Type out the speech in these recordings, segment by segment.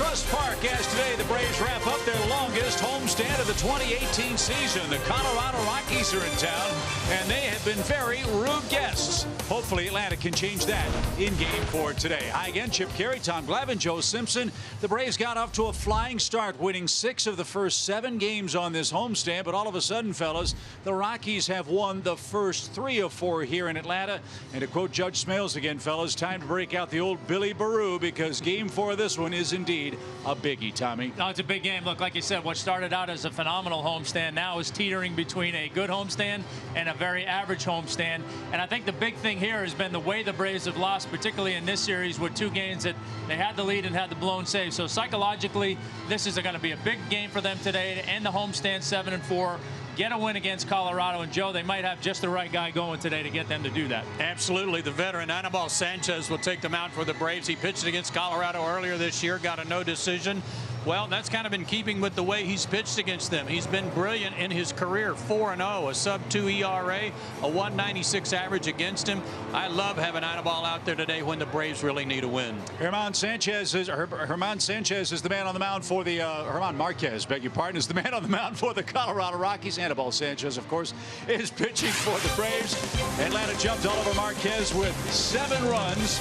SunTrust Park as today the Braves wrap up their longest homestand of the 2018 season. The Colorado Rockies are in town, and they have been very rude guests. Hopefully Atlanta can change that in Game 4 today. Hi again, Chip Carey, Tom Glavine, Joe Simpson. The Braves got off to a flying start, winning 6 of the first 7 games on this homestand, but all of a sudden, fellas, the Rockies have won the first 3 of 4 here in Atlanta. And to quote Judge Smales again, fellas, time to break out the old Billy Baru, because Game 4 of this one is indeed a biggie, Tommy. No, it's a big game. Look, like you said, what started out as a phenomenal homestand now is teetering between a good homestand and a very average homestand. And I think the big thing here has been the way the Braves have lost, particularly in this series with 2 games that they had the lead and had the blown save. So psychologically, this is going to be a big game for them today to end the homestand 7-4. Get a win against Colorado, and Joe, they might have just the right guy going today to get them to do that. Absolutely. The veteran Anibal Sanchez will take them out for the Braves. He pitched against Colorado earlier this year, got a no decision. Well, that's kind of in keeping with the way he's pitched against them. He's been brilliant in his career, 4-0, a sub-2 ERA, a 196 average against him. I love having Anibal out there today when the Braves really need a win. Germán Sanchez is the man on the mound for the Germán Marquez, beg your pardon, is the man on the mound for the Colorado Rockies. Anibal Sanchez, of course, is pitching for the Braves. Atlanta jumped all over Marquez with 7 runs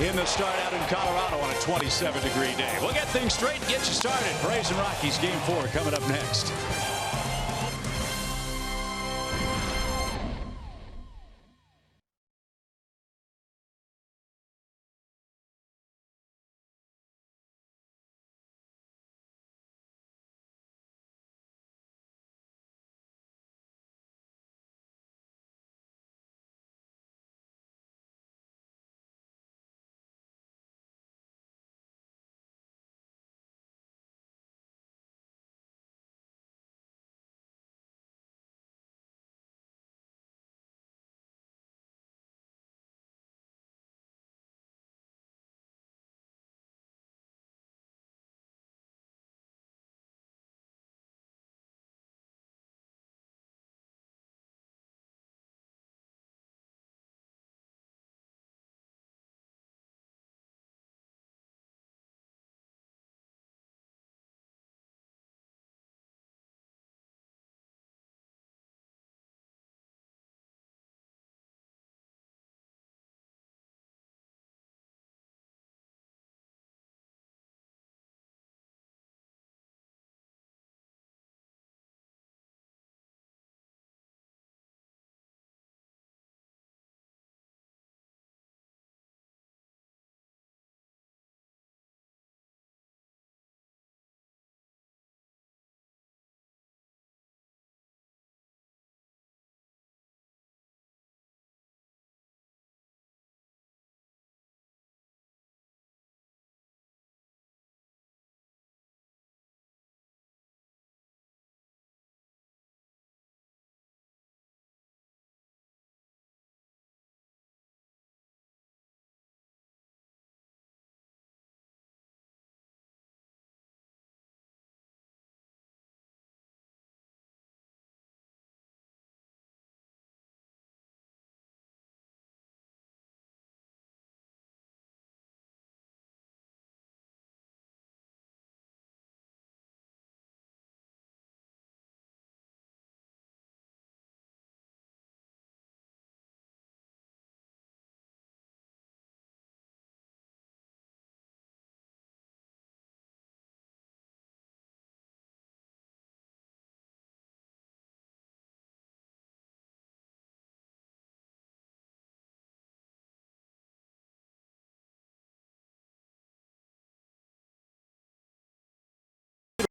in the start out in Colorado on a 27-degree day. We'll get things straight and get you started. Braves and Rockies Game 4 coming up next.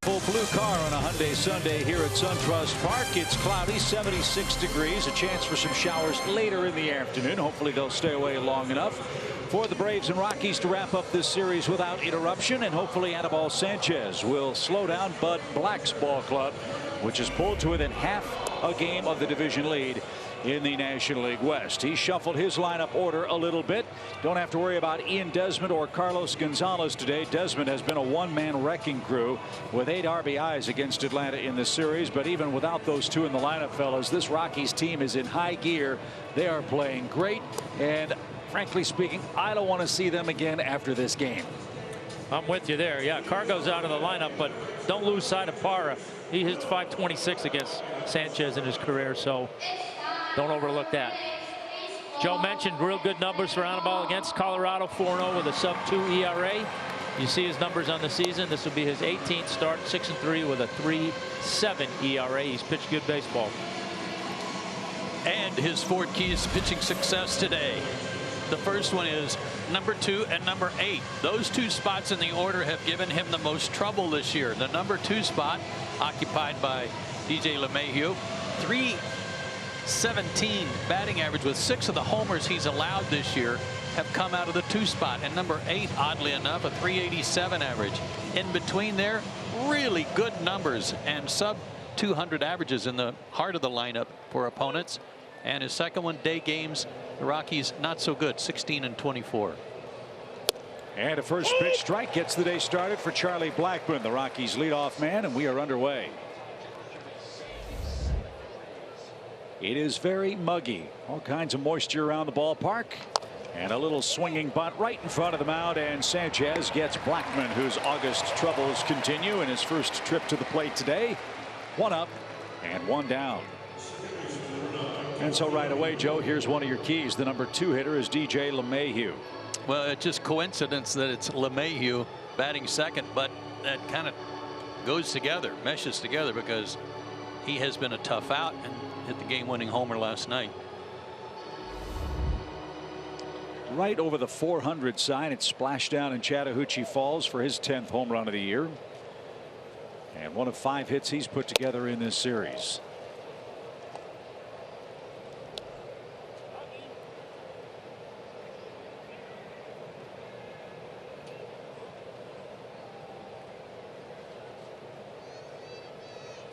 Beautiful blue car on a Hyundai Sunday here at SunTrust Park. It's cloudy, 76 degrees, a chance for some showers later in the afternoon. Hopefully they'll stay away long enough for the Braves and Rockies to wrap up this series without interruption, and hopefully Anibal Sanchez will slow down Bud Black's ball club, which is pulled to within half a game of the division lead in the National League West. He shuffled his lineup order a little bit. Don't have to worry about Ian Desmond or Carlos Gonzalez today. Desmond has been a one-man wrecking crew with 8 RBIs against Atlanta in this series. But even without those 2 in the lineup, fellas, this Rockies team is in high gear. They are playing great, and frankly speaking, I don't want to see them again after this game. I'm with you there. Yeah, Carr goes out of the lineup, but don't lose sight of Parra. He hits .526 against Sanchez in his career, so don't overlook that. Joe mentioned real good numbers for Anibal against Colorado, 4-0 with a sub-2 ERA. You see his numbers on the season. This will be his 18th start, 6-3 with a 3.7 ERA. He's pitched good baseball. And his 4 keys to pitching success today. The first one is number 2 and number 8. Those 2 spots in the order have given him the most trouble this year. The number 2 spot occupied by DJ LeMahieu, 317 batting average, with 6 of the homers he's allowed this year have come out of the 2 spot. And number 8, oddly enough, a 387 average. In between there, really good numbers and sub 200 averages in the heart of the lineup for opponents. And his second one, day games, the Rockies not so good, 16-24. And a first pitch strike gets the day started for Charlie Blackmon, the Rockies leadoff man, and we are underway. It is very muggy, all kinds of moisture around the ballpark, and a little swinging bunt right in front of the mound, and Sanchez gets Blackmon, whose August troubles continue in his first trip to the plate today. 1 up and 1 down. And so right away, Joe, here's one of your keys. The number 2 hitter is DJ LeMahieu. Well, it's just coincidence that it's LeMahieu batting second, but that kind of goes together, meshes together, because he has been a tough out and hit the game-winning homer last night. Right over the 400 sign. It splashed down in Chattahoochee Falls for his 10th home run of the year. And one of 5 hits he's put together in this series.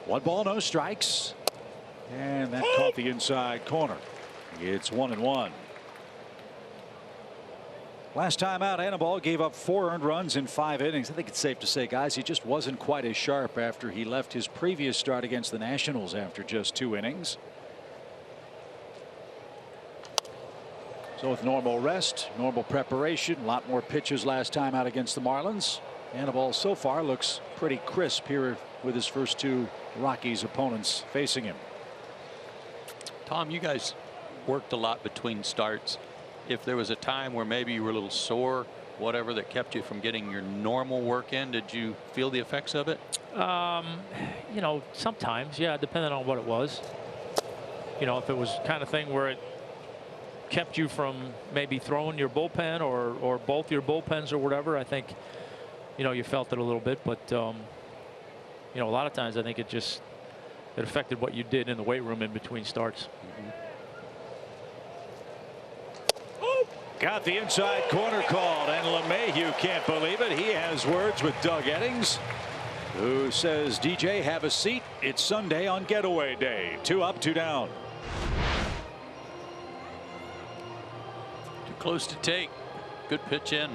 One ball, no strikes, and that caught the inside corner. It's 1-1. Last time out, Anibal gave up 4 earned runs in 5 innings. I think it's safe to say, guys, he just wasn't quite as sharp after he left his previous start against the Nationals after just 2 innings. So with normal rest, normal preparation, a lot more pitches last time out against the Marlins, Anibal so far looks pretty crisp here with his first 2 Rockies opponents facing him. Tom, you guys worked a lot between starts. If there was a time where maybe you were a little sore, whatever, that kept you from getting your normal work in, did you feel the effects of it? You know, sometimes, yeah, depending on what it was. You know, if it was kind of thing where it kept you from maybe throwing your bullpen or both your bullpens or whatever, I think, you know, you felt it a little bit. But you know, a lot of times I think it affected what you did in the weight room in between starts. Got the inside corner called, and LeMahieu can't believe it. He has words with Doug Eddings, who says, DJ, have a seat. It's Sunday on getaway day. 2 up, 2 down. Too close to take. Good pitch in.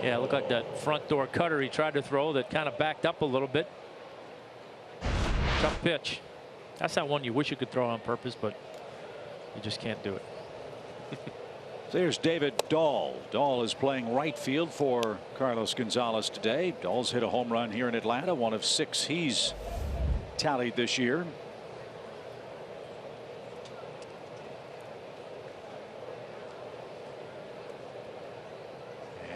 Yeah, it looked like that front door cutter he tried to throw that kind of backed up a little bit. Tough pitch. That's that one you wish you could throw on purpose, but you just can't do it. So here's David Dahl. Dahl is playing right field for Carlos Gonzalez today. Dahl's hit a home run here in Atlanta, one of 6 he's tallied this year.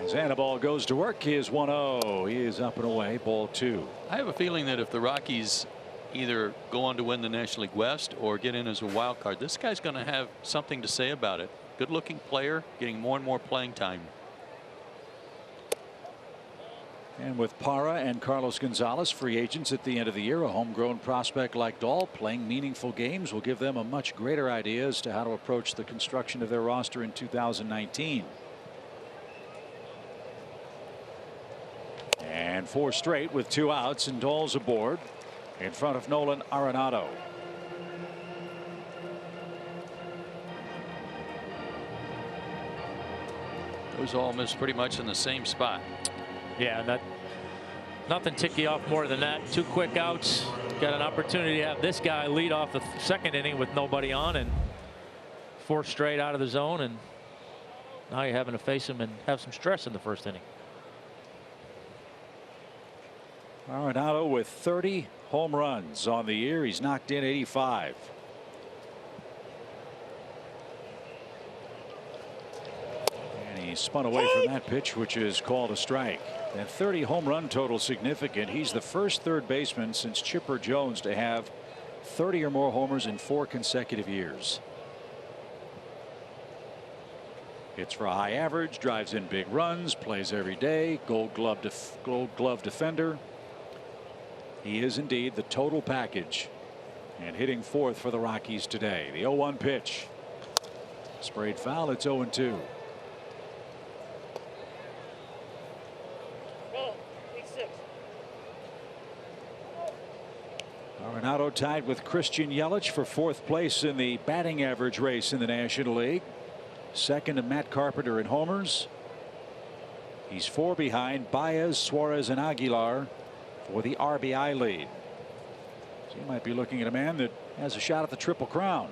As Anibal goes to work, he is 1-0. He is up and away, ball 2. I have a feeling that if the Rockies either go on to win the National League West or get in as a wild card, this guy's going to have something to say about it. Good looking player, getting more and more playing time. And with Parra and Carlos Gonzalez free agents at the end of the year, a homegrown prospect like Dahl playing meaningful games will give them a much greater idea as to how to approach the construction of their roster in 2019. And 4 straight with 2 outs, and Dahl's aboard in front of Nolan Arenado. Those all missed pretty much in the same spot. Yeah, nothing tick you off more than that. 2 quick outs. Got an opportunity to have this guy lead off the 2nd inning with nobody on, and 4 straight out of the zone, and Now you're having to face him and have some stress in the first inning. Arenado with 30 home runs on the year. He's knocked in 85. And he spun away from that pitch, which is called a strike. That 30 home run total significant. He's the first third baseman since Chipper Jones to have 30 or more homers in 4 consecutive years. Hits for a high average, drives in big runs, plays every day, gold glove defender. He is indeed the total package, and hitting fourth for the Rockies today. The 0-1 pitch. Sprayed foul. It's 0-2. Arenado tied with Christian Yelich for 4th place in the batting average race in the National League. Second to Matt Carpenter in homers. He's 4 behind Baez, Suarez, and Aguilar for the RBI lead. So you might be looking at a man that has a shot at the Triple Crown.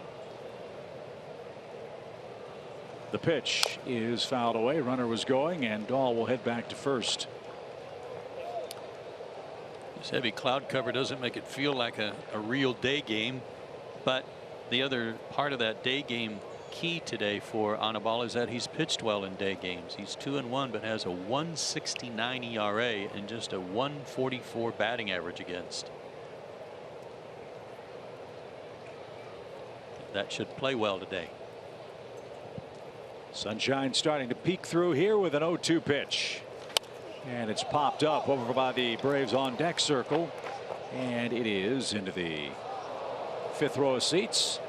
The pitch is fouled away. Runner was going, and Dahl will head back to first. This heavy cloud cover doesn't make it feel like a real day game, but the other part of that day game key today for Anibal is that he's pitched well in day games. He's 2-1, but has a 1.69 ERA and just a 1.44 batting average against. That should play well today. Sunshine starting to peek through here with an 0-2 pitch. And it's popped up over by the Braves on deck circle. And it is into the 5th row of seats.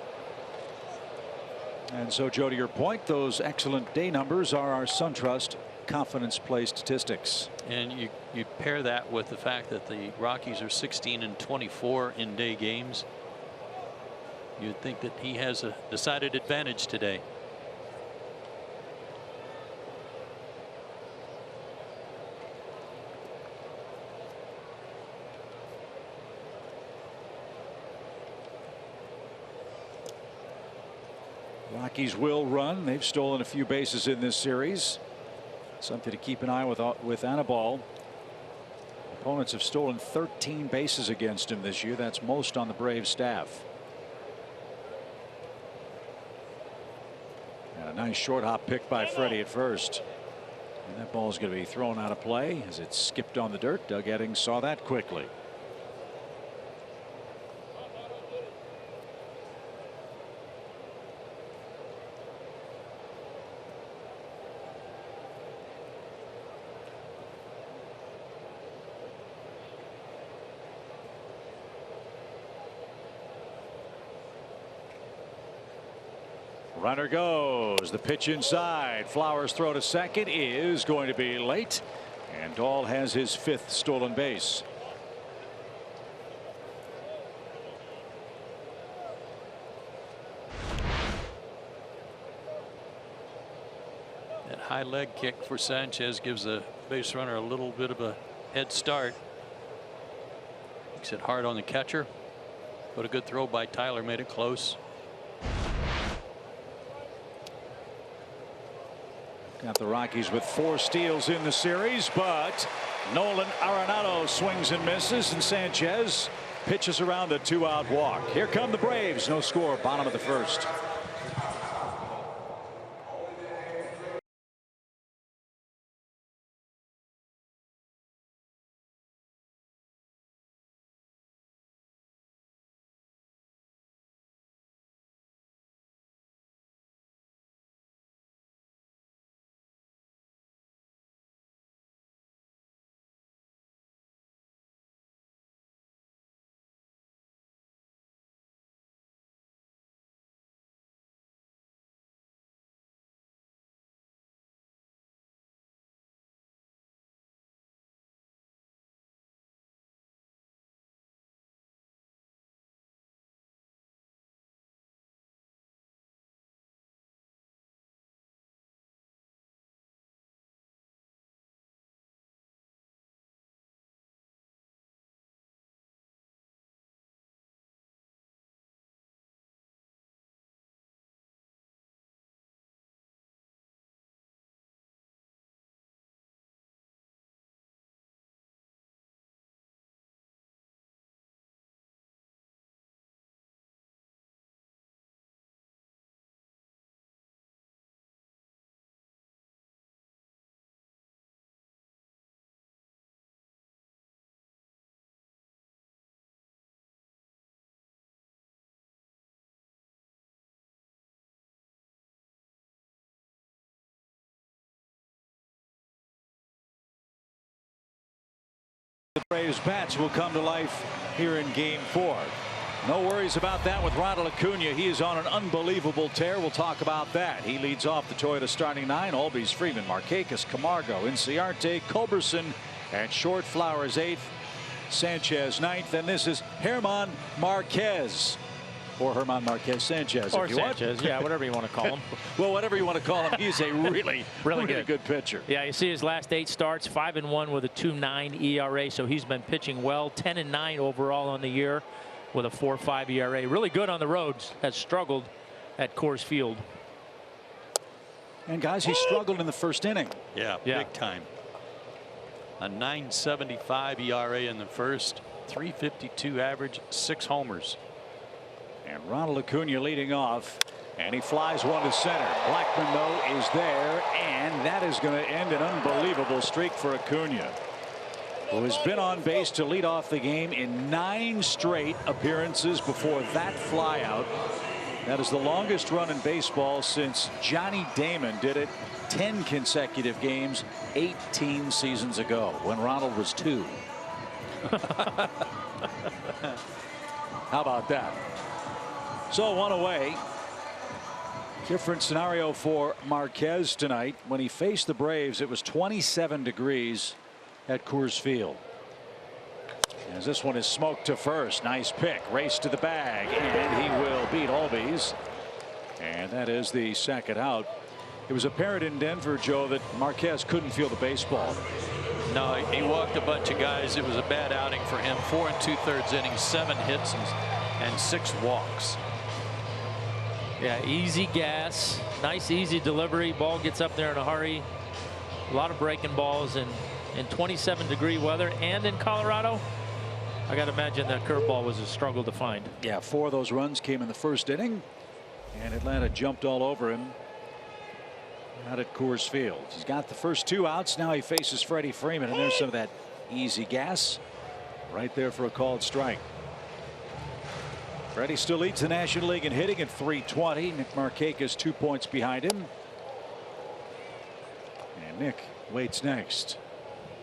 And so, Joe, to your point, those excellent day numbers are our SunTrust confidence play statistics. And you pair that with the fact that the Rockies are 16-24 in day games. You'd think that he has a decided advantage today. Rockies will run. They've stolen a few bases in this series. Something to keep an eye with Anibal. Opponents have stolen 13 bases against him this year. That's most on the Braves staff. And a nice short hop pick by Freddie at first. And that ball is going to be thrown out of play as it skipped on the dirt. Doug Eddings saw that quickly. Runner goes. The pitch inside. Flowers throw to second is going to be late. And Dahl has his 5th stolen base. That high leg kick for Sanchez gives the base runner a little bit of a head start. Makes it hard on the catcher. But a good throw by Tyler made it close. Got the Rockies with 4 steals in the series, but Nolan Arenado swings and misses, and Sanchez pitches around a 2-out walk. Here come the Braves. No score, bottom of the 1st. the Braves bats will come to life here in Game 4. No worries about that with Ronald Acuna. He is on an unbelievable tear. We'll talk about that. He leads off the Toyota starting 9. Albies, Freeman, Markakis, Camargo, Inciarte, Culberson, and Short Flowers 8th. Sanchez 9th. And this is German Marquez. Or German Marquez Sanchez. Or if you Sanchez, want. yeah, whatever you want to call him. Well, whatever you want to call him, he's a really good pitcher. Yeah, you see his last 8 starts, 5-1 with a 2.9 ERA, so he's been pitching well. 10-9 overall on the year with a 4.5 ERA. Really good on the roads. Has struggled at Coors Field. And guys, he struggled in the first inning. Yeah, big time. A 9.75 ERA in the first, 3.52 average, 6 homers. And Ronald Acuna leading off, and he flies one to center. Blackman, though, is there, and that is going to end an unbelievable streak for Acuna, who has been on base to lead off the game in 9 straight appearances before that flyout. That is the longest run in baseball since Johnny Damon did it 10 consecutive games 18 seasons ago when Ronald was 2. How about that? So 1 away. Different scenario for Marquez tonight. When he faced the Braves, it was 27 degrees at Coors Field. As this one is smoked to first. Nice pick. Race to the bag, and he will beat Albies. And that is the second out. It was apparent in Denver, Joe, that Marquez couldn't feel the baseball. No, he walked a bunch of guys. It was a bad outing for him. 4 2/3 innings, 7 hits and 6 walks. Yeah, easy gas, nice easy delivery. Ball gets up there in a hurry. A lot of breaking balls in 27-degree weather and in Colorado. I got to imagine that curveball was a struggle to find. Yeah, 4 of those runs came in the first inning, and Atlanta jumped all over him out at Coors Field. He's got the first 2 outs. Now he faces Freddie Freeman, and there's some of that easy gas right there for a called strike. Freddie still leads the National League in hitting at .320. Nick Markakis 2 points behind him. And Nick waits next.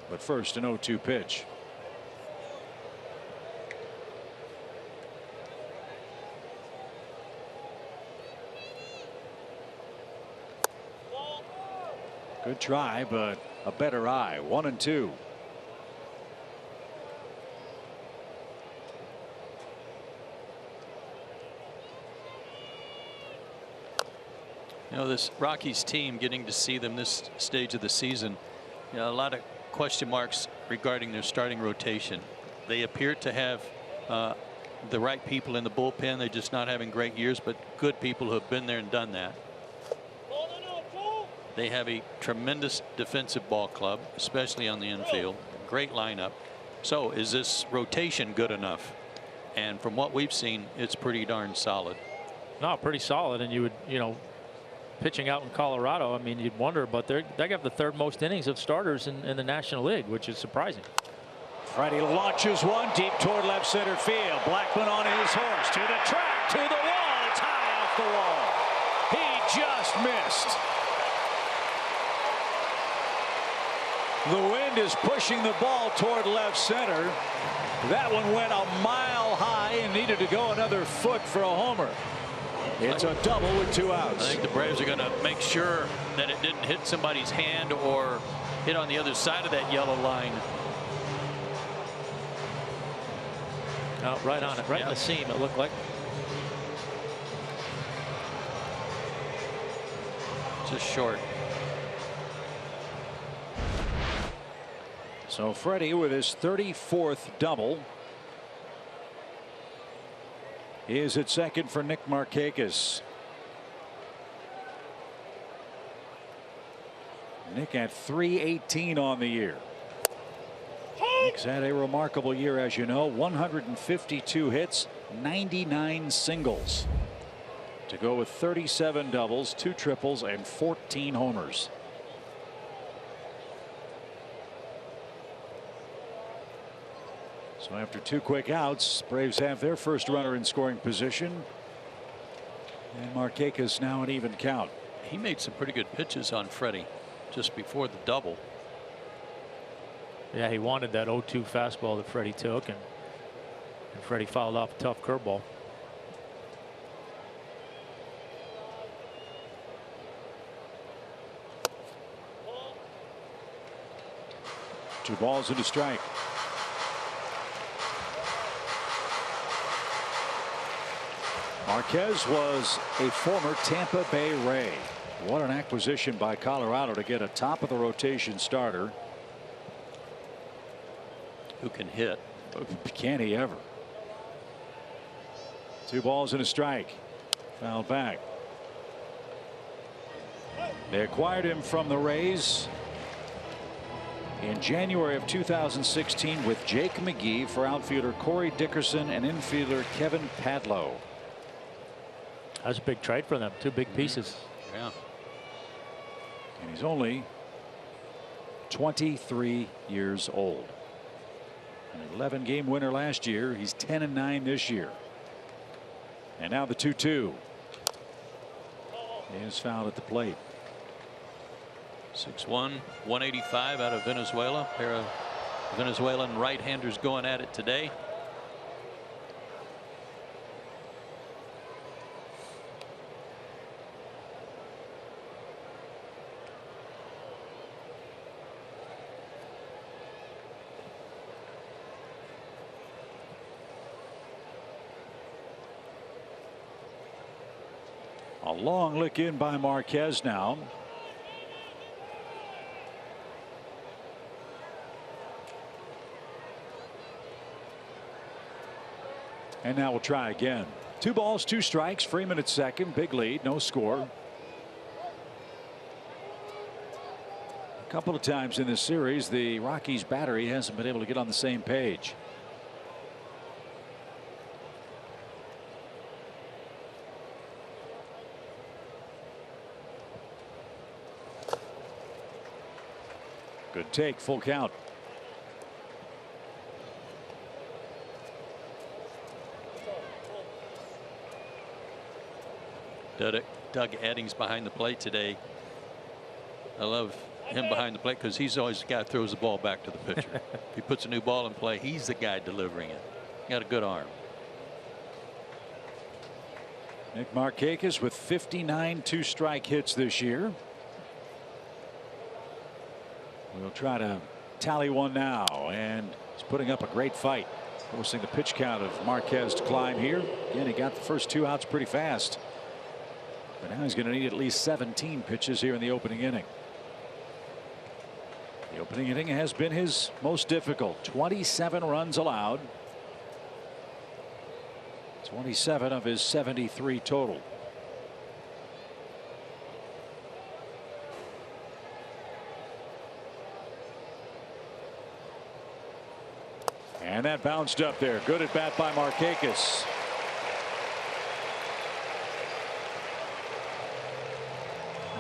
But first, an 0-2 pitch. Good try, but a better eye. 1-2. You know, this Rockies team, getting to see them this stage of the season, you know, a lot of question marks regarding their starting rotation. They appear to have the right people in the bullpen. They're just not having great years, but good people who have been there and done that. They have a tremendous defensive ball club, especially on the infield. Great lineup. So is this rotation good enough? And from what we've seen, it's pretty darn solid. No, pretty solid. And you would, you know, pitching out in Colorado, I mean, you'd wonder, but they got the 3rd most innings of starters in the National League, which is surprising. Freddie launches one deep toward left center field. Blackman on his horse to the track, to the wall. It's high off the wall. He just missed. The wind is pushing the ball toward left center. That one went a mile high and needed to go another foot for a homer. It's a double with 2 outs. I think the Braves are going to make sure that it didn't hit somebody's hand or hit on the other side of that yellow line. Oh, right on it, right in the seam, it looked like. Just short. So Freddie with his 34th double is at second for Nick Markakis. Nick at .318 on the year. Nick's had a remarkable year, as you know. 152 hits, 99 singles, to go with 37 doubles, 2 triples, and 14 homers. So after 2 quick outs, Braves have their first runner in scoring position. And Markakis now an even count. He made some pretty good pitches on Freddie just before the double. Yeah, he wanted that 0-2 fastball that Freddie took, and Freddie fouled off a tough curveball. Two balls and a strike. Marquez was a former Tampa Bay Ray. What an acquisition by Colorado to get a top of the rotation starter who can hit. Can he ever? Two balls and a strike. Fouled back. They acquired him from the Rays in January of 2016 with Jake McGee for outfielder Corey Dickerson and infielder Kevin Padlow. That was a big trade for them. Two big pieces. Yeah. And he's only 23 years old. An 11-game winner last year. He's 10-9 this year. And now the 2-2 is fouled at the plate. 6'1", 185 out of Venezuela. Pair of Venezuelan right-handers going at it today. A long lick in by Marquez now. And now we'll try again. 2 balls, 2 strikes. Freeman at second. Big lead. No score. A couple of times in this series, the Rockies battery hasn't been able to get on the same page. Good take. Full count. Doug Eddings behind the plate today. I love him behind the plate because he's always the guy that throws the ball back to the pitcher. If he puts a new ball in play, he's the guy delivering it. Got a good arm. Nick Markakis with 59 2-strike hits this year. We'll try to tally one now, and he's putting up a great fight, forcing the pitch count of Marquez to climb here. Again, he got the first 2 outs pretty fast, but now he's going to need at least 17 pitches here in the opening inning. The opening inning has been his most difficult. 27 runs allowed. 27 of his 73 total. And that bounced up there. Good at bat by Markakis.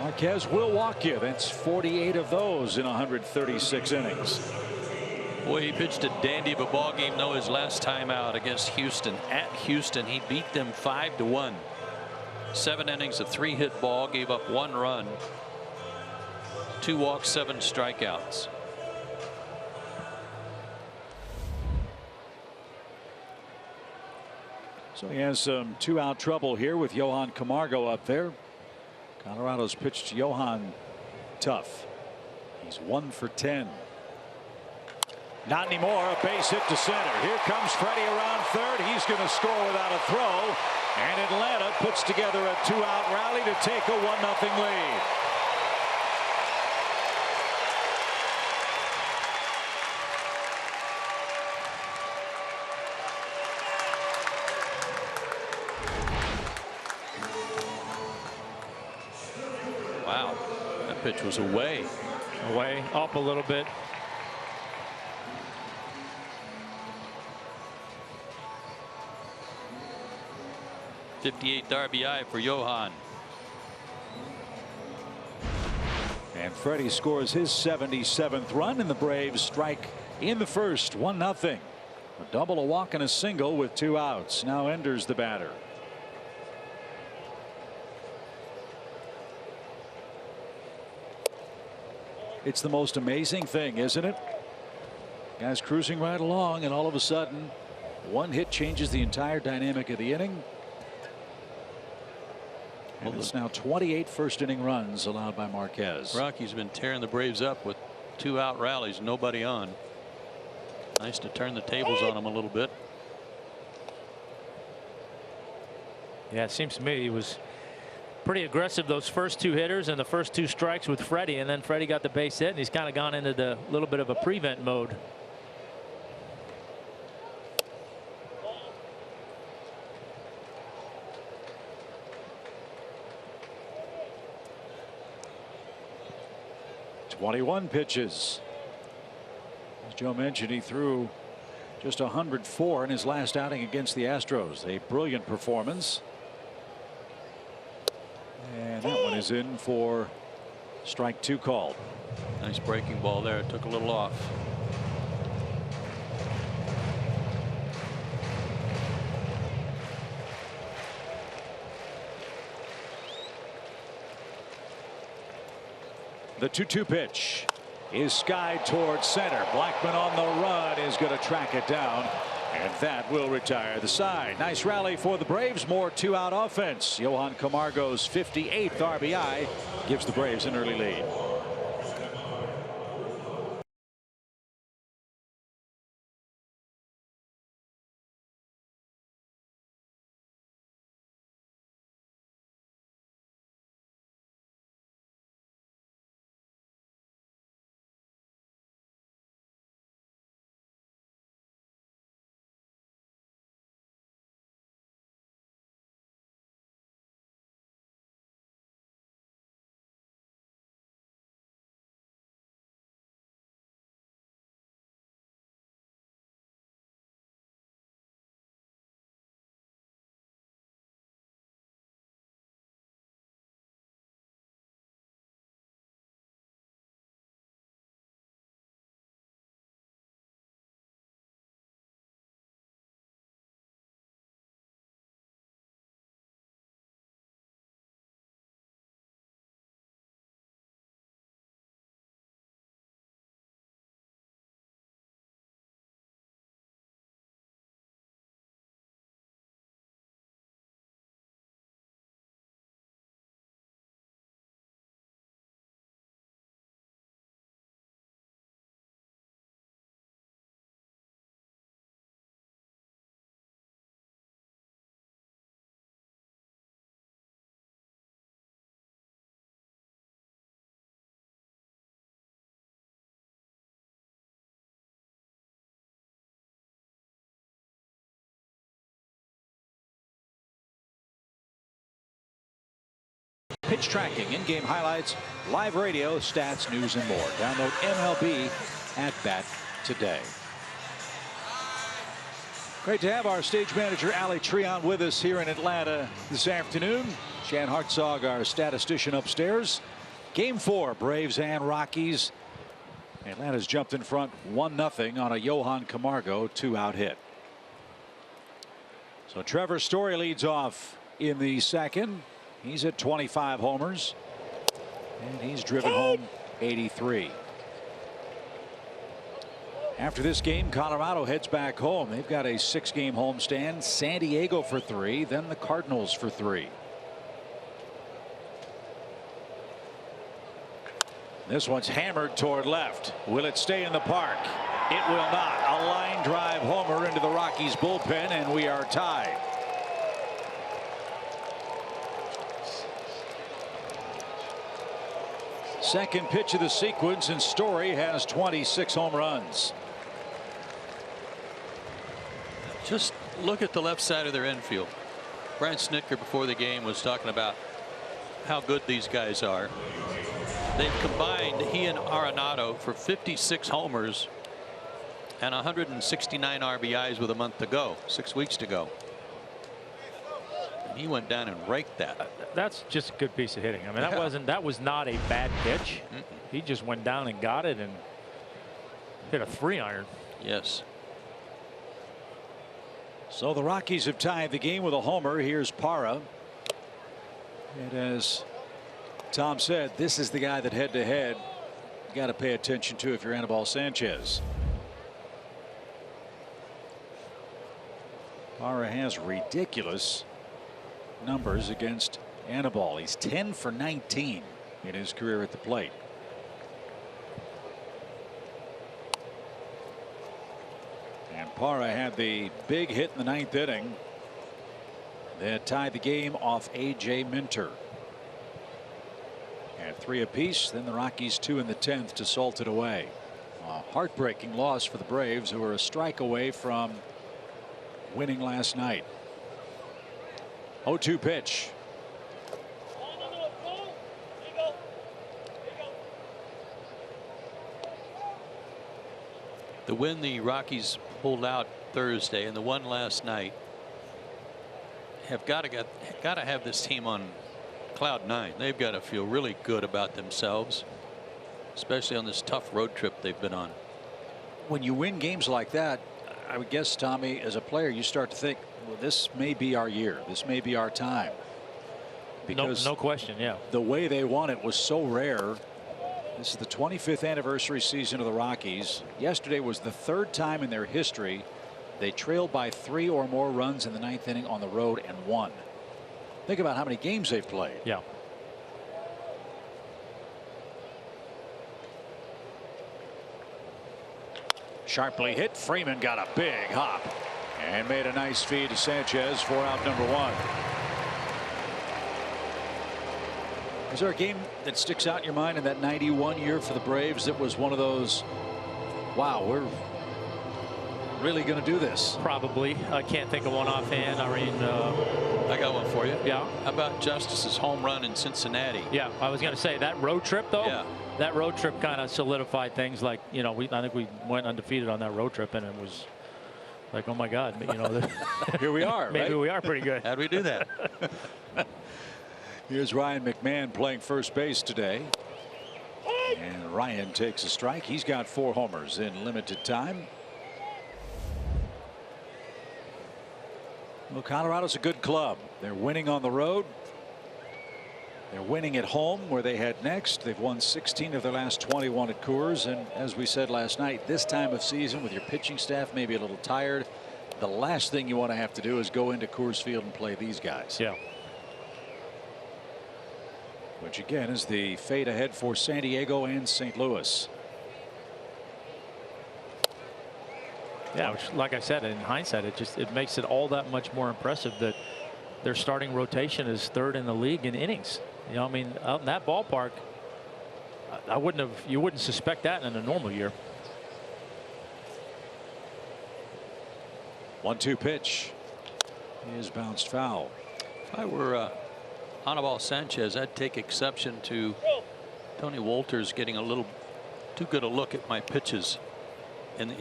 Marquez will walk you. That's 48 of those in 136 innings. Boy, he pitched a dandy of a ball game though his last time out against Houston. At Houston, he beat them 5-1. 7 innings, a 3-hit ball, gave up 1 run, 2 walks, 7 strikeouts. So he has some 2-out trouble here with Johan Camargo up there. Colorado's pitched Johan tough. He's 1 for 10. Not anymore. A base hit to center. Here comes Freddie around third. He's going to score without a throw. And Atlanta puts together a 2-out rally to take a 1-0 lead. Wow, that pitch was away. Away, up a little bit. '58th RBI for Johan. And Freddie scores his 77th run, and the Braves strike in the first. 1-0. A double, a walk, and a single with 2 outs. Now Enders the batter. It's the most amazing thing, isn't it? Guys cruising right along, and all of a sudden, one hit changes the entire dynamic of the inning. And it's now 28 first inning runs allowed by Marquez. Rocky's been tearing the Braves up with 2 out rallies, nobody on. Nice to turn the tables on him a little bit. Yeah, it seems to me he was pretty aggressive those first 2 hitters and the first 2 strikes with Freddie, and then Freddie got the base hit, and he's kind of gone into the little bit of a prevent mode. .21 pitches. As Joe mentioned, he threw just 104 in his last outing against the Astros. A brilliant performance. And that one is in for strike 2 called. Nice breaking ball there. It took a little off. The 2-2 pitch is skied towards center. Blackman on the run is going to track it down, and that will retire the side. Nice rally for the Braves. More 2-out offense. Johan Camargo's 58th RBI gives the Braves an early lead. Pitch tracking, in-game highlights, live radio, stats, news, and more. Download MLB At Bat today. Great to have our stage manager, Ali Treon, with us here in Atlanta this afternoon. Shan Hartzog, our statistician, upstairs. Game 4, Braves and Rockies. Atlanta's jumped in front 1-0 on a Johan Camargo 2-out hit. So Trevor Story leads off in the second. He's at 25 homers, and he's driven home 83. After this game, Colorado heads back home. They've got a 6-game homestand. San Diego for 3, then the Cardinals for 3. This one's hammered toward left. Will it stay in the park? It will not. A line drive homer into the Rockies bullpen, and we are tied. Second pitch of the sequence, and Story has 26 home runs. Just look at the left side of their infield. Brian Snitker before the game was talking about how good these guys are. They've combined, he and Arenado, for 56 homers and 169 RBIs with a month to go, 6 weeks to go. And he went down and raked that. That's just a good piece of hitting. I mean, that was not a bad pitch. He just went down and got it and hit a 3-iron. Yes. So the Rockies have tied the game with a homer. Here's Parra. And as Tom said, this is the guy that head-to-head you got to pay attention to if you're Anibal Sanchez. Parra has ridiculous numbers against Anibal. He's 10 for 19 in his career at the plate. And Parra had the big hit in the 9th inning that tied the game off A.J. Minter. At 3 apiece, then the Rockies 2 in the 10th to salt it away. A heartbreaking loss for the Braves, who were a strike away from winning last night. 0-2 pitch. The win the Rockies pulled out Thursday and the one last night have got to have this team on cloud 9. They've got to feel really good about themselves, especially on this tough road trip they've been on. When you win games like that, I would guess, Tommy, as a player, you start to think, well, this may be our year. This may be our time. Because no question. Yeah. The way they won it was so rare. This is the 25th anniversary season of the Rockies. Yesterday was the 3rd time in their history they trailed by 3 or more runs in the 9th inning on the road and won. Think about how many games they've played. Yeah. Sharply hit. Freeman got a big hop and made a nice feed to Sanchez for out number 1. Is there a game that sticks out in your mind in that 91 year for the Braves that was one of those, wow, we're really going to do this? Probably. I can't think of one offhand. I mean, I got one for you. Yeah. How about Justice's home run in Cincinnati? Yeah, I was going to say that road trip, though. Yeah. That road trip kind of solidified things. Like, you know, I think we went undefeated on that road trip, and it was like, oh my God, you know, here we are. Maybe right? we are pretty good. How'd we do that? Here's Ryan McMahon playing first base today. And Ryan takes a strike. He's got 4 homers in limited time. Well, Colorado's a good club. They're winning on the road. They're winning at home, where they head next. They've won 16 of their last 21 at Coors. And as we said last night, this time of season with your pitching staff maybe a little tired, the last thing you want to have to do is go into Coors Field and play these guys. Yeah. Which again is the fate ahead for San Diego and St. Louis. Yeah, which, like I said, in hindsight, it makes it all that much more impressive that their starting rotation is 3rd in the league in innings. You know, I mean, out in that ballpark, you wouldn't suspect that in a normal year. 1-2 pitch is bounced foul. If I were Anibal Sanchez, I'd take exception to Tony Wolters getting a little too good a look at my pitches in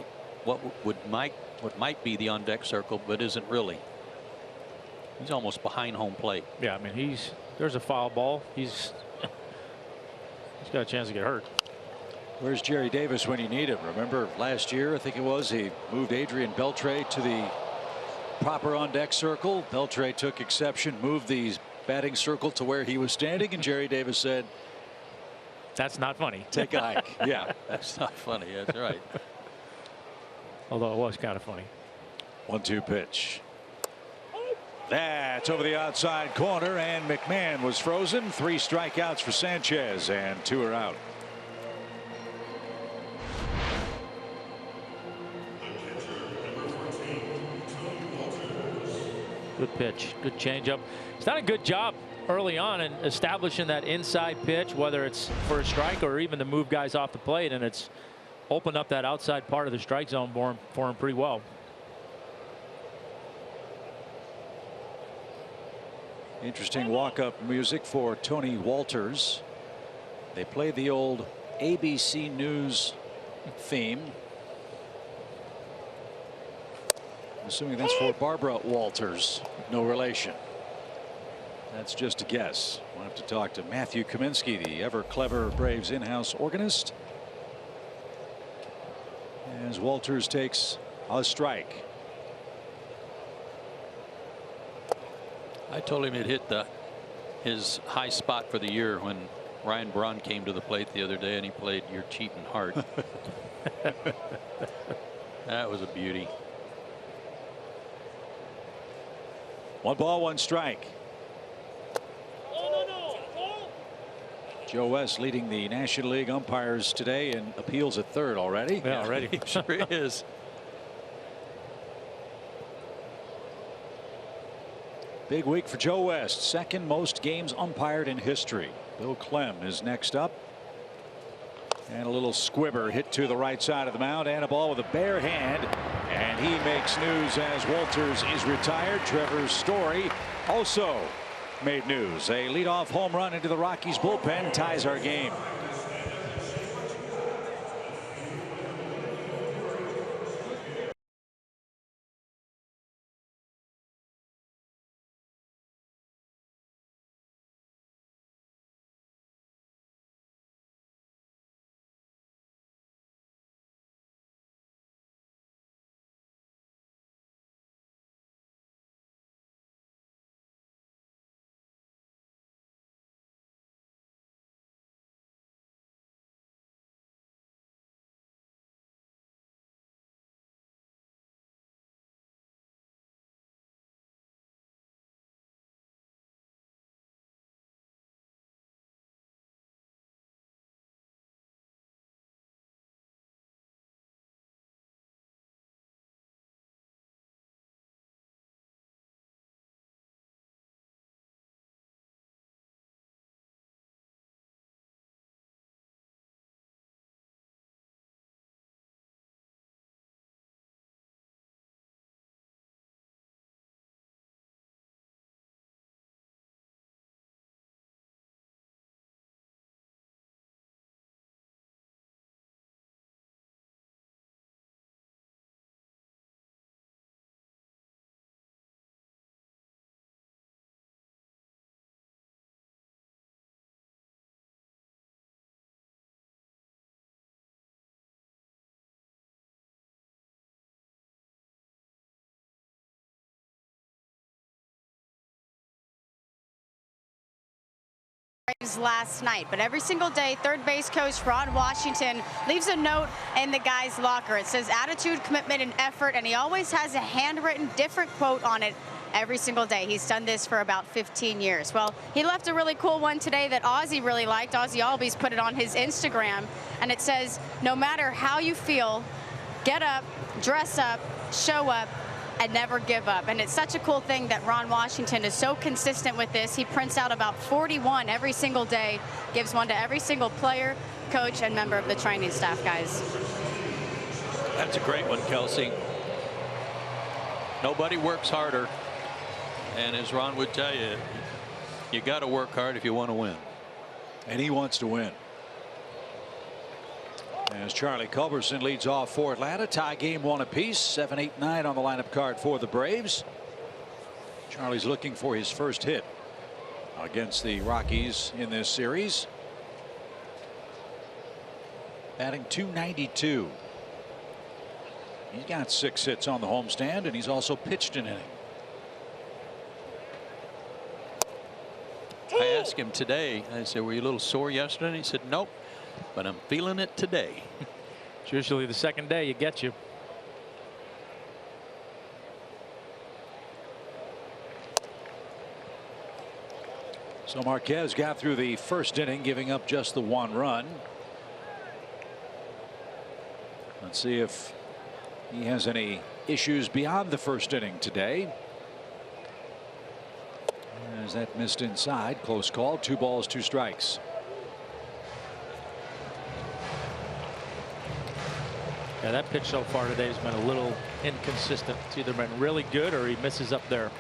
what might be the on deck circle, but isn't really. He's almost behind home plate. Yeah, I mean, there's a foul ball. He's got a chance to get hurt. Where's Jerry Davis when you need him? Remember last year, I think it was, he moved Adrian Beltre to the proper on deck circle. Beltre took exception, moved the batting circle to where he was standing, and Jerry Davis said, "That's not funny." Take a hike. Yeah, that's not funny. That's right. Although it was kind of funny. 1-2 pitch. That's over the outside corner, and McMahon was frozen. 3 strikeouts for Sanchez, and 2 are out. Good pitch, good changeup. He's done a good job early on in establishing that inside pitch, whether it's for a strike or even to move guys off the plate, and it's opened up that outside part of the strike zone for him pretty well. Interesting walk-up music for Tony Wolters. They play the old ABC News theme. I'm assuming that's for Barbara Walters. No relation. That's just a guess. We'll have to talk to Matthew Kaminsky, the ever clever Braves in-house organist, as Walters takes a strike. I told him he'd hit his high spot for the year when Ryan Braun came to the plate the other day and he played You're Cheating Heart. That was a beauty. 1 ball, 1 strike. Joe West leading the National League umpires today in appeals at third already. Yeah, already. He sure is. Big week for Joe West. Second most games umpired in history. Bill Clem is next up. And a little squibber hit to the right side of the mound, and a ball with a bare hand. And he makes news as Walters is retired. Trevor Story also made news. A leadoff home run into the Rockies bullpen ties our game. Last night, but every single day third base coach Ron Washington leaves a note in the guy's locker. It says attitude, commitment, and effort, and he always has a handwritten different quote on it every single day. He's done this for about 15 years. Well, he left a really cool one today that Ozzie really liked. Ozzie Albies put it on his Instagram, and it says, no matter how you feel, get up, dress up, show up, and never give up. And it's such a cool thing that Ron Washington is so consistent with this. He prints out about 41 every single day, gives one to every single player, coach, and member of the training staff, guys. That's a great one, Kelsey. Nobody works harder. And as Ron would tell you, you got to work hard if you want to win. And he wants to win. As Charlie Culberson leads off for Atlanta, tie game 1 apiece. 7, 8, 9 on the lineup card for the Braves. Charlie's looking for his first hit against the Rockies in this series. Batting .292. He's got 6 hits on the homestand, and he's also pitched an inning. I asked him today, I said, were you a little sore yesterday? And he said, nope, but I'm feeling it today. It's usually the second day you get you. So Marquez got through the first inning, giving up just the 1 run. Let's see if he has any issues beyond the first inning today. As that missed inside, close call. 2 balls, 2 strikes. Yeah, that pitch so far today has been a little inconsistent. It's either been really good or he misses up there.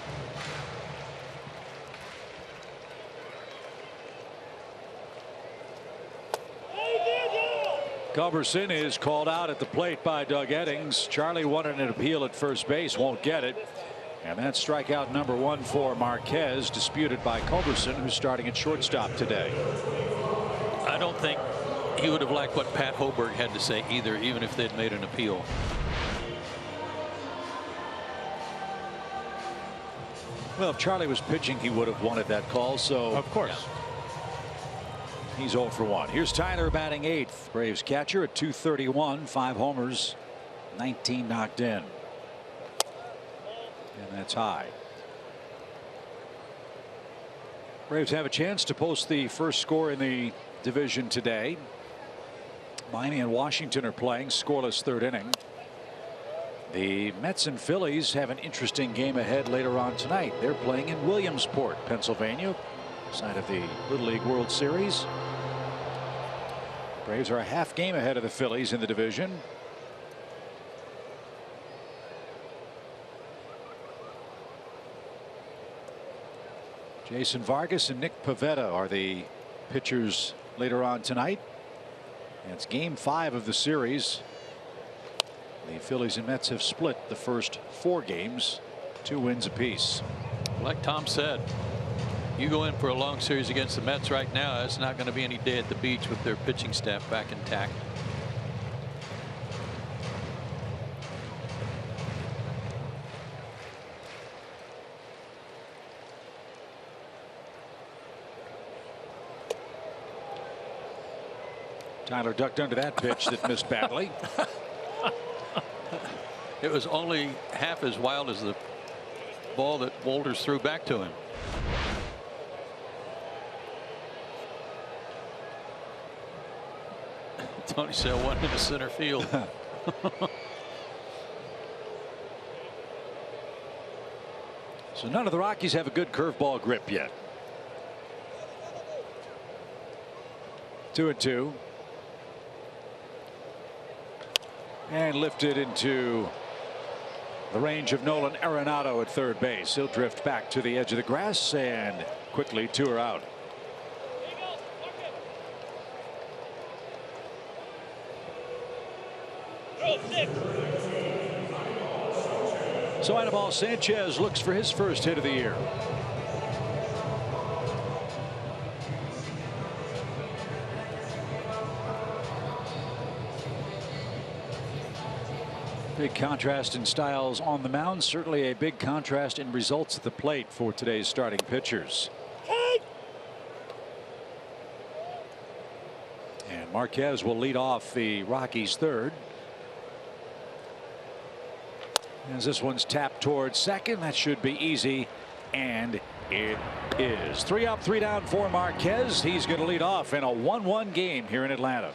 Culberson is called out at the plate by Doug Eddings. Charlie wanted an appeal at first base, won't get it. And that's strikeout number 1 for Marquez, disputed by Culberson, who's starting at shortstop today. I don't think he would have liked what Pat Hoberg had to say either, even if they'd made an appeal. Well, if Charlie was pitching, he would have wanted that call. So of course. He's 0 for 1. Here's Tyler batting 8th. Braves catcher at .231, 5 homers, 19 knocked in. And that's high. Braves have a chance to post the first score in the division today. Miami and Washington are playing scoreless third inning. The Mets and Phillies have an interesting game ahead later on tonight. They're playing in Williamsport, Pennsylvania, side of the Little League World Series. Braves are a half game ahead of the Phillies in the division. Jason Vargas and Nick Pivetta are the pitchers later on tonight. And it's game 5 of the series. The Phillies and Mets have split the first 4 games, 2 wins apiece. Like Tom said, you go in for a long series against the Mets right now, it's not going to be any day at the beach with their pitching staff back intact. Tyler ducked under that pitch that missed badly. It was only half as wild as the ball that Walters threw back to him. Tony Sale went into center field. So none of the Rockies have a good curveball grip yet. 2-2. And lifted into the range of Nolan Arenado at third base. He'll drift back to the edge of the grass and quickly 2 are out. So Anibal Sanchez looks for his first hit of the year. Big contrast in styles on the mound. Certainly a big contrast in results at the plate for today's starting pitchers. And Marquez will lead off the Rockies' third. As this one's tapped towards second, that should be easy, and it is. 3 up, 3 down for Marquez. He's going to lead off in a 1-1 game here in Atlanta.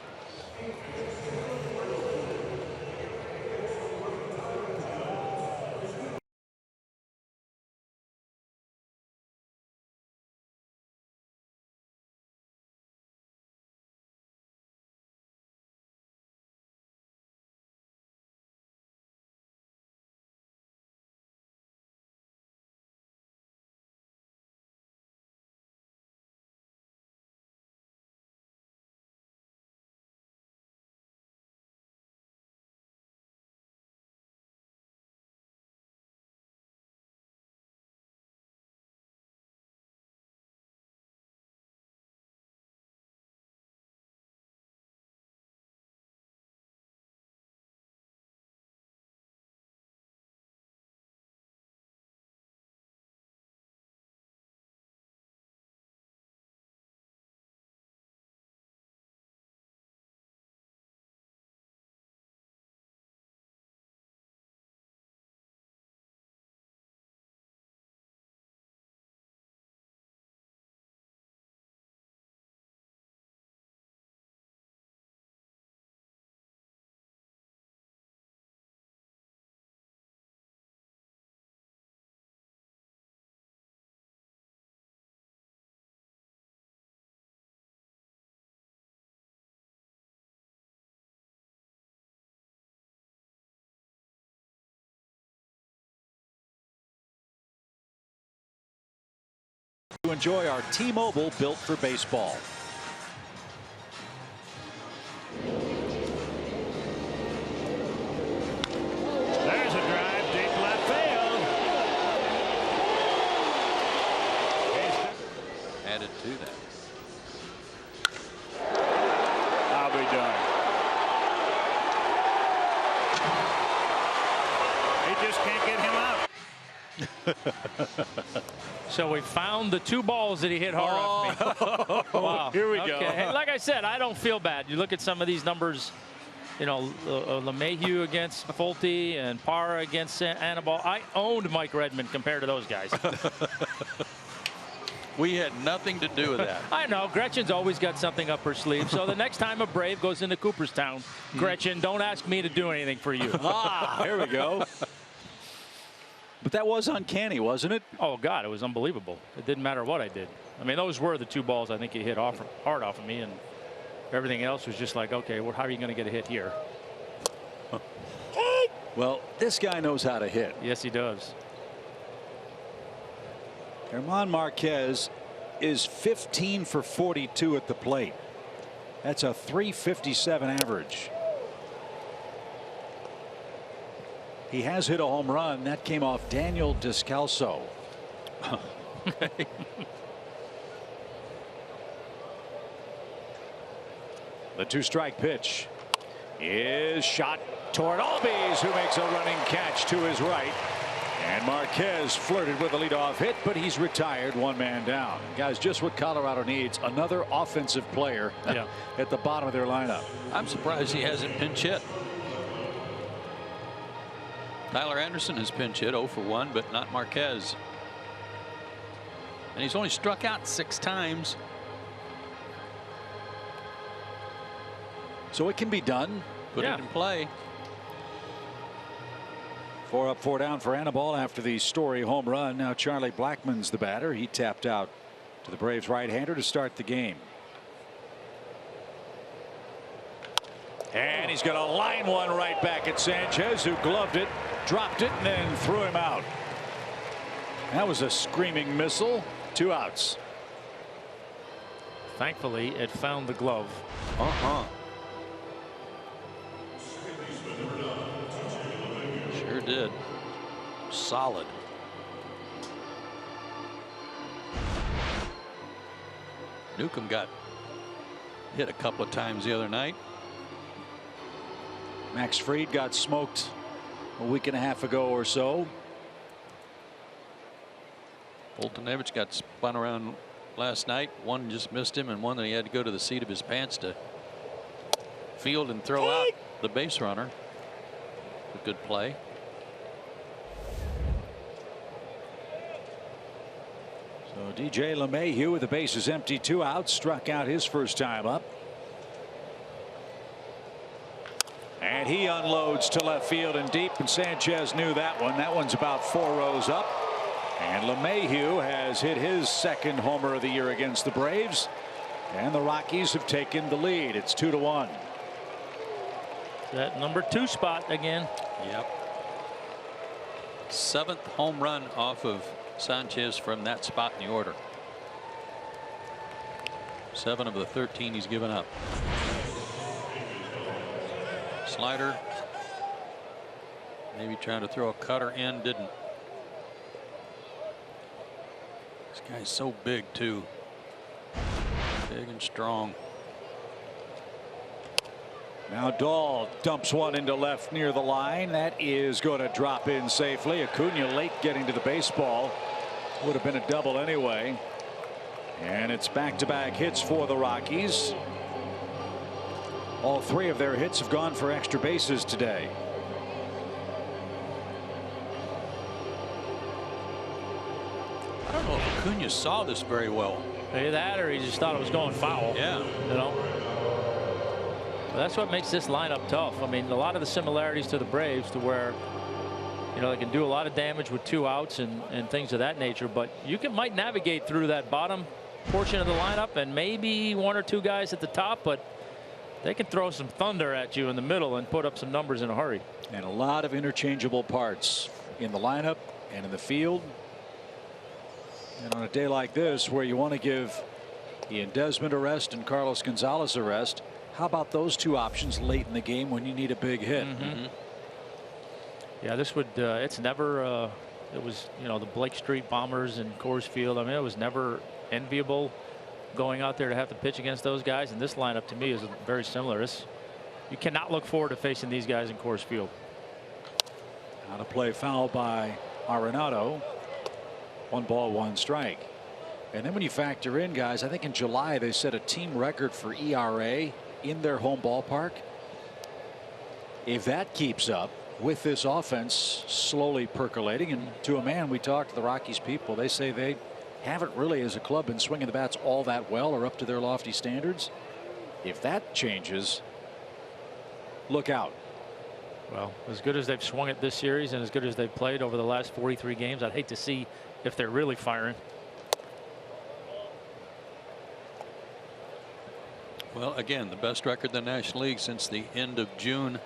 To enjoy our T-Mobile built for baseball. There's a drive deep left field. Added to that. I'll be darned. He just can't get him out. So we found the 2 balls that he hit hard off me. Wow. Here we go. Hey, like I said, I don't feel bad. You look at some of these numbers, you know, LeMahieu against Fulte and Parra against Anibal. I owned Mike Redmond compared to those guys. We had nothing to do with that. I know Gretchen's always got something up her sleeve. So the next time a Brave goes into Cooperstown, Gretchen, don't ask me to do anything for you. Here we go. But that was uncanny, wasn't it? Oh, God, it was unbelievable. It didn't matter what I did. I mean, those were the two balls I think he hit hard off of me, and everything else was just like, okay, well, how are you going to get a hit here? Well, this guy knows how to hit. Yes, he does. German Marquez is 15 for 42 at the plate. That's a .357 average. He has hit a home run. That came off Daniel Descalso. Okay. The 2-strike pitch is shot toward Albies, who makes a running catch to his right. And Marquez flirted with a leadoff hit, but he's retired, 1 man down. Guys, just what Colorado needs, another offensive player at the bottom of their lineup. I'm surprised he hasn't pinch hit. Tyler Anderson has pinch hit 0 for 1, but not Marquez. And he's only struck out 6 times. So it can be done. Put it in play. 4 up, 4 down for Anibal after the Story home run. Now Charlie Blackmon's the batter. He tapped out to the Braves right-hander to start the game. And he's going to line one right back at Sanchez, who gloved it, dropped it, and then threw him out. That was a screaming missile. 2 outs. Thankfully, it found the glove. Sure did. Solid. Newcomb got hit a couple of times the other night. Max Fried got smoked a week and a half ago or so. Boltonevich got spun around last night. One just missed him, and one that he had to go to the seat of his pants to field and throw out the base runner. A good play. So DJ LeMahieu with the bases empty, 2 outs, struck out his first time up. And he unloads to left field and deep, and Sanchez knew that one. That one's about 4 rows up. And LeMahieu has hit his 2nd homer of the year against the Braves. And the Rockies have taken the lead. It's 2-1. That number 2 spot again. Yep. 7th home run off of Sanchez from that spot in the order. 7 of the 13 he's given up. Slider. Maybe trying to throw a cutter in, didn't. This guy's so big too. Big and strong. Now Dahl dumps one into left near the line. That is going to drop in safely. Acuna late getting to the baseball. Would have been a double anyway. And it's back-to-back hits for the Rockies. All 3 of their hits have gone for extra bases today. I don't know if Acuna saw this very well. Either that or he just thought it was going foul. Yeah. You know. Well, that's what makes this lineup tough. I mean, a lot of the similarities to the Braves, to where, you know, they can do a lot of damage with 2 outs and things of that nature. But you might navigate through that bottom portion of the lineup and maybe 1 or 2 guys at the top, but they can throw some thunder at you in the middle and put up some numbers in a hurry. And a lot of interchangeable parts in the lineup and in the field. And on a day like this, where you want to give Ian Desmond a rest and Carlos Gonzalez a rest, how about those 2 options late in the game when you need a big hit? Yeah, this would it's never it was, you know, the Blake Street Bombers and Coors Field. I mean, it was never enviable going out there to have to pitch against those guys, and this lineup to me is very similar. You cannot look forward to facing these guys in Coors Field. Out of play foul by Arenado. 1 ball, 1 strike. And then when you factor in, guys, I think in July they set a team record for ERA in their home ballpark. If that keeps up with this offense slowly percolating, and to a man, we talked to the Rockies people, they say they haven't really as a club been swinging the bats all that well or up to their lofty standards. If that changes, look out. Well, as good as they've swung it this series and as good as they've played over the last 43 games, I'd hate to see if they're really firing. Well, again, the best record in the National League since the end of June,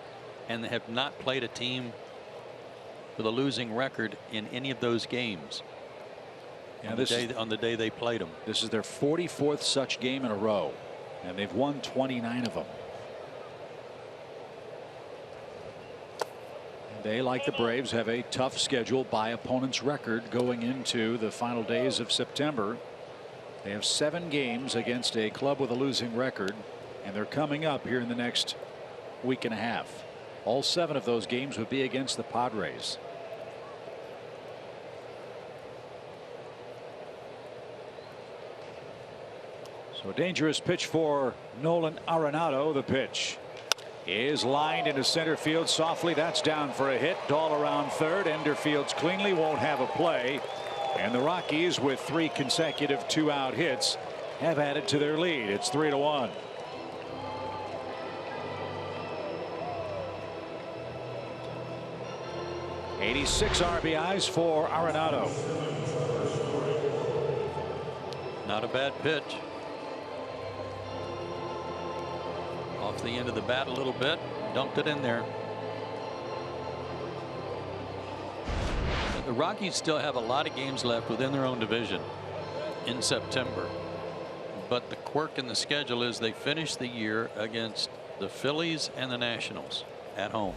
and they have not played a team with a losing record in any of those games. Yeah, On the day they played them. This is their 44th such game in a row, and they've won 29 of them. They, like the Braves, have a tough schedule by opponent's record going into the final days of September. They have 7 games against a club with a losing record, and they're coming up here in the next week and a half. All 7 of those games would be against the Padres. So a dangerous pitch for Nolan Arenado. The pitch is lined into center field softly. That's down for a hit. Dahl around third. Ender fields cleanly, won't have a play. And the Rockies, with 3 consecutive 2-out hits, have added to their lead. It's 3-1. '86 RBIs for Arenado. Not a bad pitch. Off the end of the bat a little bit, dumped it in there. The Rockies still have a lot of games left within their own division in September, but the quirk in the schedule is they finish the year against the Phillies and the Nationals at home.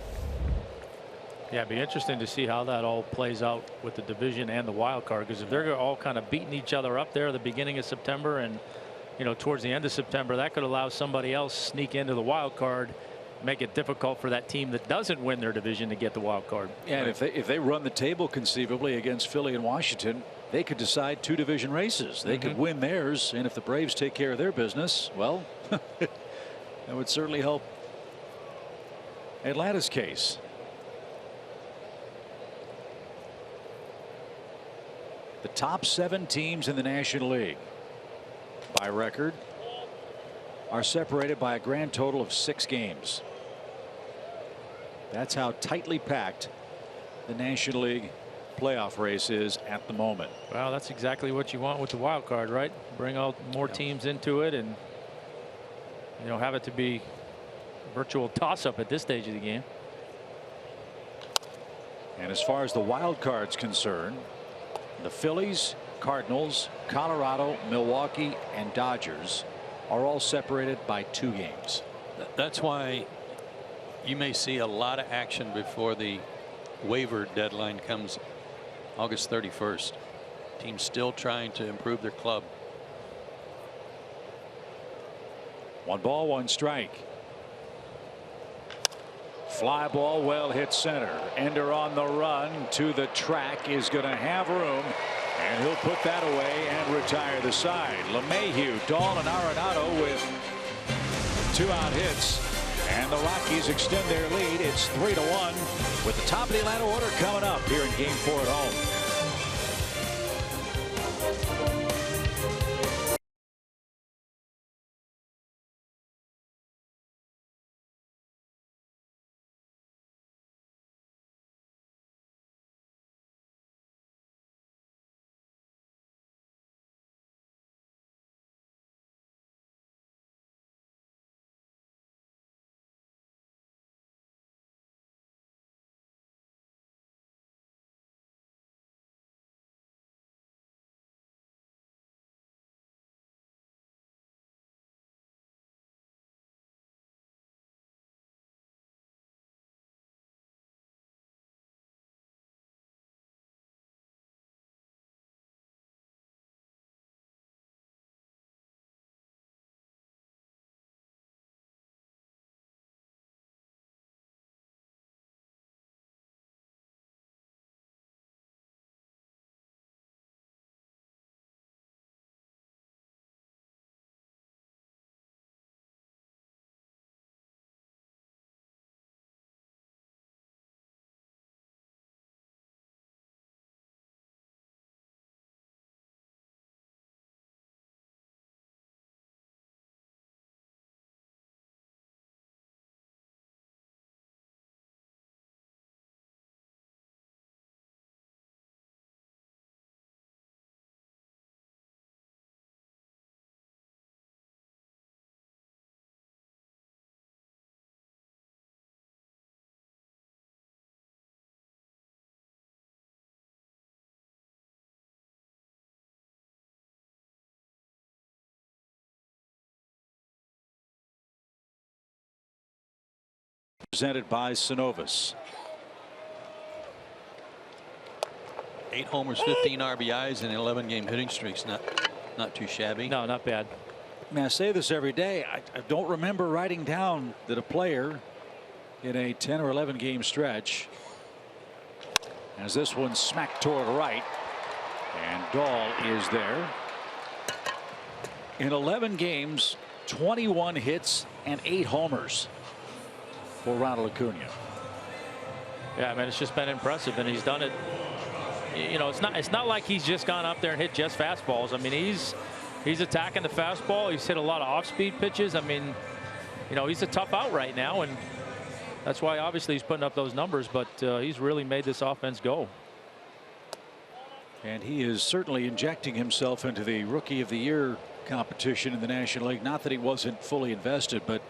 Yeah, it'd be interesting to see how that all plays out with the division and the wild card, because if they're all kind of beating each other up there at the beginning of September and towards the end of September, that could allow somebody else sneak into the wild card, make it difficult for that team that doesn't win their division to get the wild card. Yeah, and if they run the table conceivably against Philly and Washington, they could decide 2 division races. They could win theirs, and if the Braves take care of their business, well, that would certainly help Atlanta's case. The top 7 teams in the National League by record are separated by a grand total of 6 games. That's how tightly packed the National League playoff race is at the moment. Well, that's exactly what you want with the wild card, right? Bring all more teams into it and have it to be a virtual toss-up at this stage of the game. And as far as the wild card's concerned, the Phillies, Cardinals, Colorado, Milwaukee, and Dodgers are all separated by 2 games. That's why you may see a lot of action before the waiver deadline comes August 31st. Teams still trying to improve their club. 1 ball, 1 strike. Fly ball, well hit center. Ender on the run to the track, is going to have room, and he'll put that away and retire the side. LeMahieu, Dahl, and Arenado with 2-out hits, and the Rockies extend their lead. It's 3-1 with the top of the Atlanta order coming up here in Game 4 at home. presented by Synovus. 8 homers, 15 RBIs, and 11-game hitting streaks. Not too shabby. No, not bad. I mean, I say this every day. I don't remember writing down that a player in a 10 or 11 game stretch, as this one smacked toward right, and Dahl is there. In 11 games, 21 hits and 8 homers for Ronald Acuna. Yeah, I mean, it's just been impressive, and he's done it. You know, it's not like he's just gone up there and hit just fastballs. I mean, he's attacking the fastball. He's hit a lot of off-speed pitches. I mean, you know, he's a tough out right now, and that's why obviously he's putting up those numbers. But he's really made this offense go. And he is certainly injecting himself into the Rookie of the Year competition in the National League. Not that he wasn't fully invested, but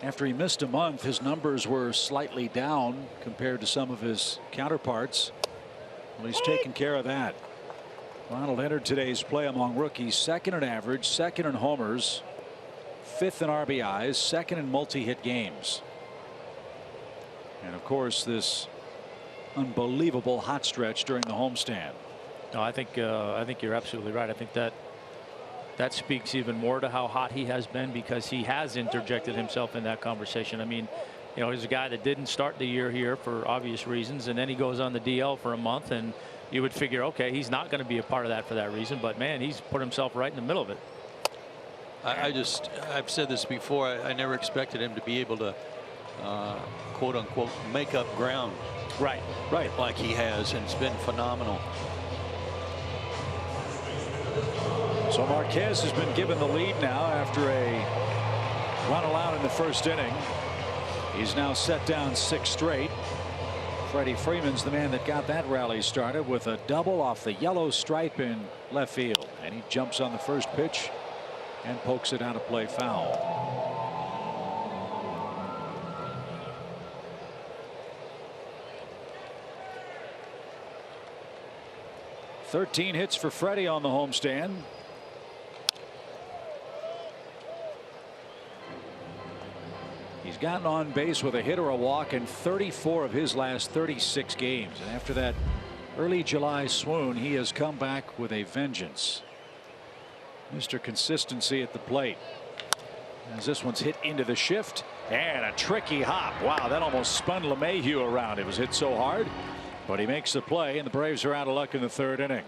after he missed a month, his numbers were slightly down compared to some of his counterparts. Well, he's taken care of that. Ronald entered today's play among rookies, second in average, second in homers, fifth in RBIs, second in multi-hit games. And of course, this unbelievable hot stretch during the homestand. No, I think you're absolutely right. I think that speaks even more to how hot he has been, because he has interjected himself in that conversation. I mean, you know, he's a guy that didn't start the year here for obvious reasons, and then he goes on the DL for a month, and you would figure, okay, he's not going to be a part of that for that reason. But man, he's put himself right in the middle of it. I've said this before. I never expected him to be able to quote unquote make up ground. Right. Like he has, and it's been phenomenal. So Marquez has been given the lead now after a run allowed in the first inning. He's now set down 6 straight. Freddie Freeman's the man that got that rally started with a double off the yellow stripe in left field, and he jumps on the first pitch and pokes it out of play foul. "13 hits for Freddie on the homestand. He's gotten on base with a hit or a walk in 34 of his last 36 games. And after that early July swoon, he has come back with a vengeance. Mr. Consistency at the plate. As this one's hit into the shift, and a tricky hop. Wow, that almost spun LeMahieu around. It was hit so hard, but he makes the play, and the Braves are out of luck in the 3rd inning.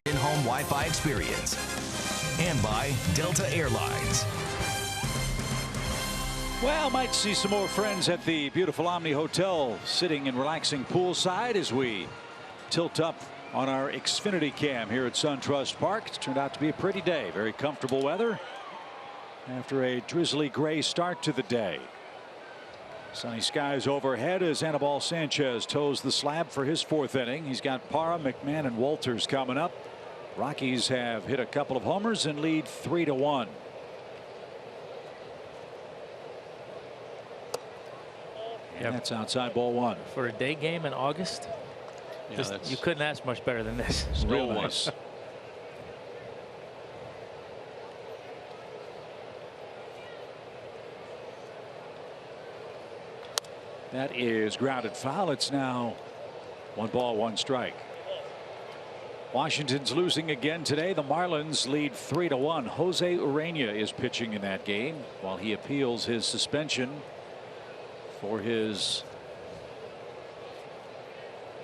In-home Wi-Fi experience, and by Delta Airlines. Well, might see some more friends at the beautiful Omni Hotel sitting and relaxing poolside as we tilt up on our Xfinity cam here at SunTrust Park. It's turned out to be a pretty day. Very comfortable weather after a drizzly gray start to the day. Sunny skies overhead as Anibal Sanchez toes the slab for his 4th inning. He's got Parra, McMahon, and Walters coming up. Rockies have hit a couple of homers and lead 3-1. And that's outside ball 1. For a day game in August, Yeah, you couldn't ask much better than this. Real nice. That is grounded foul. It's now 1 ball, 1 strike. Washington's losing again today. The Marlins lead 3-1. Jose Urena is pitching in that game while he appeals his suspension for his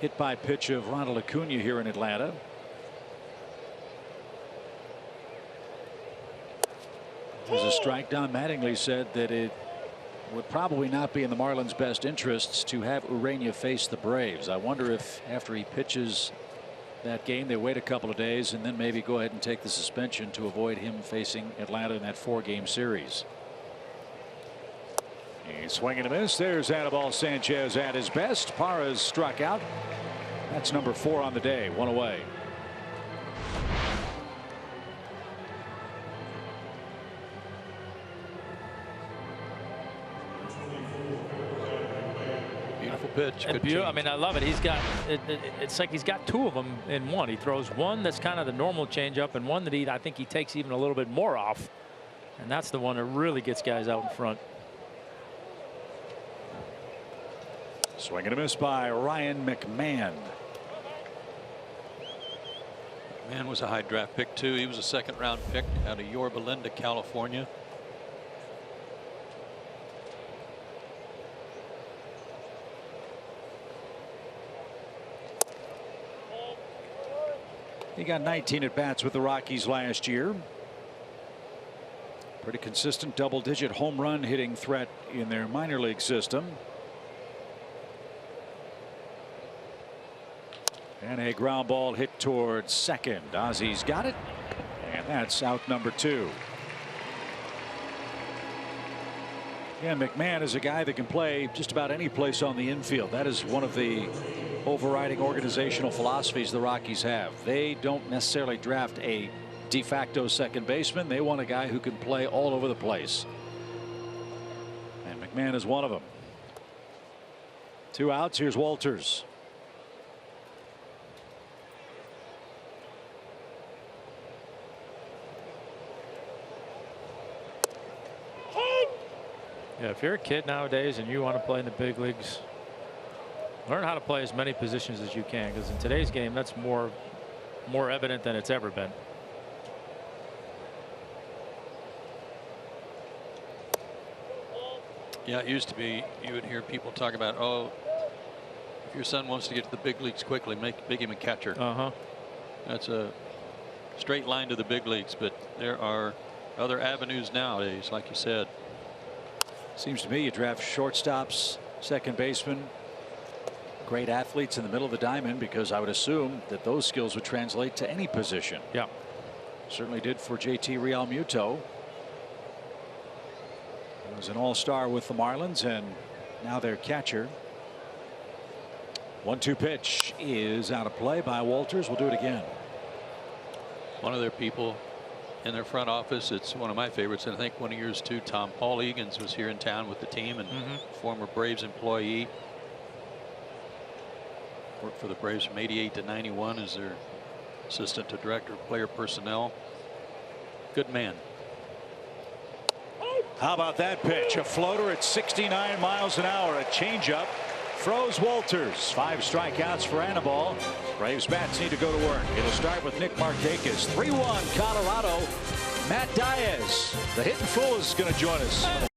hit by pitch of Ronald Acuna here in Atlanta. There's a strike. Don Mattingly said that it would probably not be in the Marlins' best interests to have Urena face the Braves. I wonder if after he pitches that game they wait a couple of days and then maybe go ahead and take the suspension to avoid him facing Atlanta in that 4-game series. He's swinging a miss. There's Anibal Sanchez at his best. Parra's struck out. That's number 4 on the day. 1 away. Pitch. I mean, I love it. He's got it's like he's got 2 of them in one. He throws one that's kind of the normal changeup and one that I think he takes even a little bit more off. And that's the one that really gets guys out in front. Swing and a miss by Ryan McMahon. McMahon was a high draft pick too. He was a 2nd round pick out of Yorba Linda, California. He got 19 at bats with the Rockies last year. Pretty consistent double-digit home run hitting threat in their minor league system. And a ground ball hit towards second. Ozzy's got it, and that's out number 2. Yeah, McMahon is a guy that can play just about any place on the infield. That is one of the overriding organizational philosophies the Rockies have. They don't necessarily draft a de facto second baseman. They want a guy who can play all over the place. And McMahon is one of them. 2 outs. Here's Walters. Yeah, if you're a kid nowadays and you want to play in the big leagues, learn how to play as many positions as you can, because in today's game that's more evident than it's ever been. Yeah, it used to be you would hear people talk about, oh, if your son wants to get to the big leagues quickly, make him a catcher. That's a straight line to the big leagues, but there are other avenues nowadays, like you said. Seems to me you draft shortstops, second baseman, great athletes in the middle of the diamond, because I would assume that those skills would translate to any position. Yeah, certainly did for JT Realmuto. He was an all-star with the Marlins and now their catcher. 1-2 pitch is out of play by Walters. We'll do it again. One of their people in their front office, it's one of my favorites, and I think one of yours too, Tom. Paul Egan's was here in town with the team, and former Braves employee. Worked for the Braves from '88 to '91 as their assistant to director of player personnel. Good man. How about that pitch? A floater at 69 miles an hour. A changeup froze Walters. 5 strikeouts for Anibal. Braves bats need to go to work. It'll start with Nick Markakis. 3-1 Colorado. Matt Diaz, the hitting fool, is going to join us.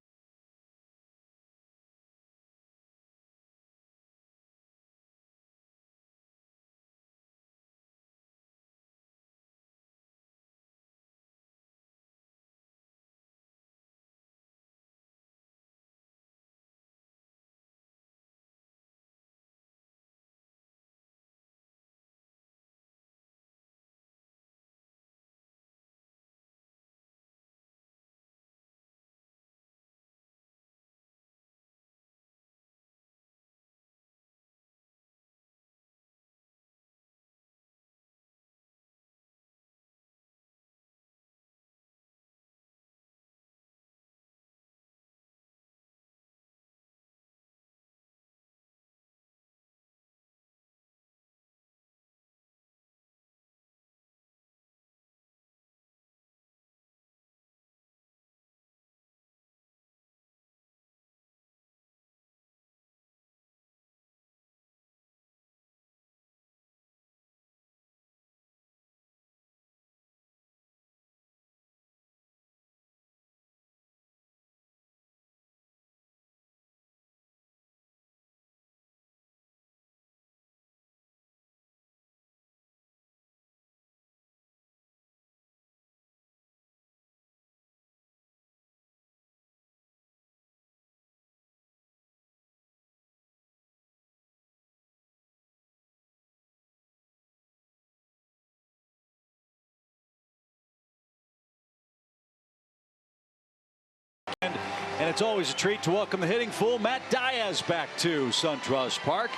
And it's always a treat to welcome the hitting fool, Matt Diaz, back to SunTrust Park.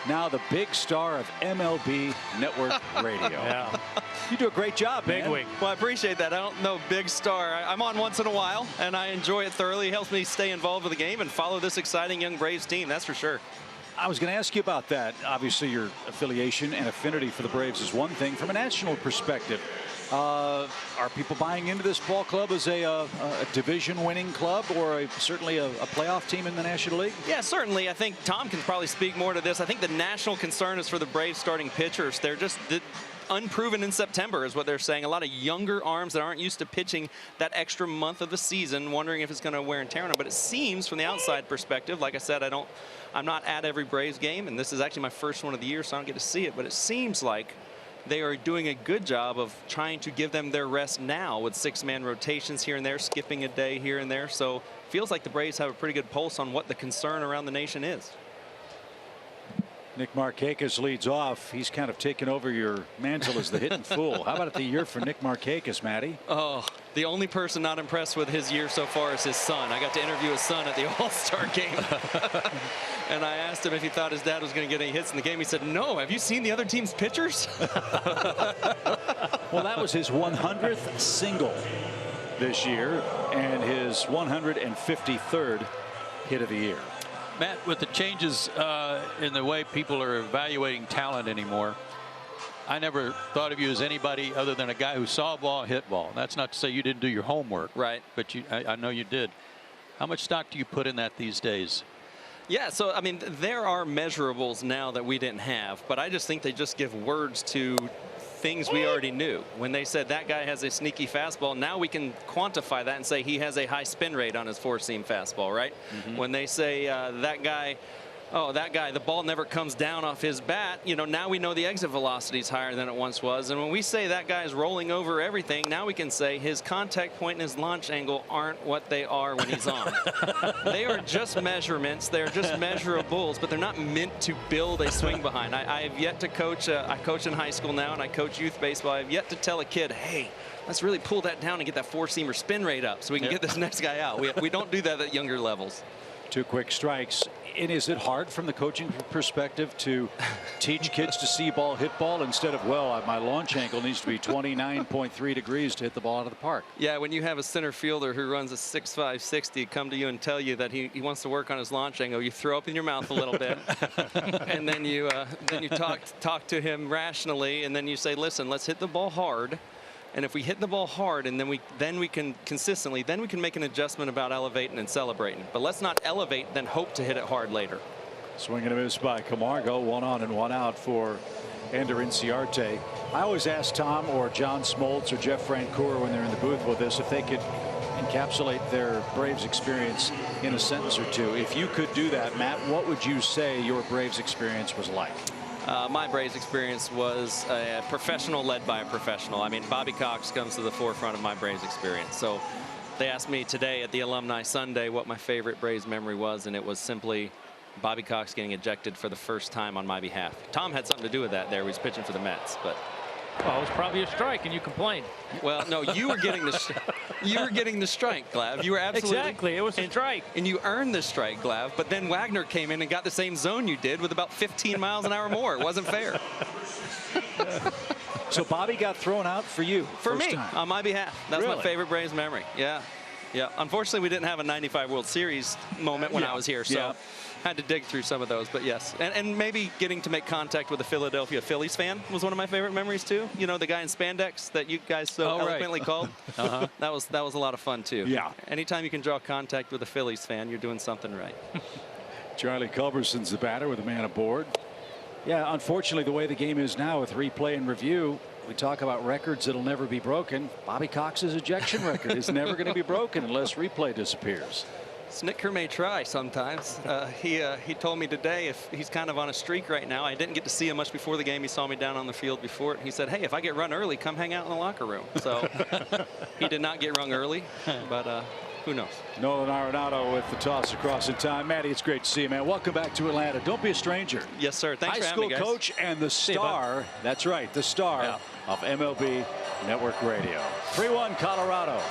Now the big star of MLB Network Radio. Yeah. You do a great job, Big man. wig. Well, I appreciate that. I don't know big star. I'm on once in a while, and I enjoy it thoroughly. It helps me stay involved with the game and follow this exciting young Braves team, that's for sure. I was going to ask you about that. Obviously, your affiliation and affinity for the Braves is one thing. From a national perspective, are people buying into this ball club as a division-winning club or certainly a playoff team in the National League? Yeah, certainly. I think Tom can probably speak more to this. I think the national concern is for the Braves starting pitchers. They're just unproven in September is what they're saying. A lot of younger arms that aren't used to pitching that extra month of the season, wondering if it's going to wear and tear on them. But it seems from the outside perspective, like I said, I'm not at every Braves game, and this is actually my first one of the year, so I don't get to see it. But it seems like they are doing a good job of trying to give them their rest now with 6-man rotations here and there, skipping a day here and there. So it feels like the Braves have a pretty good pulse on what the concern around the nation is. Nick Markakis leads off. He's kind of taken over your mantle as the hitting fool. How about the year for Nick Markakis, Matty? Oh, the only person not impressed with his year so far is his son. I got to interview his son at the All-Star game. And I asked him if he thought his dad was going to get any hits in the game. He said, no. Have you seen the other team's pitchers? Well, that was his 100th single this year and his 153rd hit of the year. Matt, with the changes in the way people are evaluating talent anymore, I never thought of you as anybody other than a guy who saw a ball, hit ball. That's not to say you didn't do your homework. Right. But I know you did. How much stock do you put in that these days? Yeah, so, I mean, there are measurables now that we didn't have, but I just think they just give words to things we already knew. When they said that guy has a sneaky fastball, now we can quantify that and say he has a high spin rate on his 4-seam fastball, right? When they say that guy, the ball never comes down off his bat, you know, now we know the exit velocity is higher than it once was. And when we say that guy is rolling over everything, now we can say his contact point and his launch angle aren't what they are when he's on. They are just measurements. They're just measurables, but they're not meant to build a swing behind. I have yet to coach. I coach in high school now, and I coach youth baseball. I have yet to tell a kid, hey, let's really pull that down and get that 4-seamer spin rate up so we can get this next guy out. We don't do that at younger levels. 2 quick strikes. And is it hard from the coaching perspective to teach kids to see ball, hit ball instead of, well, my launch angle needs to be 29.3 degrees to hit the ball out of the park? Yeah, when you have a center fielder who runs a 6.5 60 come to you and tell you that he wants to work on his launch angle, you throw up in your mouth a little bit, and then you talk to him rationally, and then you say, listen, let's hit the ball hard. And if we hit the ball hard and then we can consistently, then we can make an adjustment about elevating and celebrating. But let's not elevate, then hope to hit it hard later. Swing and a miss by Camargo. 1 on and 1 out for Ender Inciarte. I always ask Tom or John Smoltz or Jeff Francoeur when they're in the booth with us if they could encapsulate their Braves experience in a sentence or two. If you could do that, Matt, what would you say your Braves experience was like? My Braves experience was a professional led by a professional. I mean, Bobby Cox comes to the forefront of my Braves experience. So they asked me today at the Alumni Sunday what my favorite Braves memory was, and it was simply Bobby Cox getting ejected for the first time on my behalf. Tom had something to do with that there. He was pitching for the Mets, but. Well, it was probably a strike, and you complained. Well, no, you were getting the strike, Glav. You were absolutely exactly. It was a strike, and you earned the strike, Glav. But then Wagner came in and got the same zone you did with about 15 miles an hour more. It wasn't fair. So Bobby got thrown out for you. For me, time. on my behalf. That's really? My favorite Braves memory. Yeah. Yeah. Unfortunately, we didn't have a '95 World Series moment when I was here, so had to dig through some of those. But yes, and maybe getting to make contact with a Philadelphia Phillies fan was one of my favorite memories too. You know, the guy in spandex that you guys so eloquently called. That was a lot of fun too. Yeah. Anytime you can draw contact with a Phillies fan, you're doing something right. Charlie Culberson's the batter with a man aboard. Yeah, unfortunately, the way the game is now with replay and review, we talk about records that'll never be broken. Bobby Cox's ejection record is never going to be broken unless replay disappears. Snitker may try sometimes. He told me today if he's kind of on a streak right now. I didn't get to see him much before the game. He saw me down on the field before it. He said, hey, if I get run early, come hang out in the locker room. So he did not get run early, but who knows? Nolan Arenado with the toss across in time. Matty, it's great to see you, man. Welcome back to Atlanta. Don't be a stranger. Yes, sir. Thanks for having me, guys. High school coach and the star. That's right, the star of MLB Network Radio. 3-1 Colorado.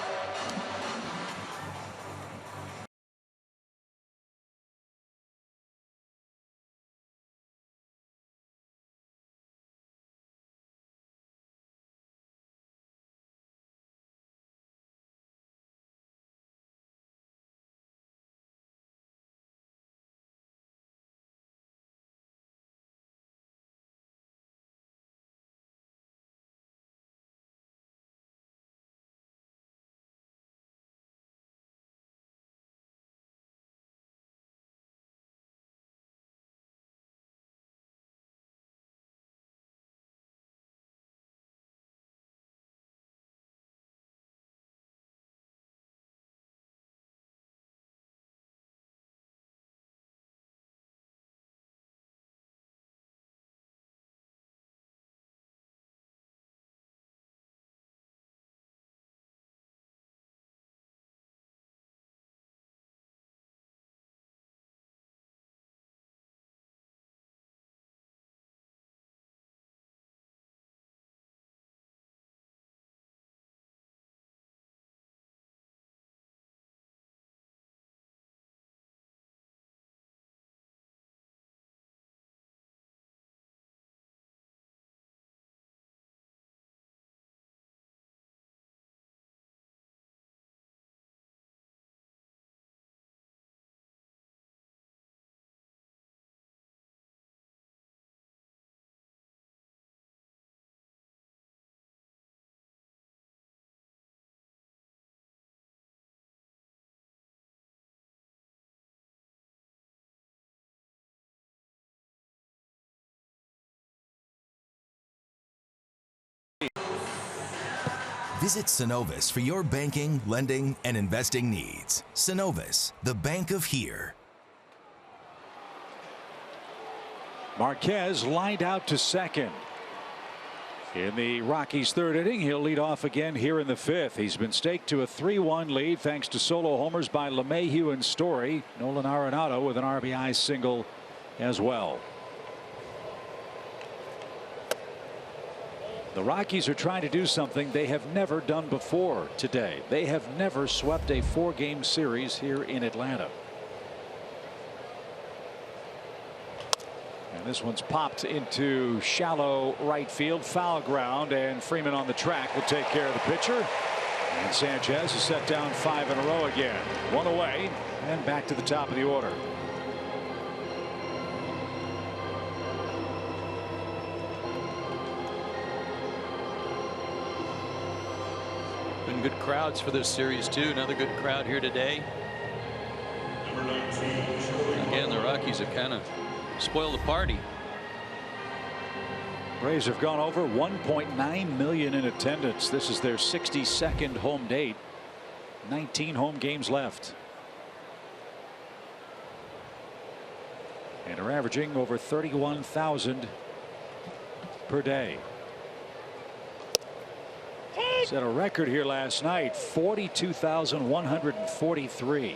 Visit Synovus for your banking, lending, and investing needs. Synovus, the bank of here. Marquez lined out to second. In the Rockies' third inning, he'll lead off again here in the fifth. He's been staked to a 3-1 lead thanks to solo homers by LeMahieu and Story. Nolan Arenado with an RBI single as well. The Rockies are trying to do something they have never done before today. They have never swept a 4-game series here in Atlanta. And this one's popped into shallow right field, foul ground, and Freeman on the track will take care of the pitcher. And Sanchez is set down 5 in a row again. 1 away and back to the top of the order. Been good crowds for this series too. Another good crowd here today. Again, the Rockies have kind of spoiled the party. Braves have gone over 1.9 million in attendance. This is their 62nd home date. 19 home games left. And are averaging over 31,000 per day. Set a record here last night. 42,143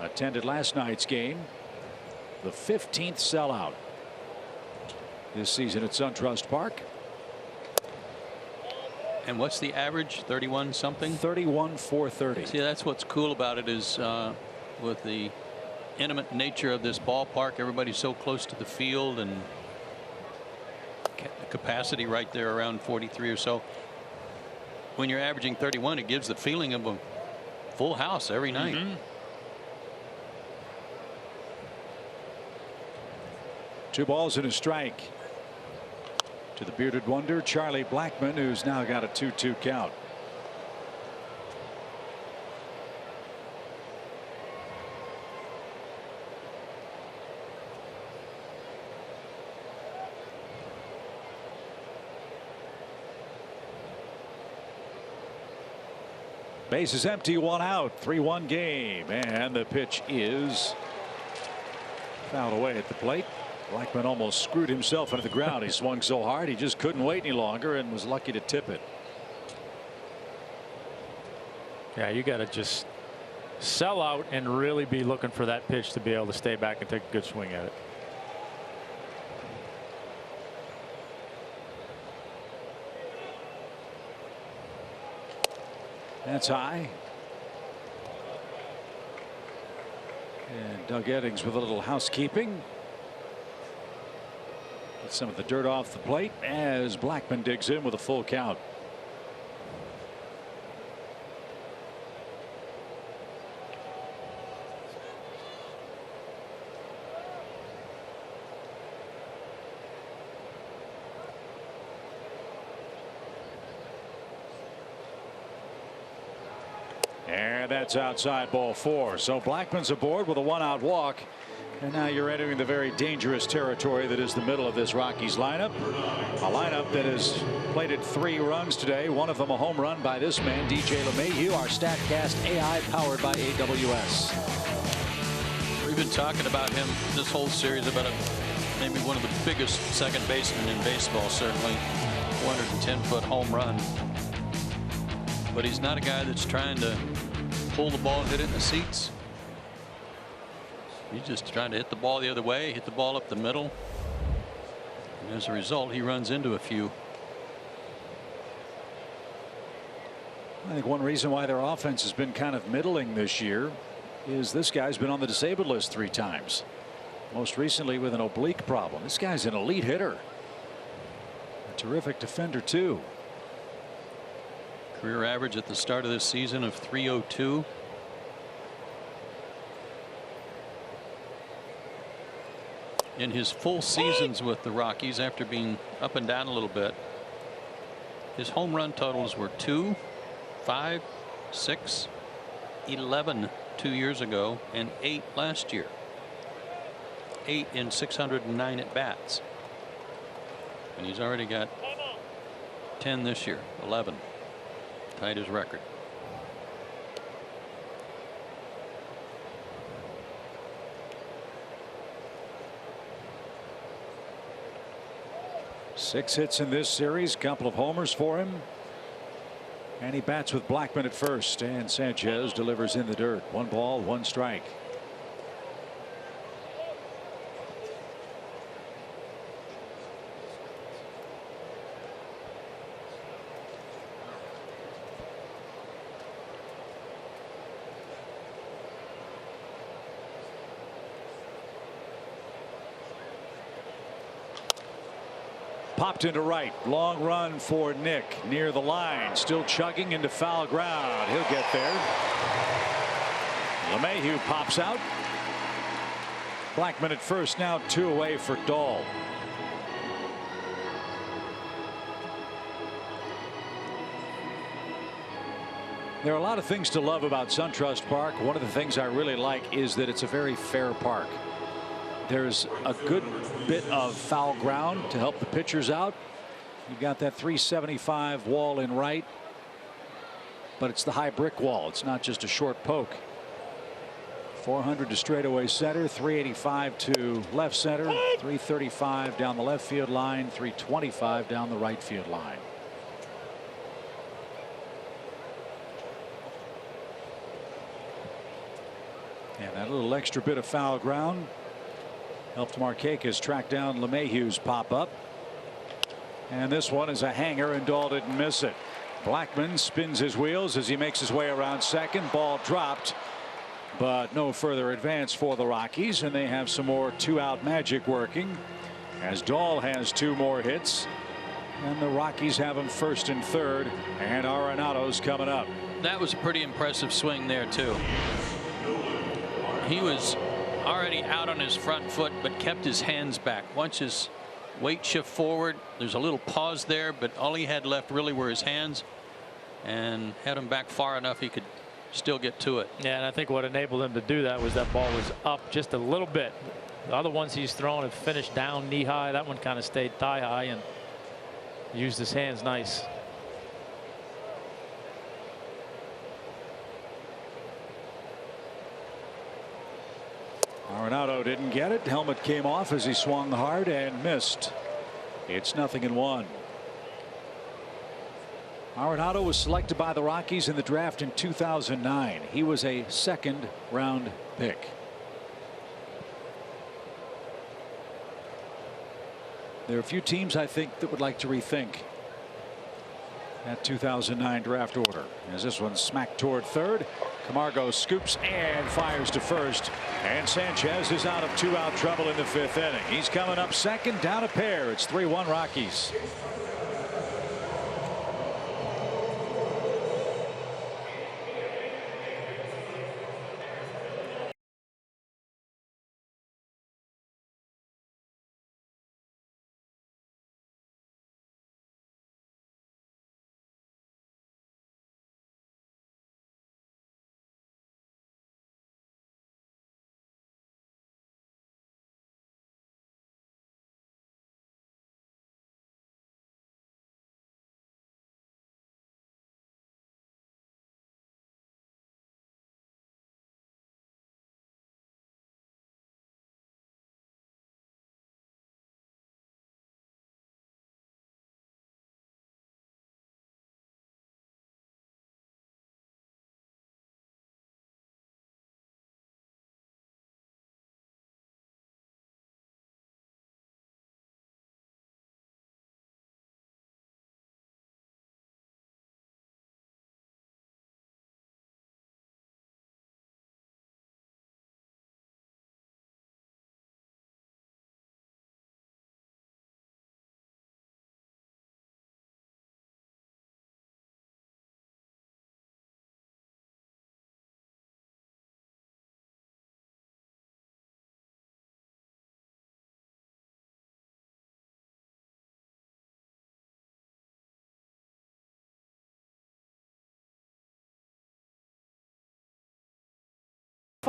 attended last night's game. The 15th sellout this season at SunTrust Park. And what's the average? 31 something? 31,430. See, that's what's cool about it is with the intimate nature of this ballpark, everybody's so close to the field, and capacity right there around 43 or so. When you're averaging 31, it gives the feeling of a full house every night. Mm-hmm. 2 balls and a strike to the bearded wonder, Charlie Blackmon, who's now got a 2-2 count. Base is empty, 1 out, 3-1 game, and the pitch is fouled away at the plate. Blackmon almost screwed himself into the ground. He swung so hard he just couldn't wait any longer and was lucky to tip it. Yeah, you got to just sell out and really be looking for that pitch to be able to stay back and take a good swing at it. That's high. And Doug Eddings with a little housekeeping. Get some of the dirt off the plate as Blackmon digs in with a full count. And that's outside, ball 4. So Blackmon's aboard with a 1-out walk. And now you're entering the very dangerous territory that is the middle of this Rockies lineup. A lineup that has plated 3 runs today. One of them a home run by this man, DJ LeMahieu, our StatCast AI powered by AWS. We've been talking about him this whole series, about maybe one of the biggest second basemen in baseball, certainly. 110-foot home run. But he's not a guy that's trying to pull the ball and hit it in the seats. He's just trying to hit the ball the other way, hit the ball up the middle. And as a result, he runs into a few. I think one reason why their offense has been kind of middling this year is this guy's been on the disabled list 3 times. Most recently with an oblique problem. This guy's an elite hitter. A terrific defender too. Career average at the start of this season of 302. In his full seasons with the Rockies, after being up and down a little bit, his home run totals were 2, 5, 6, 11 2 years ago, and 8 last year. 8 in 609 at bats. And he's already got 10 this year, 11. Tied his record. Six hits in this series, couple of homers for him. And he bats with Blackman at first, and Sanchez delivers in the dirt. 1 ball, 1 strike. Popped into right. Long run for Nick near the line. Still chugging into foul ground. He'll get there. LeMahieu pops out. Blackman at first, now 2 away for Dahl. There are a lot of things to love about SunTrust Park. One of the things I really like is that it's a very fair park. There's a good bit of foul ground to help the pitchers out. You've got that 375 wall in right, but it's the high brick wall. It's not just a short poke. 400 to straightaway center, 385 to left center, 335 down the left field line, 325 down the right field line. And that little extra bit of foul ground helped Markakis track down LeMahieu's pop up. And this one is a hanger, and Dahl didn't miss it. Blackman spins his wheels as he makes his way around second. Ball dropped, but no further advance for the Rockies, and they have some more 2-out magic working as Dahl has 2 more hits, and the Rockies have him first and third, and Arenado's coming up. That was a pretty impressive swing there too. He was already out on his front foot, but kept his hands back. Once his weight shift forward, there's a little pause there, but all he had left really were his hands, and had him back far enough he could still get to it. Yeah, and I think what enabled him to do that was that ball was up just a little bit. The other ones he's thrown have finished down knee high. That one kind of stayed thigh high and used his hands nice. Arenado didn't get it. Helmet came off as he swung hard and missed. It's 0-1. Arenado was selected by the Rockies in the draft in 2009. He was a 2nd round pick. There are a few teams I think that would like to rethink that 2009 draft order, as this one smacked toward third. Camargo scoops and fires to first, and Sanchez is out of 2-out trouble in the 5th inning. He's coming up second, down a pair. It's 3-1 Rockies.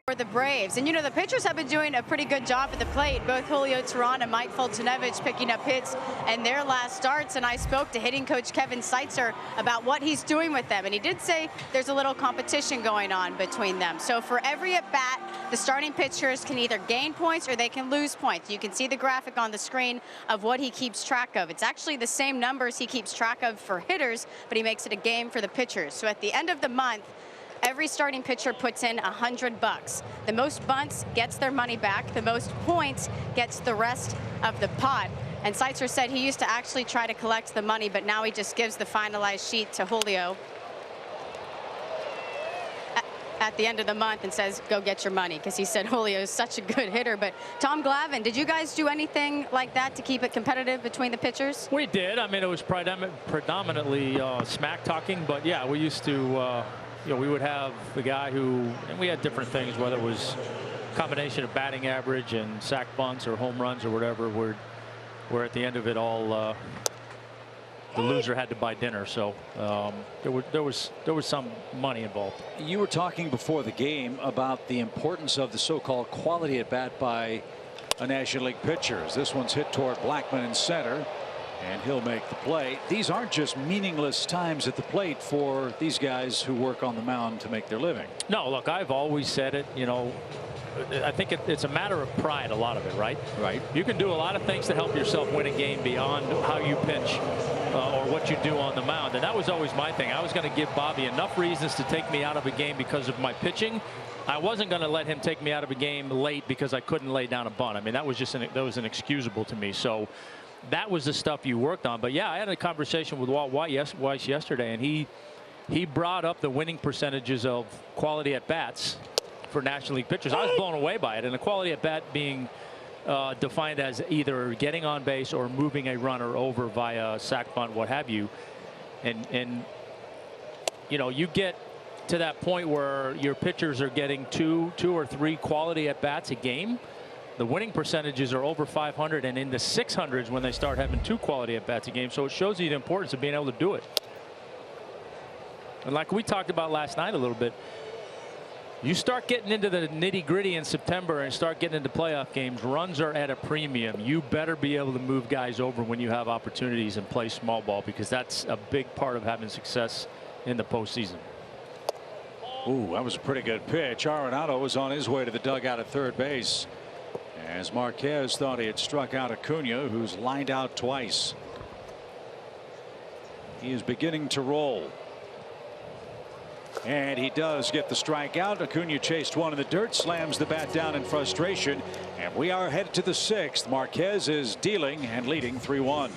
for the Braves. And, you know, the pitchers have been doing a pretty good job at the plate. Both Julio Teheran and Mike Foltynewicz picking up hits in their last starts. And I spoke to hitting coach Kevin Seitzer about what he's doing with them. And he did say there's a little competition going on between them. So for every at-bat, the starting pitchers can either gain points or they can lose points. You can see the graphic on the screen of what he keeps track of. It's actually the same numbers he keeps track of for hitters, but he makes it a game for the pitchers. So at the end of the month, every starting pitcher puts in $100. The most bunts gets their money back. The most points gets the rest of the pot. And Seitzer said he used to actually try to collect the money, but now he just gives the finalized sheet to Julio at the end of the month and says, go get your money, because he said Julio is such a good hitter. But Tom Glavine, did you guys do anything like that to keep it competitive between the pitchers? We did. I mean, it was predominantly smack talking, but yeah, we used to, you know, we would have the guy who, and we had different things, whether it was a combination of batting average and sack bunts or home runs or whatever, where at the end of it all, the loser had to buy dinner. So there was some money involved. You were talking before the game about the importance of the so-called quality at bat by a National League pitcher. This one's hit toward Blackman in center, and he'll make the play. These aren't just meaningless times at the plate for these guys who work on the mound to make their living. No, look, I've always said it, you know, I think it's a matter of pride, a lot of it, right? Right. You can do a lot of things to help yourself win a game beyond how you pitch or what you do on the mound. And that was always my thing. I was going to give Bobby enough reasons to take me out of a game because of my pitching. I wasn't going to let him take me out of a game late because I couldn't lay down a bunt. I mean, that was inexcusable to me. So that was the stuff you worked on. But yeah, I had a conversation with Walt Weiss yesterday, and he brought up the winning percentages of quality at bats for National League pitchers. I was blown away by it, and the quality at bat being defined as either getting on base or moving a runner over via sac bunt, what have you. And you know, you get to that point where your pitchers are getting two or three quality at bats a game. The winning percentages are over 500 and in the 600s when they start having two quality at bats a game. So it shows you the importance of being able to do it. And like we talked about last night a little bit, you start getting into the nitty-gritty in September and start getting into playoff games, runs are at a premium. You better be able to move guys over when you have opportunities and play small ball, because that's a big part of having success in the postseason. Ooh, that was a pretty good pitch. Arenado was on his way to the dugout at third base as Marquez thought he had struck out Acuna, who's lined out twice. He is beginning to roll. And he does get the strikeout. Acuna chased one in the dirt, slams the bat down in frustration, and we are headed to the sixth. Marquez is dealing and leading 3-1.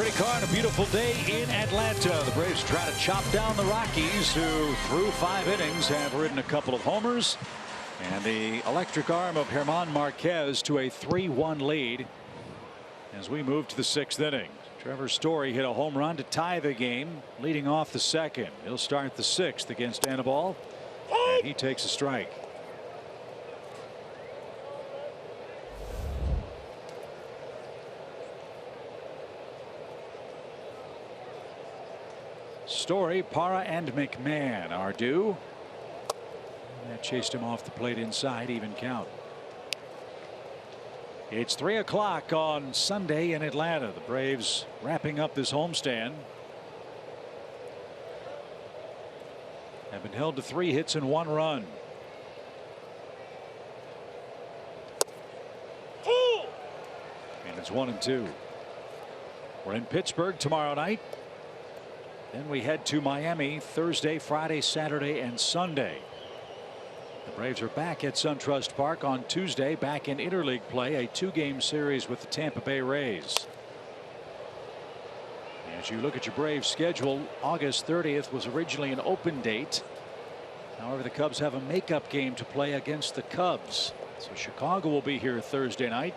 pretty car on a beautiful day in Atlanta. The Braves try to chop down the Rockies, who through 5 innings have ridden a couple of homers. And the electric arm of Germán Marquez to a 3-1 lead as we move to the 6th inning. Trevor Story hit a home run to tie the game, leading off the 2nd. He'll start the 6th against Anibal, and he takes a strike. Story, Parra, and McMahon are due. And that chased him off the plate inside, even count. It's 3 o'clock on Sunday in Atlanta. The Braves wrapping up this homestand. Have been held to 3 hits and 1 run. And it's 1-2. We're in Pittsburgh tomorrow night. Then we head to Miami Thursday, Friday, Saturday, and Sunday. The Braves are back at SunTrust Park on Tuesday, back in interleague play, a 2-game series with the Tampa Bay Rays. As you look at your Braves schedule, August 30th was originally an open date. However, the Cubs have a makeup game to play against the Cubs. So Chicago will be here Thursday night.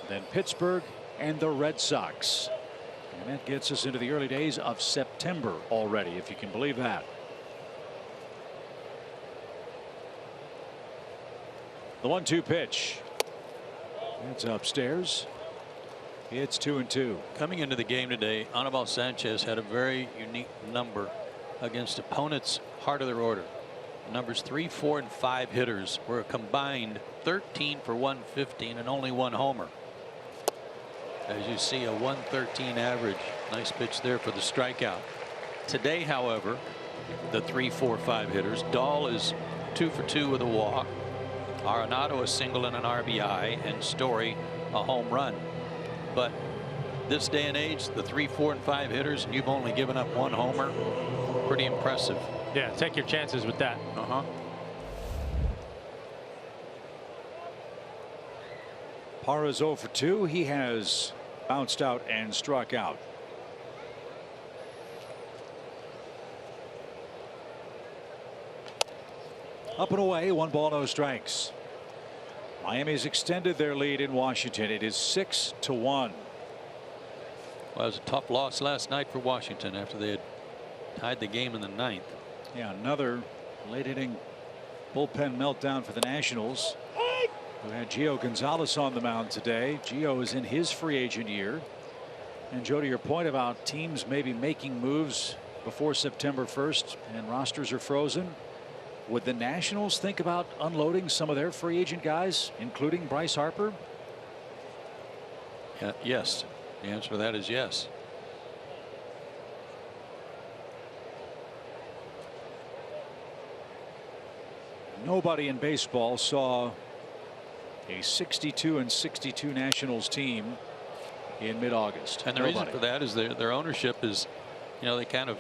Then Pittsburgh and the Red Sox. And that gets us into the early days of September already, if you can believe that. The 1-2 pitch. It's upstairs. It's 2-2. Coming into the game today, Anibal Sanchez had a very unique number against opponents' heart of their order. Numbers 3, 4, and 5 hitters were a combined 13 for 115 and only 1 homer. As you see, a 113 average. Nice pitch there for the strikeout. Today, however, the 3, 4, 5 hitters, Dahl is 2 for 2 with a walk. Arenado a single and an RBI, and Story a home run. But this day and age, the 3, 4, and 5 hitters, and you've only given up 1 homer. Pretty impressive. Yeah, take your chances with that. Parra's 0 for 2. He has bounced out and struck out. Up and away, 1 ball, no strikes. Miami's extended their lead in Washington. It is 6-1. Well, it was a tough loss last night for Washington after they had tied the game in the 9th. Yeah, another late inning bullpen meltdown for the Nationals, who had Gio Gonzalez on the mound today. Gio is in his free agent year. And Joe, to your point about teams maybe making moves before September 1st and rosters are frozen, would the Nationals think about unloading some of their free agent guys, including Bryce Harper? Yes. The answer to that is yes. Nobody in baseball saw a 62-62 Nationals team in mid-August. And the reason for that is their ownership is, you know, they kind of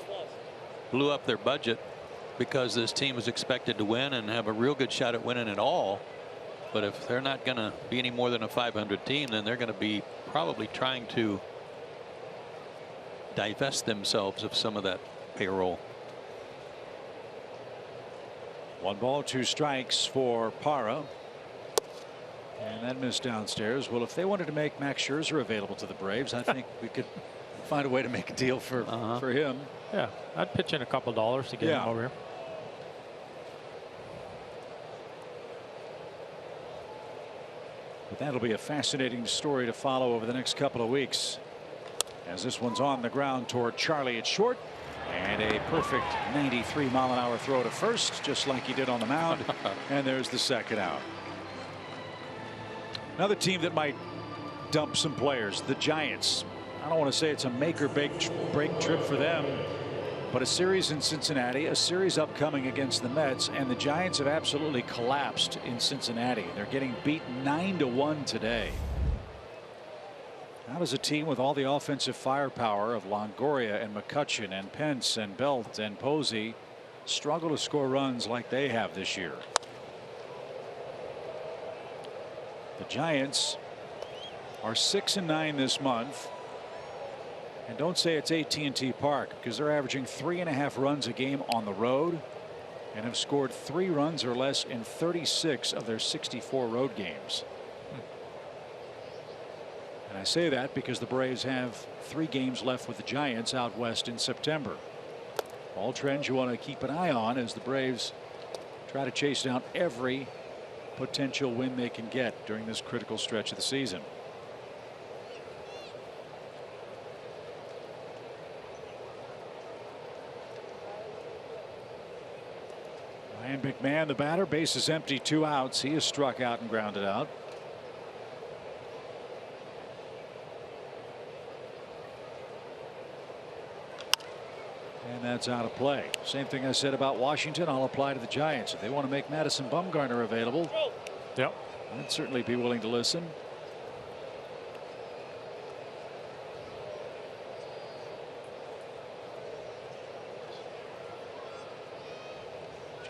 blew up their budget because this team was expected to win and have a real good shot at winning it all. But if they're not going to be any more than a 500 team, then they're going to be probably trying to divest themselves of some of that payroll. 1 ball, 2 strikes for Parra. And that missed downstairs. Well, if they wanted to make Max Scherzer available to the Braves, I think we could find a way to make a deal for him. Yeah, I'd pitch in a couple dollars to get him over here. But that'll be a fascinating story to follow over the next couple of weeks, as this one's on the ground toward Charlie at short, and a perfect 93-mile-an-hour throw to first, just like he did on the mound. And there's the 2nd out. Another team that might dump some players, the Giants. I don't want to say it's a make or break trip for them, but a series in Cincinnati, a series upcoming against the Mets, and the Giants have absolutely collapsed in Cincinnati. They're getting beat 9-1 today. How does a team with all the offensive firepower of Longoria and McCutchen and Pence and Belt and Posey struggle to score runs like they have this year? The Giants are 6-9 this month. And don't say it's AT&T Park, because they're averaging 3.5 runs a game on the road and have scored 3 runs or less in 36 of their 64 road games. And I say that because the Braves have 3 games left with the Giants out west in September. All trends you want to keep an eye on as the Braves try to chase down every potential win they can get during this critical stretch of the season. Ryan McMahon, the batter, base is empty, 2 outs. He is struck out and grounded out. And that's out of play. Same thing I said about Washington, I'll apply to the Giants. If they want to make Madison Bumgarner available, yep, I'd certainly be willing to listen.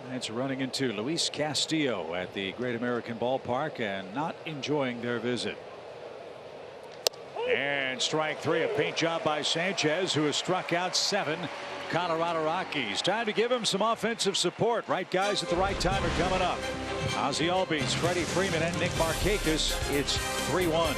Giants are running into Luis Castillo at the Great American Ballpark and not enjoying their visit. And strike 3, a paint job by Sanchez, who has struck out 7 Colorado Rockies. Time to give him some offensive support. Right guys at the right time are coming up. Ozzie Albies, Freddie Freeman, and Nick Markakis. It's 3-1.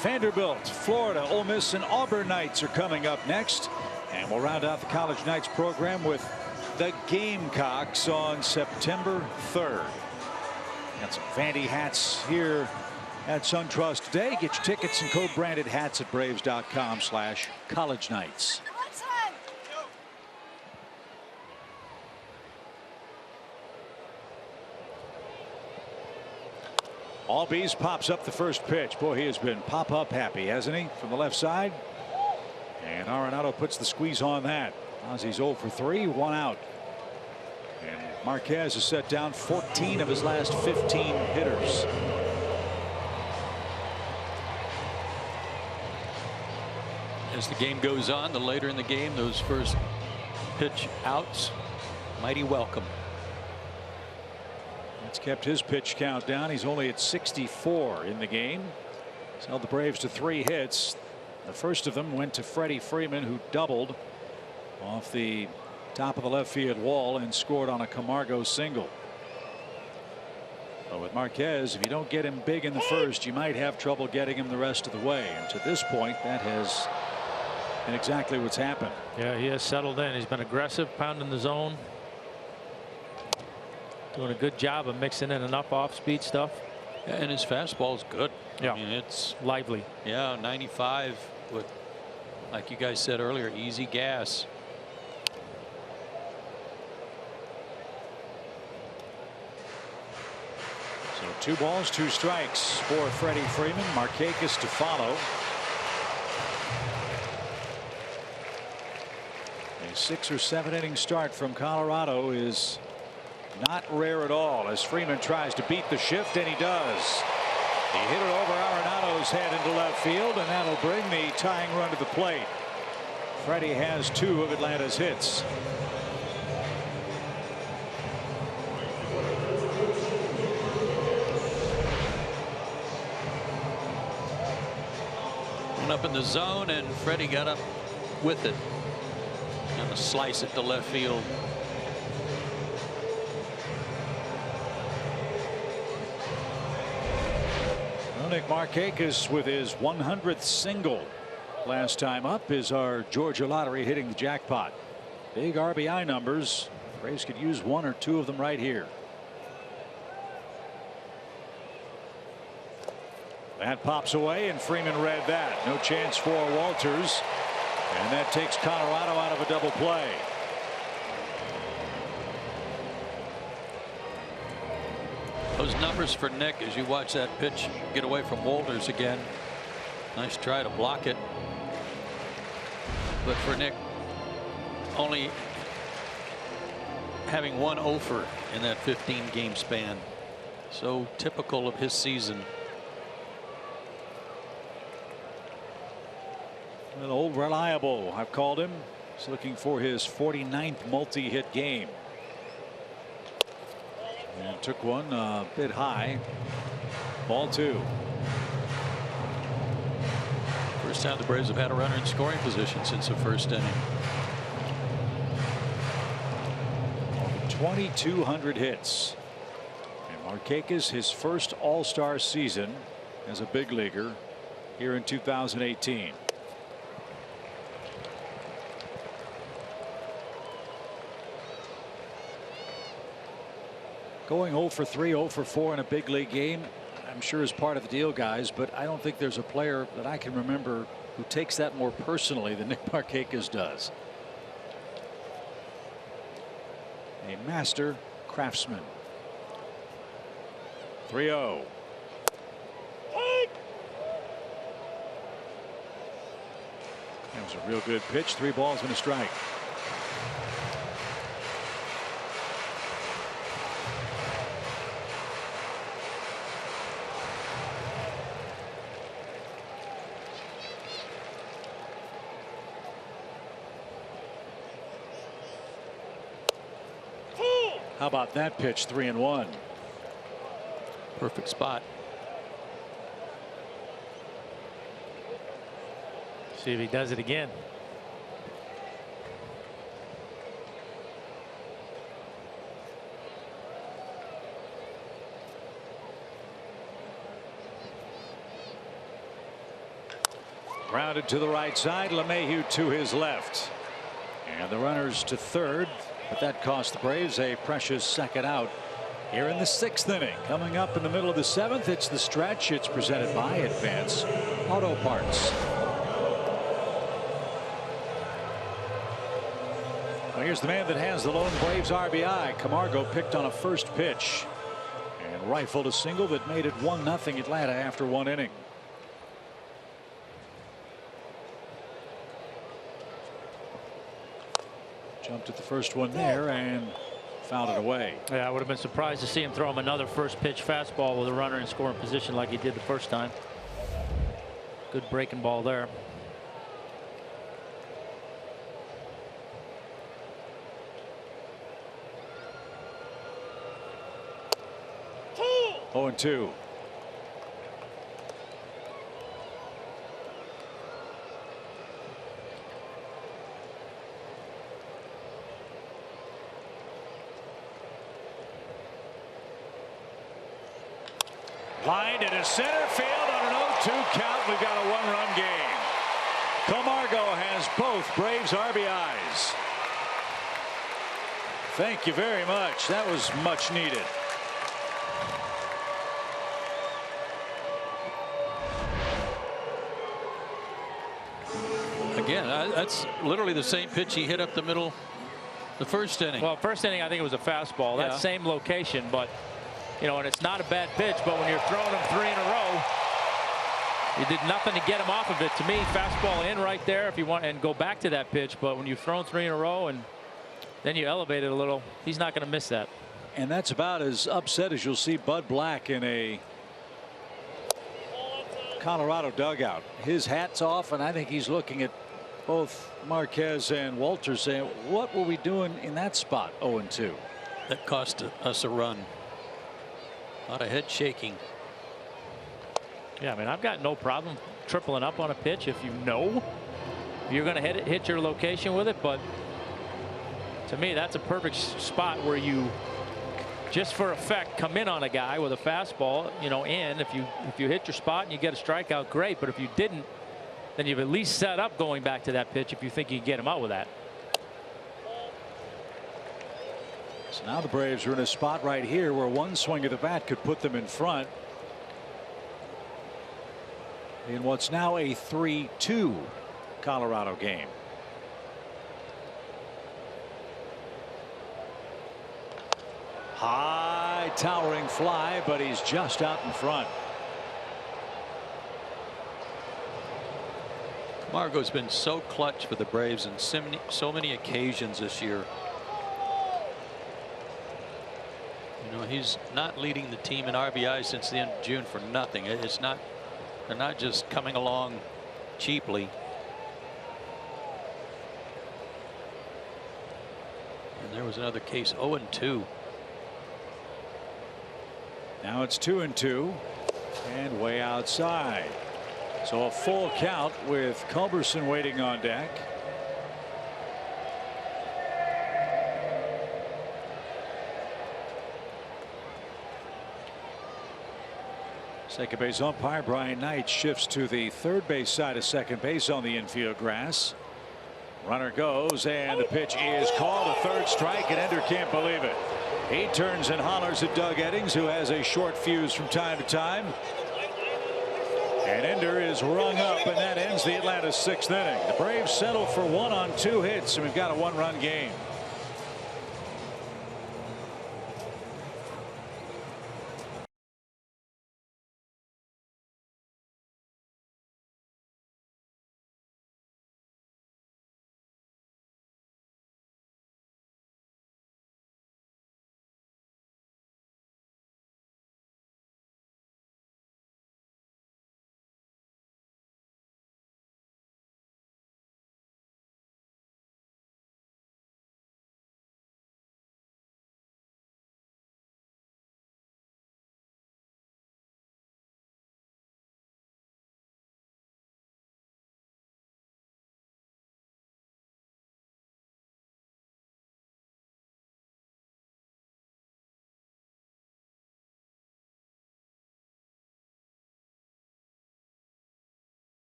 Vanderbilt, Florida, Ole Miss, and Auburn Knights are coming up next. And we'll round out the College Knights program with the Gamecocks on September 3rd. Got some Vandy hats here at SunTrust today. Get your tickets and code branded hats at braves.com/College Knights. Albies pops up the first pitch. Boy, he has been pop-up happy, hasn't he? From the left side. And Arenado puts the squeeze on that. Ozzie's 0 for 3, 1 out. And Marquez has set down 14 of his last 15 hitters. As the game goes on, the later in the game, those first pitch outs, mighty welcome. It's kept his pitch count down. He's only at 64 in the game. He's held the Braves to 3 hits. The first of them went to Freddie Freeman, who doubled off the top of the left field wall and scored on a Camargo single. But with Marquez, if you don't get him big in the first, you might have trouble getting him the rest of the way. And to this point, that has been exactly what's happened. Yeah, he has settled in. He's been aggressive, pounding the zone. Doing a good job of mixing in enough off-speed stuff. Yeah, and his fastball is good. Yeah, I mean, it's lively. Yeah, 95 with, like you guys said earlier, easy gas. So 2 balls, 2 strikes for Freddie Freeman. Markakis to follow. A 6 or 7 inning start from Colorado is not rare at all as Freeman tries to beat the shift, and he does. He hit it over Arenado's head into left field, and that'll bring the tying run to the plate. Freddie has 2 of Atlanta's hits. Went up in the zone, and Freddie got up with it. And a slice it to left field. Nick Markakis with his 100th single. Last time up is our Georgia lottery hitting the jackpot. Big RBI numbers. Braves could use 1 or 2 of them right here. That pops away, and Freeman read that. No chance for Walters, and that takes Colorado out of a double play. Those numbers for Nick as you watch that pitch get away from Walters again. Nice try to block it. But for Nick, only having 1 offer in that 15-game span. So typical of his season. An old reliable, I've called him. He's looking for his 49th multi-hit game. And took one a bit high. Ball 2. First time the Braves have had a runner in scoring position since the first inning. 2,200 hits. And Markakis, his first All-Star season as a big leaguer here in 2018. Going 0 for 3, 0 for 4 in a big league game, I'm sure is part of the deal, guys, but I don't think there's a player that I can remember who takes that more personally than Nick Markakis does. A master craftsman. 3-0. That was a real good pitch. 3 balls and a strike. How about that pitch? 3-1. Perfect spot. See if he does it again. Grounded to the right side. LeMahieu to his left. And the runners to third. But that cost the Braves a precious second out here in the 6th inning. Coming up in the middle of the 7th, it's the stretch. It's presented by Advance Auto Parts. Well, here's the man that has the lone Braves RBI. Camargo picked on a first pitch and rifled a single that made it 1-0 Atlanta after 1 inning. Jumped at the first one there and fouled it away. Yeah, I would have been surprised to see him throw him another first pitch fastball with a runner in scoring position like he did the first time. Good breaking ball there. Oh, 0-2. Lined into center field on an 0-2 count. We've got a 1-run game. Camargo has both Braves RBIs. Thank you very much. That was much needed. Again, that's literally the same pitch he hit up the middle the first inning. Well, first inning I think it was a fastball. That Yeah. same location, but You know, and it's not a bad pitch, but when you're throwing him 3 in a row, you did nothing to get him off of it. To me, fastball in right there if you want, and go back to that pitch. But when you've thrown 3 in a row and then you elevate it a little, he's not going to miss that. And that's about as upset as you'll see Bud Black in a Colorado dugout. His hat's off, and I think he's looking at both Marquez and Walters saying, what were we doing in that spot? 0-2. That cost us a run. A lot of head shaking. Yeah, I mean, I've got no problem tripling up on a pitch if you know you're going to hit your location with it. But to me, that's a perfect spot where you, just for effect, come in on a guy with a fastball, you know, in. If you hit your spot and you get a strikeout, great. But if you didn't, then you've at least set up going back to that pitch if you think you can get him out with that. So now the Braves are in a spot right here where one swing of the bat could put them in front in what's now a 3-2 Colorado game. High towering fly, but he's just out in front. Margot's been so clutch for the Braves in so many occasions this year. You know, he's not leading the team in RBI since the end of June for nothing. It's not, they're not just coming along cheaply. And there was another case, 0-2. Now it's 2-2 and way outside. So a full count with Culberson waiting on deck. Second base umpire Brian Knight shifts to the third base side of second base on the infield grass. Runner goes, and the pitch is called. A third strike, and Ender can't believe it. He turns and hollers at Doug Eddings, who has a short fuse from time to time. And Ender is rung up, and that ends the Atlanta's 6th inning. The Braves settle for 1 on 2 hits, and we've got a 1-run game.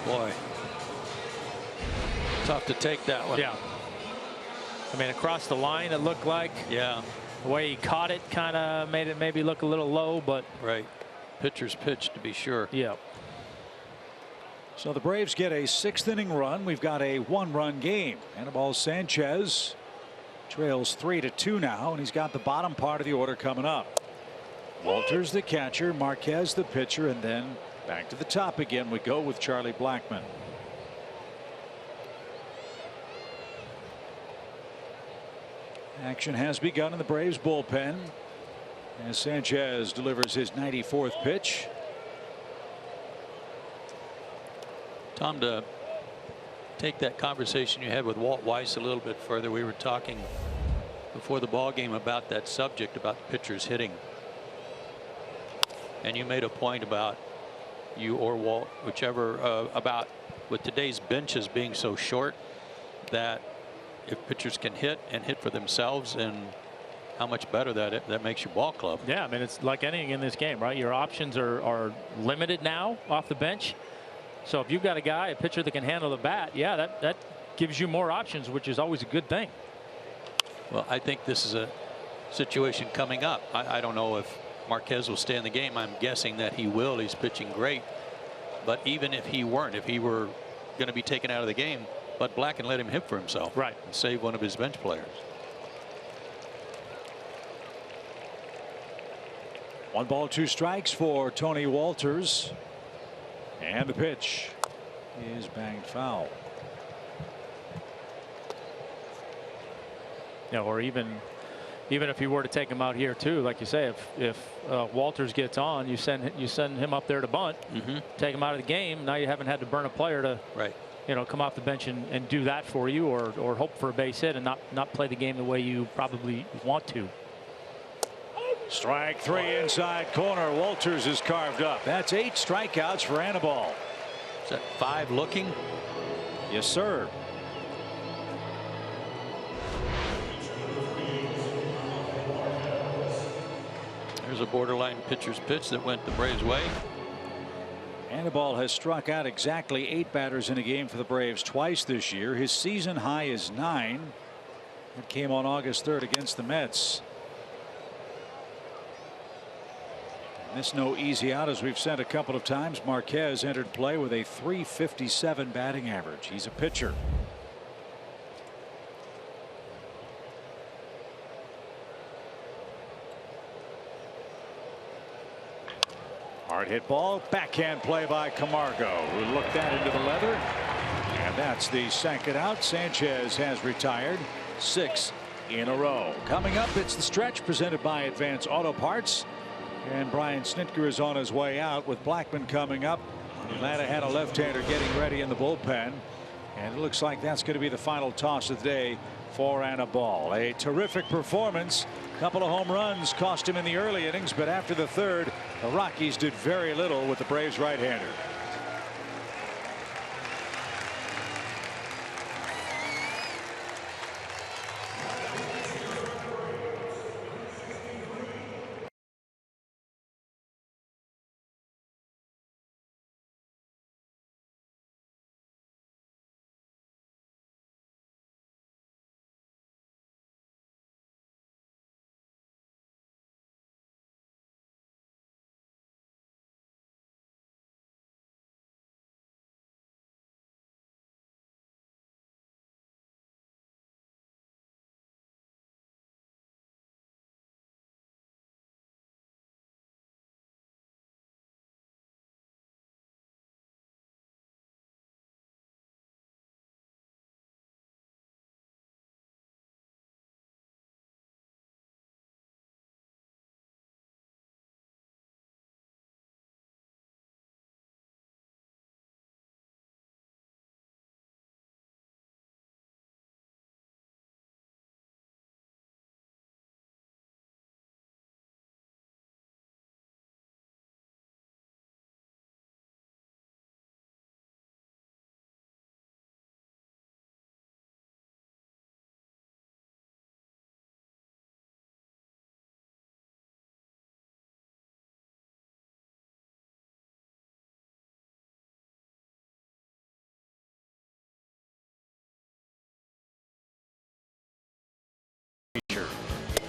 Boy, tough to take that one. Yeah. I mean, across the line, it looked like. Yeah. The way he caught it kind of made it maybe look a little low, but. Right. Pitcher's pitch, to be sure. Yeah. So the Braves get a 6th inning run. We've got a 1-run game. Anibal Sanchez trails 3-2 now, and he's got the bottom part of the order coming up. Walters the catcher, Marquez the pitcher, and then back to the top again we go with Charlie Blackmon. Action has begun in the Braves bullpen as Sanchez delivers his 94th pitch. Tom, to take that conversation you had with Walt Weiss a little bit further. We were talking before the ball game about that subject, about pitchers hitting, and you made a point about, you or Walt, whichever, about with today's benches being so short, that if pitchers can hit and hit for themselves, and how much better that makes your ball club. Yeah, I mean, it's like anything in this game, right? Your options are limited now off the bench. So if you've got a pitcher that can handle the bat, yeah, that gives you more options, which is always a good thing. Well, I think this is a situation coming up. I don't know if Marquez will stay in the game. I'm guessing that he will. He's pitching great. But even if he weren't, if he were going to be taken out of the game, Bud Black can let him hit for himself. Right. And save one of his bench players. 1 ball, 2 strikes for Tony Walters. And the pitch is banged foul. Yeah, or even if you were to take him out here too, like you say, if Walters gets on, you send him up there to bunt, take him out of the game. Now you haven't had to burn a player to come off the bench and do that for you, or hope for a base hit and not play the game the way you probably want to. Strike 3 inside corner. Walters is carved up. That's 8 strikeouts for Anibal. Is that 5 looking? Yes, sir. There's a borderline pitcher's pitch that went the Braves' way. Anibal has struck out exactly 8 batters in a game for the Braves twice this year. His season high is 9. It came on August 3rd against the Mets. This no easy out, as we've said a couple of times. Marquez entered play with a .357 batting average. He's a pitcher. Hard hit ball. Backhand play by Camargo, who looked that into the leather. And that's the second out. Sanchez has retired 6 in a row. Coming up, it's the stretch presented by Advance Auto Parts. And Brian Snitker is on his way out with Blackman coming up. Atlanta had a left-hander getting ready in the bullpen. And it looks like that's going to be the final toss of the day for Anibal. A terrific performance. A couple of home runs cost him in the early innings, but after the third, the Rockies did very little with the Braves right-hander.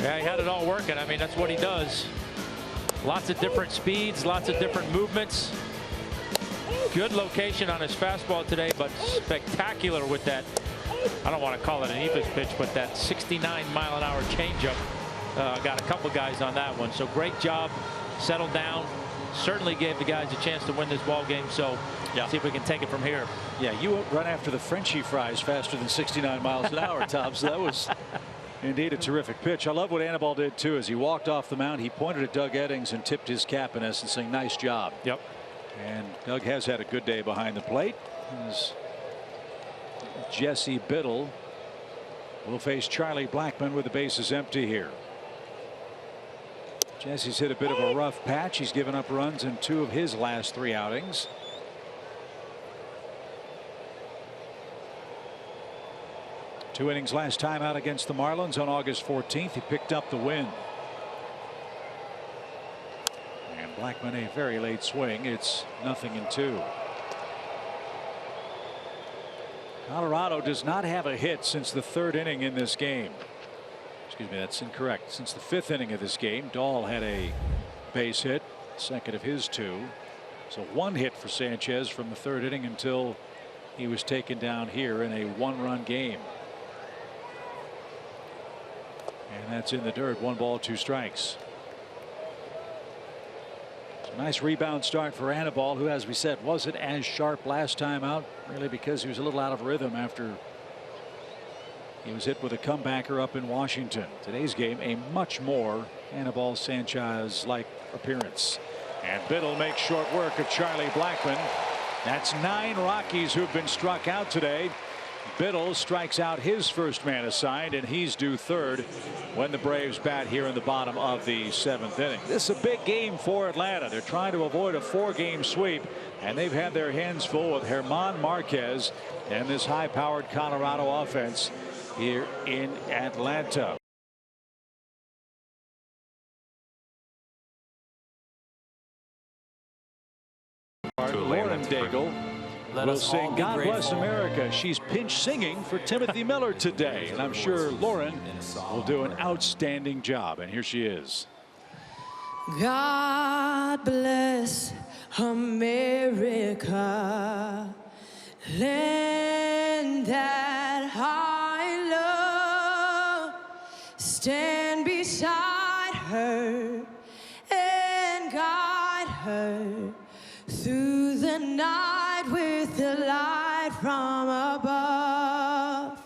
Yeah, he had it all working. I mean, that's what he does. Lots of different speeds, lots of different movements. Good location on his fastball today, but spectacular with that. I don't want to call it an Evis pitch, but that 69-mile-an-hour changeup. Got a couple guys on that one. So great job. Settled down. Certainly gave the guys a chance to win this ball game. So see if we can take it from here. Yeah, you run after the Frenchie fries faster than 69 miles an hour, Tom. So that was indeed a terrific pitch. I love what Anibal did too. As he walked off the mound, he pointed at Doug Eddings and tipped his cap in essence, saying, "Nice job." Yep. And Doug has had a good day behind the plate. He's Jesse Biddle will face Charlie Blackmon with the bases empty here. Jesse's hit a bit of a rough patch. He's given up runs in 2 of his last 3 outings. Two innings last time out against the Marlins on August 14th. He picked up the win. And Blackmon a very late swing. It's 0-2. Colorado does not have a hit since the 3rd inning in this game. Excuse me, that's incorrect. Since the 5th inning of this game, Dahl had a base hit, 2nd of his 2. So 1 hit for Sanchez from the 3rd inning until he was taken down here in a 1-run game. And that's in the dirt. 1 ball, 2 strikes. So nice rebound start for Anibal, who, as we said, wasn't as sharp last time out, really because he was a little out of rhythm after he was hit with a comebacker up in Washington. Today's game, a much more Anibal Sanchez-like appearance. And Biddle makes short work of Charlie Blackmon. That's 9 Rockies who've been struck out today. Biddle strikes out his first man assigned, and he's due 3rd when the Braves bat here in the bottom of the 7th inning. This is a big game for Atlanta. They're trying to avoid a 4-game sweep, and they've had their hands full with German Marquez and this high-powered Colorado offense here in Atlanta. Lauren Daigle will sing God Bless America. She's pinch singing for Timothy Miller today, and I'm sure Lauren will do an outstanding job. And here she is. God bless America, land that I love, stand beside her and guide her through the night with the light from above,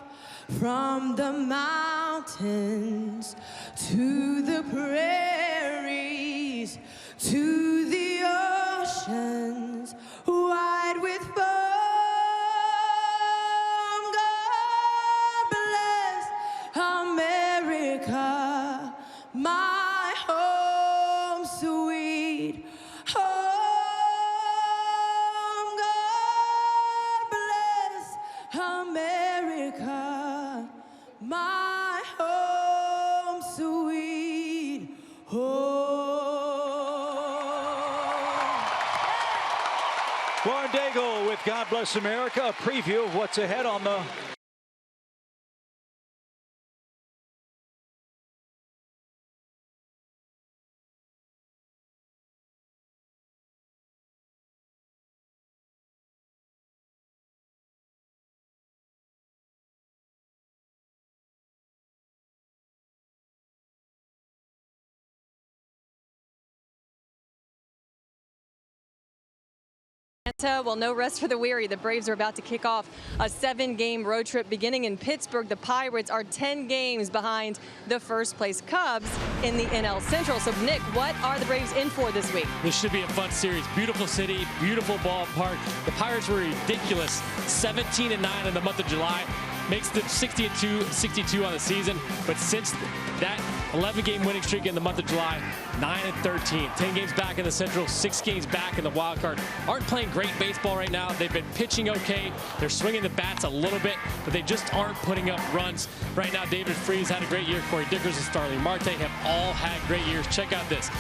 from the mountains to the prairies to the oceans wide with foam. God bless America, my home sweet home. God bless America, my home sweet home. Lauren Daigle with God Bless America, a preview of what's ahead on the Well, no rest for the weary. The Braves are about to kick off a 7-game road trip beginning in Pittsburgh. The Pirates are 10 games behind the first-place Cubs in the NL Central. So, Nick, what are the Braves in for this week? This should be a fun series. Beautiful city, beautiful ballpark. The Pirates were ridiculous. 17-9 in the month of July. Makes them 62 on the season. But since that 11-game winning streak in the month of July, 9-13. 10 games back in the Central, 6 games back in the wild card. Aren't playing great baseball right now. They've been pitching okay. They're swinging the bats a little bit, but they just aren't putting up runs. Right now, David Freese had a great year. Corey Dickers and Starling Marte have all had great years. Check out this.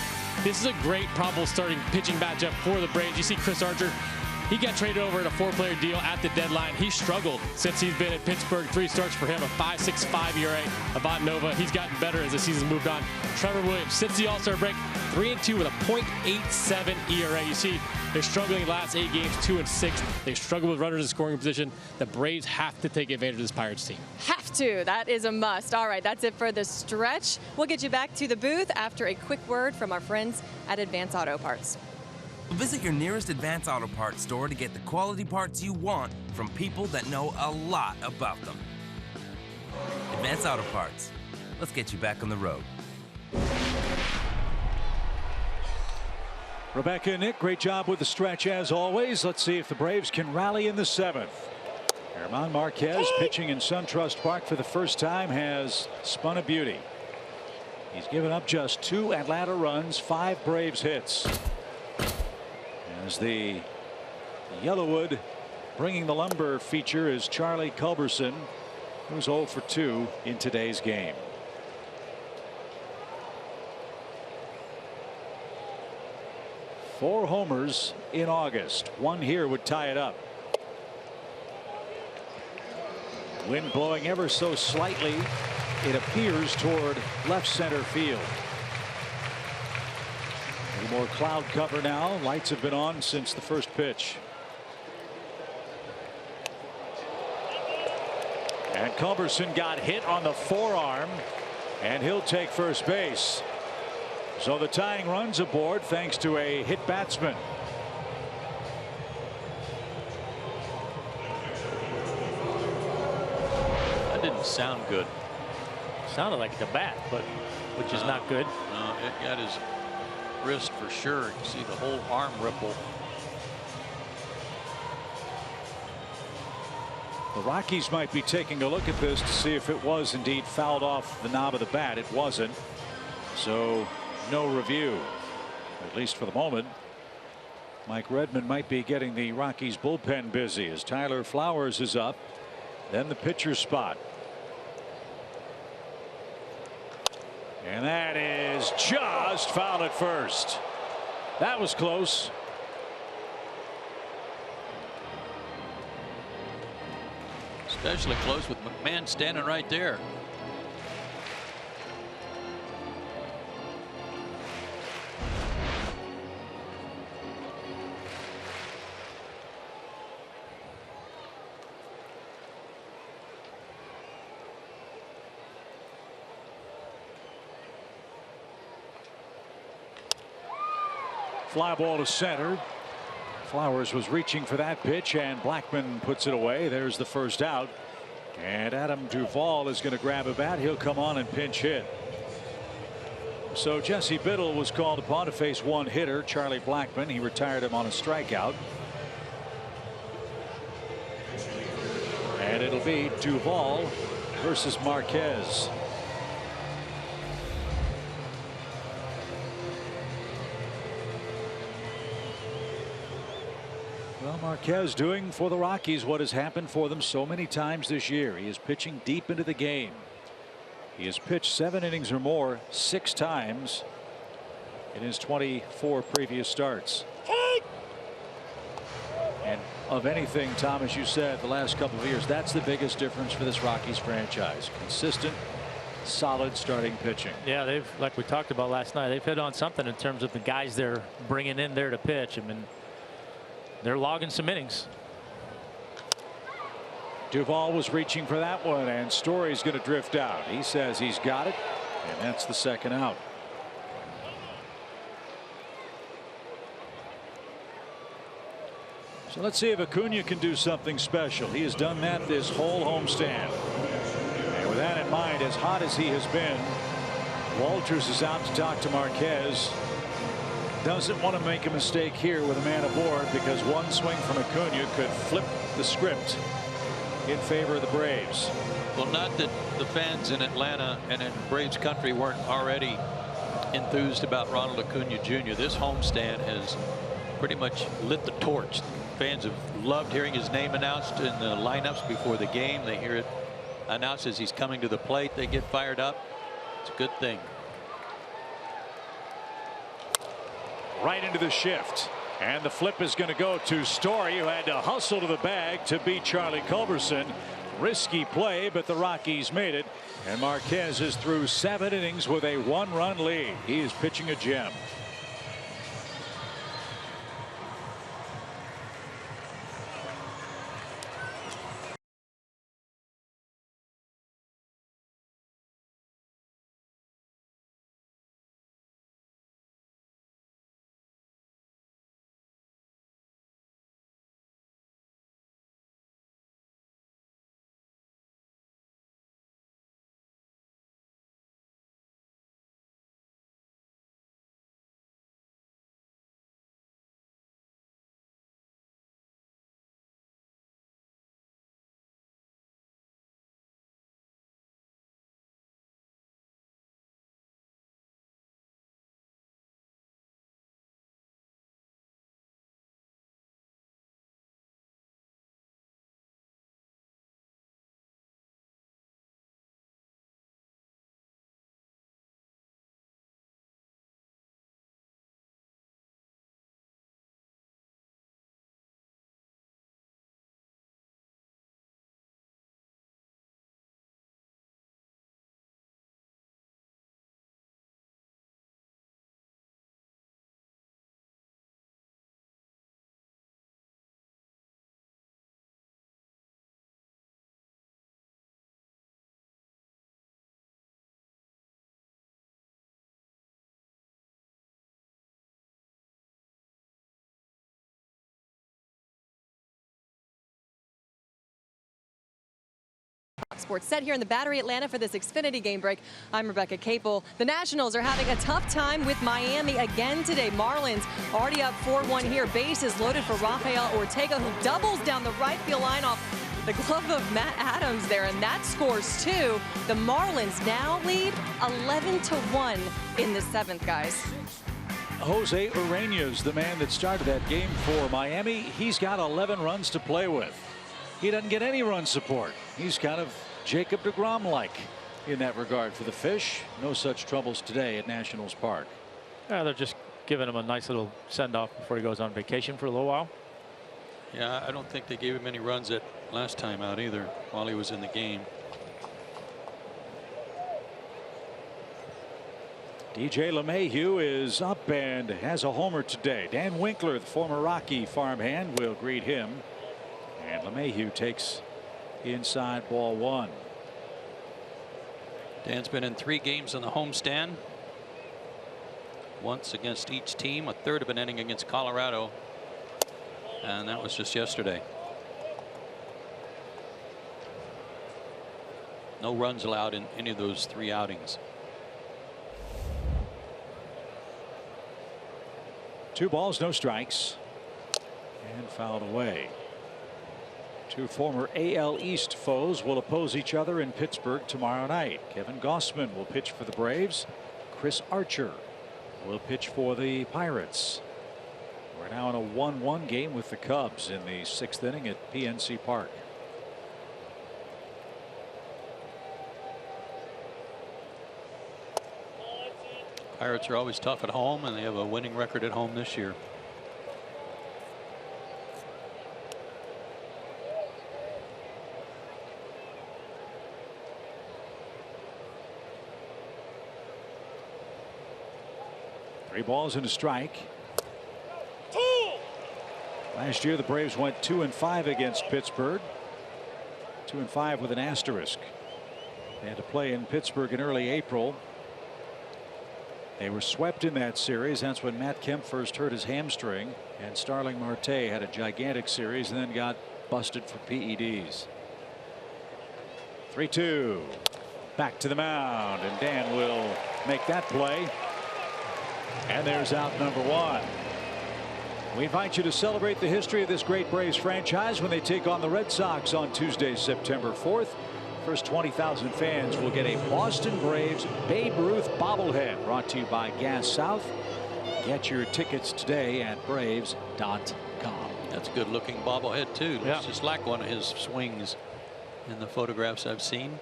This is a great probable starting pitching matchup for the Braves. You see Chris Archer. He got traded over in a 4-player deal at the deadline. He struggled since he's been at Pittsburgh. 3 starts for him, a 5.65 ERA. Avant Nova, he's gotten better as the season moved on. Trevor Williams, since the All-Star break, 3-2 with a .87 ERA. You see, they're struggling last 8 games, 2-6. They struggle with runners in scoring position. The Braves have to take advantage of this Pirates team. Have to. That is a must. All right, that's it for the stretch. We'll get you back to the booth after a quick word from our friends at Advance Auto Parts. Visit your nearest Advance Auto Parts store to get the quality parts you want from people that know a lot about them. Advance Auto Parts. Let's get you back on the road. Rebecca and Nick, great job with the stretch as always. Let's see if the Braves can rally in the 7th. German Marquez pitching in SunTrust Park for the first time has spun a beauty. He's given up just 2 Atlanta runs, 5 Braves hits. As the Yellowwood bringing the lumber feature is Charlie Culberson, who's 0 for 2 in today's game. Four homers in August. 1 here would tie it up. Wind blowing ever so slightly. It appears toward left center field. A little more cloud cover now. Lights have been on since the first pitch. And Culberson got hit on the forearm, and he'll take first base. So the tying runs aboard thanks to a hit batsman. That didn't sound good. Sounded like the bat, but which is not good. No, it got his wrist for sure. You can see the whole arm ripple. The Rockies might be taking a look at this to see if it was indeed fouled off the knob of the bat. It wasn't. So no review, at least for the moment. Mike Redmond might be getting the Rockies bullpen busy as Tyler Flowers is up. Then the pitcher's spot. And that is just fouled at first. That was close. Especially close with McMahon standing right there. Fly ball to center. Flowers was reaching for that pitch, and Blackman puts it away. There's the first out. And Adam Duvall is going to grab a bat. He'll come on and pinch hit. So Jesse Biddle was called upon to face one hitter, Charlie Blackman. He retired him on a strikeout. And it'll be Duvall versus Marquez. Well, Marquez doing for the Rockies what has happened for them so many times this year. He is pitching deep into the game. He has pitched 7 innings or more 6 times in his 24 previous starts. And of anything, Tom, as you said, the last couple of years, that's the biggest difference for this Rockies franchise. Consistent, solid starting pitching. Yeah, they've, like we talked about last night, they've hit on something in terms of the guys they're bringing in there to pitch. I mean, they're logging some innings. Duvall was reaching for that one, and Story's going to drift out. He says he's got it, and that's the second out. So let's see if Acuna can do something special. He has done that this whole homestand. And with that in mind, as hot as he has been, Walters is out to talk to Marquez. Doesn't want to make a mistake here with a man aboard, because one swing from Acuna could flip the script in favor of the Braves. Well, not that the fans in Atlanta and in Braves country weren't already enthused about Ronald Acuna Jr. This homestand has pretty much lit the torch. Fans have loved hearing his name announced in the lineups before the game. They hear it announced as he's coming to the plate. They get fired up. It's a good thing. Right into the shift, and the flip is going to go to Story, who had to hustle to the bag to beat Charlie Culberson. Risky play, but the Rockies made it, and Marquez is through 7 innings with a 1-run lead. He is pitching a gem. Fox Sports Set here in the Battery Atlanta for this Xfinity game break. I'm Rebecca Capel. The Nationals are having a tough time with Miami again today. Marlins already up 4-1 here. Bases loaded for Rafael Ortega, who doubles down the right field line off the glove of Matt Adams there, and that scores 2. The Marlins now lead 11-1 in the 7th, guys. Jose Ureña's the man that started that game for Miami. He's got 11 runs to play with. He doesn't get any run support. He's kind of Jacob deGrom-like in that regard for the Fish. No such troubles today at Nationals Park. They're just giving him a nice little send-off before he goes on vacation for a little while. Yeah, I don't think they gave him any runs at last time out either while he was in the game. DJ LeMahieu is up and has a homer today. Dan Winkler, the former Rocky farmhand, will greet him. And LeMahieu takes inside ball 1. Dan's been in 3 games on the homestand. Once against each team, a third of an inning against Colorado. And that was just yesterday. No runs allowed in any of those 3 outings. 2 balls, no strikes. And fouled away. 2 former AL East foes will oppose each other in Pittsburgh tomorrow night. Kevin Gausman will pitch for the Braves. Chris Archer will pitch for the Pirates. We're now in a 1-1 game with the Cubs in the 6th inning at PNC Park. Pirates are always tough at home, and they have a winning record at home this year. Three balls and a strike. Last year the Braves went 2-5 against Pittsburgh. 2-5 with an asterisk. They had to play in Pittsburgh in early April. They were swept in that series. That's when Matt Kemp first hurt his hamstring, and Starling Marte had a gigantic series and then got busted for PEDs. 3-2. Back to the mound, and Dan will make that play. And there's out number 1. We invite you to celebrate the history of this great Braves franchise when they take on the Red Sox on Tuesday, September 4th. First 20,000 fans will get a Boston Braves Babe Ruth bobblehead, brought to you by Gas South. Get your tickets today at braves.com. That's a good looking bobblehead too. Looks just like one of his swings in the photographs I've seen.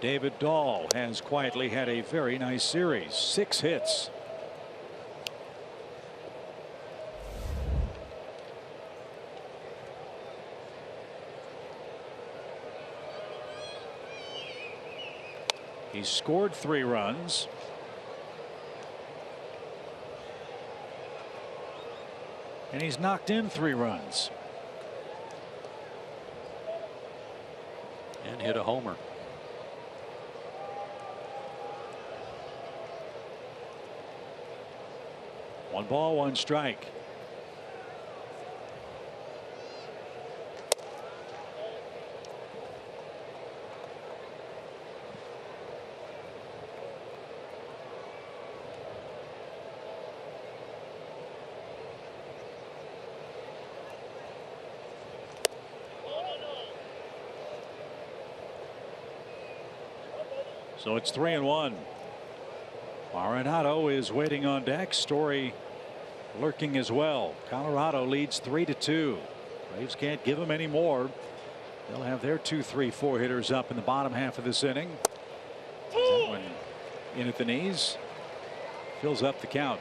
David Dahl has quietly had a very nice series. 6 hits. He's scored 3 runs. And he's knocked in 3 runs. And hit a homer. One ball, 1 strike. So it's 3-1. Arenado is waiting on deck. Story lurking as well. Colorado leads 3-2. Braves can't give them any more. They'll have their 2, 3, 4 hitters up in the bottom half of this inning. That one in at the knees. Fills up the count.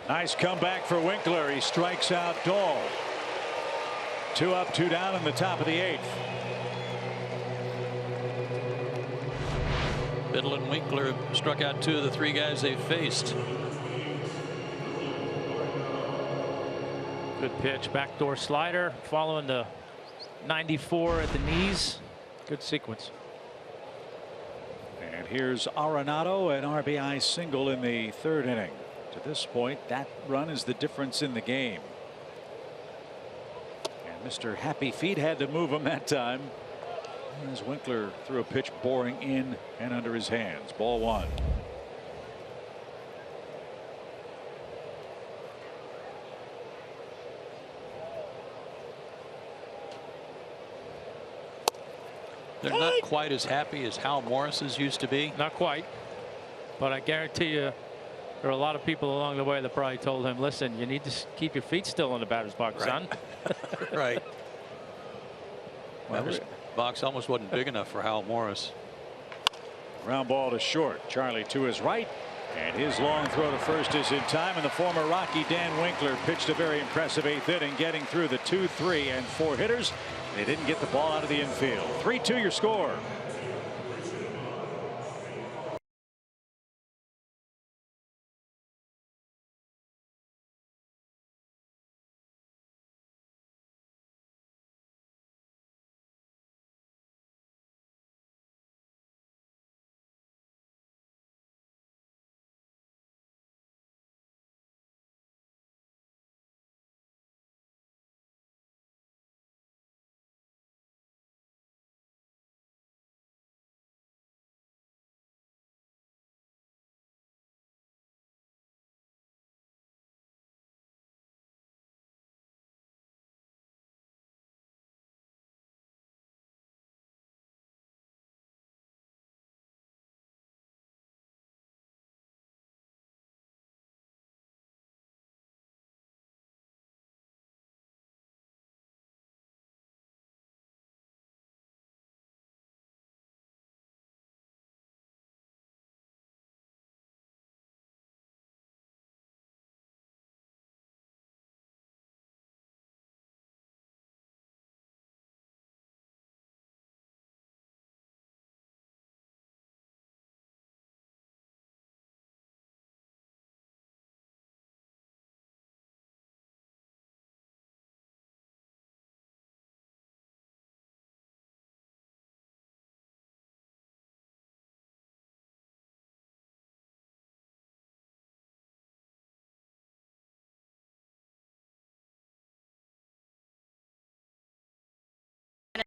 Nice comeback for Winkler. He strikes out Dahl. 2 up, 2 down in the top of the 8th. Biddle and Winkler struck out 2 of the 3 guys they faced. Good pitch, backdoor slider, following the 94 at the knees. Good sequence. And here's Arenado, an RBI single in the third inning. To this point, that run is the difference in the game. And Mr. Happy Feet had to move him that time, as Winkler threw a pitch boring in and under his hands. Ball one. They're not quite as happy as Hal Morris's used to be. Not quite. But I guarantee you there are a lot of people along the way that probably told him, listen, you need to keep your feet still in the batter's box, son. Right. Well, this box almost wasn't big enough for Hal Morris. Ground ball to short. Charlie to his right. And his long throw to first is in time. And the former Rocky Dan Winkler pitched a very impressive eighth inning, getting through the 2, 3, and 4 hitters. They didn't get the ball out of the infield. 3-2 your score.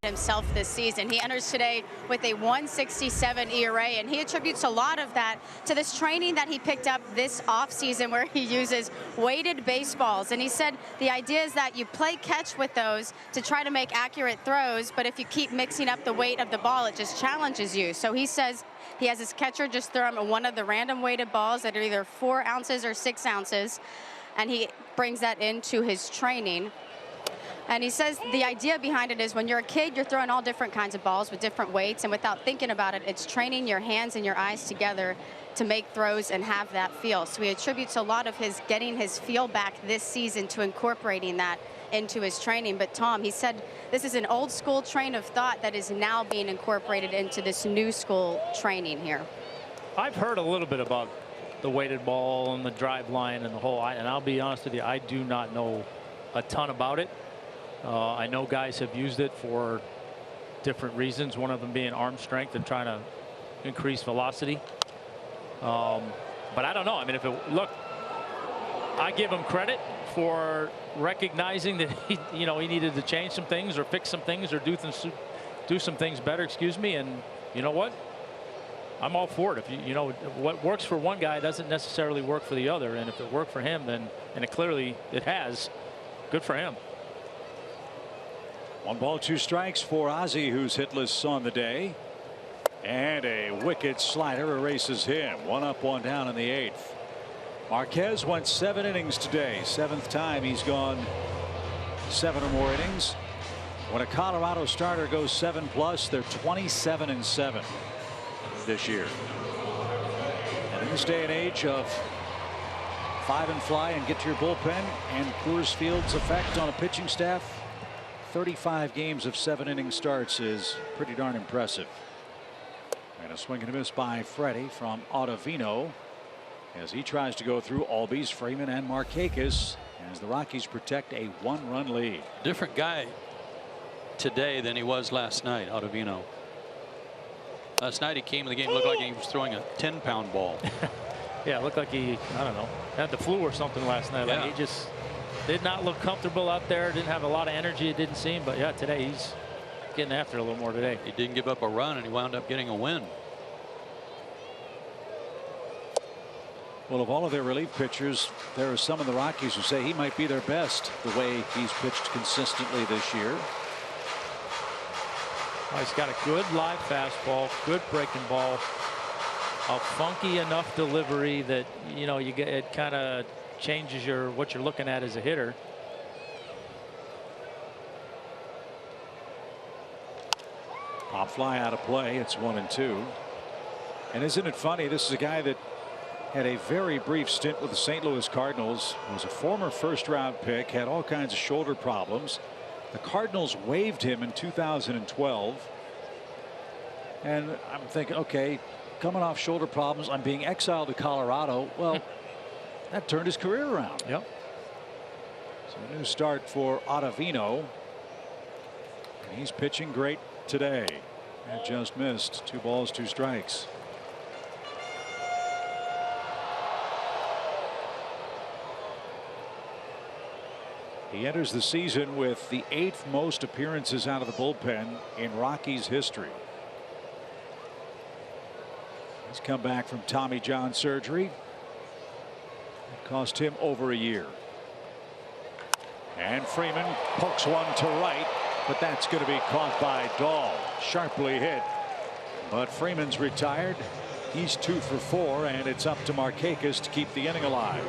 Himself this season. He enters today with a 1.67 ERA, and he attributes a lot of that to this training that he picked up this offseason, where he uses weighted baseballs. And he said the idea is that you play catch with those to try to make accurate throws, but if you keep mixing up the weight of the ball, it just challenges you. So he says he has his catcher just throw him one of the random weighted balls that are either 4 ounces or 6 ounces, and he brings that into his training. And he says the idea behind it is when you're a kid, you're throwing all different kinds of balls with different weights, and without thinking about it, it's training your hands and your eyes together to make throws and have that feel. So he attributes a lot of his getting his feel back this season to incorporating that into his training. But Tom, he said this is an old school train of thought that is now being incorporated into this new school training here. I've heard a little bit about the weighted ball and the drive line and the whole, and I'll be honest with you, I do not know a ton about it. I know guys have used it for different reasons, one of them being arm strength and trying to increase velocity. But I don't know. I mean, if it, look, I give him credit for recognizing that he needed to change some things or fix some things or do some things better, excuse me. And you know what? I'm all for it. If you know what works for one guy doesn't necessarily work for the other, and if it worked for him, then, and it clearly it has, good for him. 1 ball, 2 strikes for Ozzie, who's hitless on the day. And a wicked slider erases him. 1 up, 1 down in the 8th. Marquez went 7 innings today. 7th time he's gone 7 or more innings. When a Colorado starter goes 7+, they're 27-7 this year. And in this day and age of 5 and fly and get to your bullpen, and Coors Field's effect on a pitching staff, 35 games of 7-inning starts is pretty darn impressive. And a swing and a miss by Freddie from Ottavino as he tries to go through Albies, Freeman, and Markakis as the Rockies protect a 1-run lead. Different guy today than he was last night, Ottavino. Last night he came in the game, looked like he was throwing a 10-pound ball. Yeah, it looked like he, I don't know, had the flu or something last night. Yeah. Like he just did not look comfortable out there. Didn't have a lot of energy, it didn't seem. But yeah, today he's getting after it a little more today. He didn't give up a run, and he wound up getting a win. Well, of all of their relief pitchers, there are some in the Rockies who say he might be their best the way he's pitched consistently this year. Oh, he's got a good live fastball, good breaking ball, a funky enough delivery that, you know, you get it kind of changes what you're looking at as a hitter. Pop fly out of play. It's 1-2. And isn't it funny? This is a guy that had a very brief stint with the St. Louis Cardinals. Was a former first-round pick. Had all kinds of shoulder problems. The Cardinals waived him in 2012. And I'm thinking, okay, coming off shoulder problems, I'm being exiled to Colorado. Well, that turned his career around. Yep. So a new start for Ottavino. And he's pitching great today. And just missed. 2 balls, 2 strikes. He enters the season with the 8th most appearances out of the bullpen in Rockies history. He's come back from Tommy John surgery. It cost him over a year. And Freeman pokes one to right, but that's going to be caught by Dahl. Sharply hit. But Freeman's retired. He's 2 for 4, and it's up to Markakis to keep the inning alive.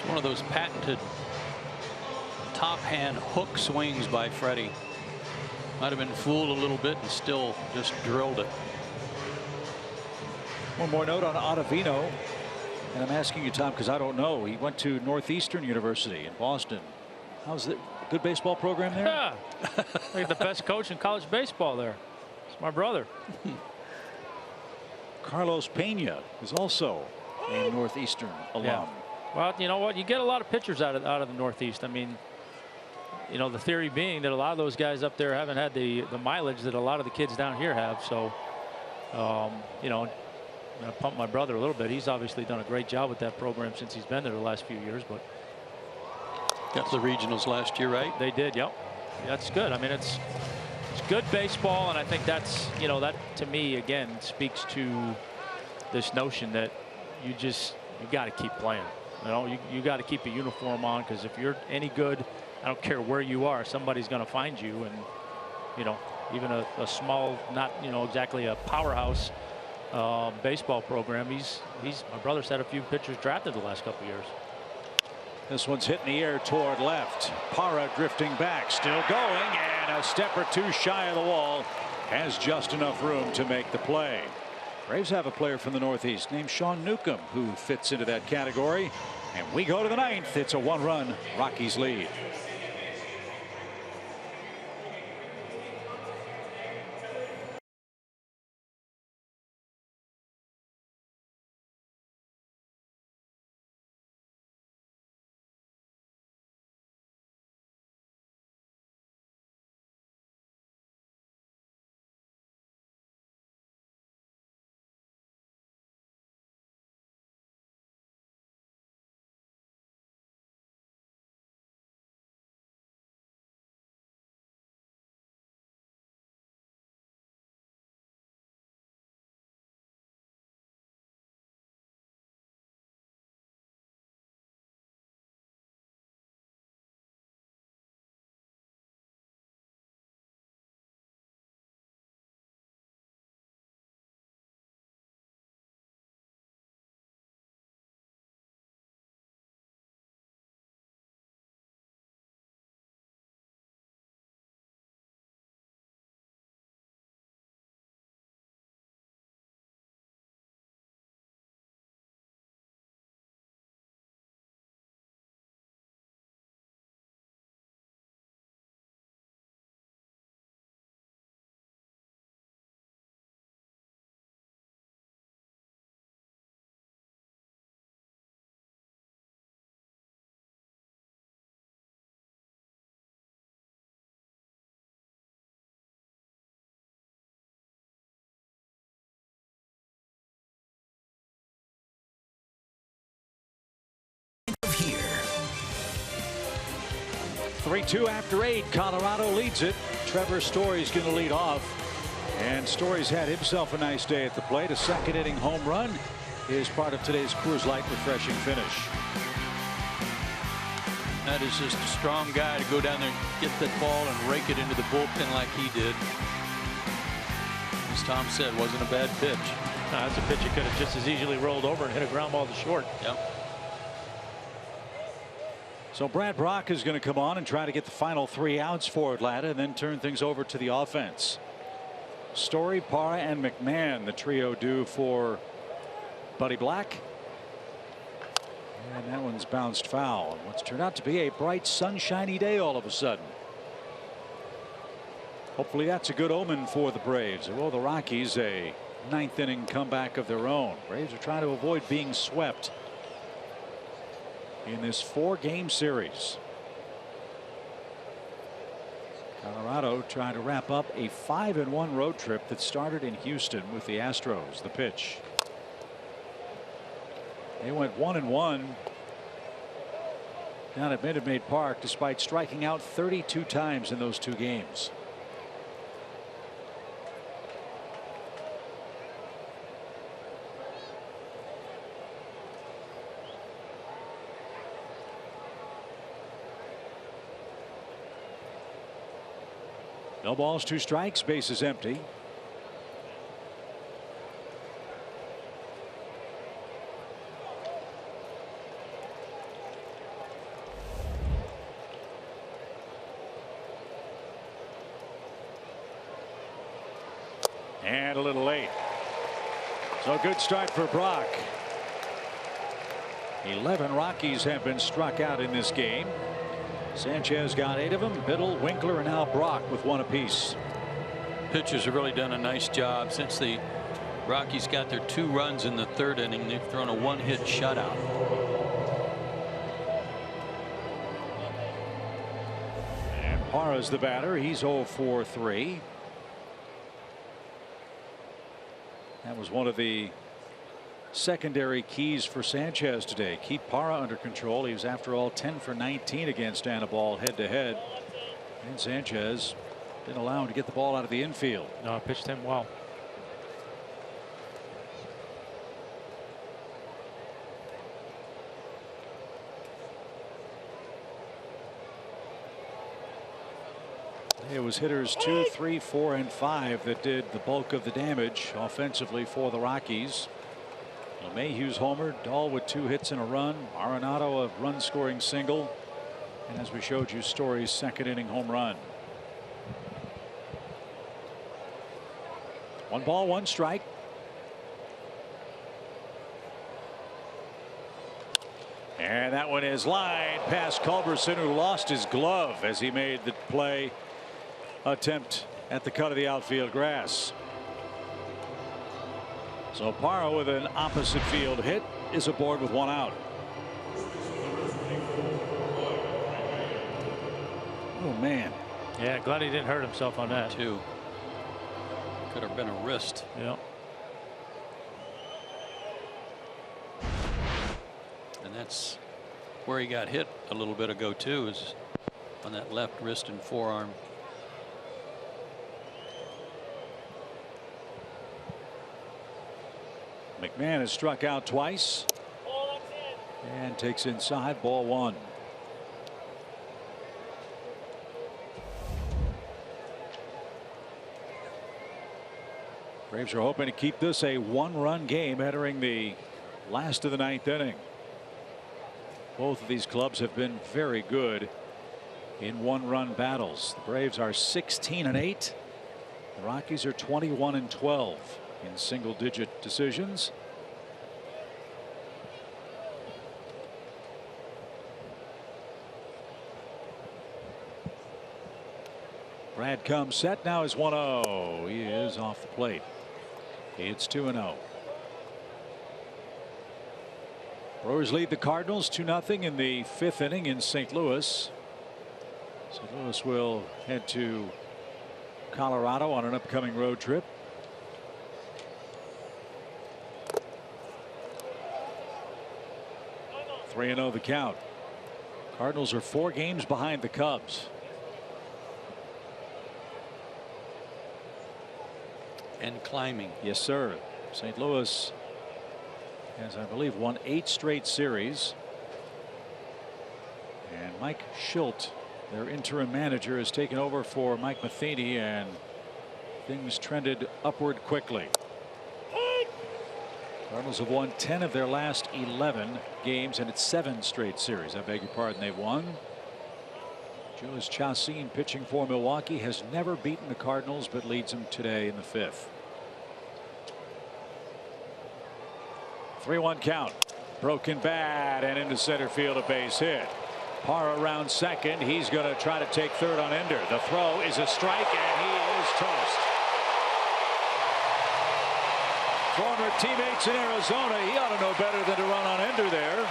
One of those patented top hand hook swings by Freddie. Might have been fooled a little bit and still just drilled it. One more note on Ottavino, and I'm asking you, Tom, because I don't know. He went to Northeastern University in Boston. How's the good baseball program there? Yeah, like the best coach in college baseball there. It's my brother. Carlos Pena is also a Northeastern alum. Yeah. Well, you know what? You get a lot of pitchers out of the Northeast. I mean, you know, the theory being that a lot of those guys up there haven't had the mileage that a lot of the kids down here have. So, you know, I pump my brother a little bit. He's obviously done a great job with that program since he's been there the last few years. But got the regionals last year, right? They did. Yep. That's good. I mean, it's good baseball, and I think that's, you know, that to me again speaks to this notion that you got to keep playing. You know, you got to keep a uniform on, because if you're any good, I don't care where you are, somebody's going to find you. And, you know, even a small, not, you know, exactly a powerhouse baseball program, my brother's had a few pitchers drafted the last couple years. This one's hit in the air toward left. Parra drifting back, still going, and a step or 2 shy of the wall. Has just enough room to make the play. Braves have a player from the Northeast named Sean Newcomb who fits into that category. And we go to the 9th. It's a 1-run Rockies lead. 3-2 after 8. Colorado leads it. Trevor Story's going to lead off. And Story's had himself a nice day at the plate. A second inning home run is part of today's Coors Light refreshing finish. That is just a strong guy to go down there, get that ball and rake it into the bullpen like he did. As Tom said, wasn't a bad pitch. No, that's a pitch that could have just as easily rolled over and hit a ground ball to short. Yep. So Brad Brock is going to come on and try to get the final 3 outs for Atlanta and then turn things over to the offense. Story, Parra, and McMahon, the trio do for Buddy Black. And that one's bounced foul. And what's turned out to be a bright, sunshiny day all of a sudden. Hopefully that's a good omen for the Braves. Well, the Rockies, a 9th inning comeback of their own. Braves are trying to avoid being swept in this 4-game series. Colorado trying to wrap up a 5-1 road trip that started in Houston with the Astros. The pitch. They went 1-1 down at Minute Maid Park despite striking out 32 times in those 2 games. No balls, 2 strikes, base is empty. And a little late. So a good start for Brock. 11 Rockies have been struck out in this game. Sanchez got 8 of them. Biddle, Winkler, and now Brock with 1 apiece. Pitchers have really done a nice job since the Rockies got their 2 runs in the 3rd inning. They've thrown a 1-hit shutout. And Parra's the batter. He's 0 for 3. That was one of the secondary keys for Sanchez today. Keep Parra under control. He was, after all, 10 for 19 against Anibal head to head. And Sanchez didn't allow him to get the ball out of the infield. No, I pitched him well. It was hitters 2, 3, 4, and 5 that did the bulk of the damage offensively for the Rockies. LeMahieu's homer, Dahl with 2 hits and a run, Arenado a run scoring single, and as we showed you, Story's 2nd inning home run. 1 ball, 1 strike. And that one is lined past Culberson, who lost his glove as he made the play attempt at the cut of the outfield grass. So Parra with an opposite field hit is aboard with 1 out. Oh man. Yeah, glad he didn't hurt himself on that. Too. Could have been a wrist. Yeah. And that's where he got hit a little bit ago too, is on that left wrist and forearm. McMahon has struck out twice and takes inside, ball 1. Braves are hoping to keep this a 1-run game entering the last of the 9th inning. Both of these clubs have been very good in 1-run battles. The Braves are 16-8. The Rockies are 21-12 in single-digit decisions. Brad comes set, now is 1-0. He is off the plate. It's 2-0. Brewers lead the Cardinals 2-0 in the 5th inning in St. Louis. St. Louis will head to Colorado on an upcoming road trip. 3-0 the count. Cardinals are 4 games behind the Cubs. And climbing. Yes, sir. St. Louis has, I believe, won 8 straight series. And Mike Schilt, their interim manager, has taken over for Mike Matheny, and things trended upward quickly. Cardinals have won 10 of their last 11 games, and it's 7 straight series. I beg your pardon, they've won. Julius Chassin, pitching for Milwaukee, has never beaten the Cardinals, but leads them today in the 5th. 3-1 count. Broken bat and into center field, a base hit. Parra around second. He's going to try to take third on Ender. The throw is a strike, and he is toast. Former teammates in Arizona, he ought to know better than to run on Ender there.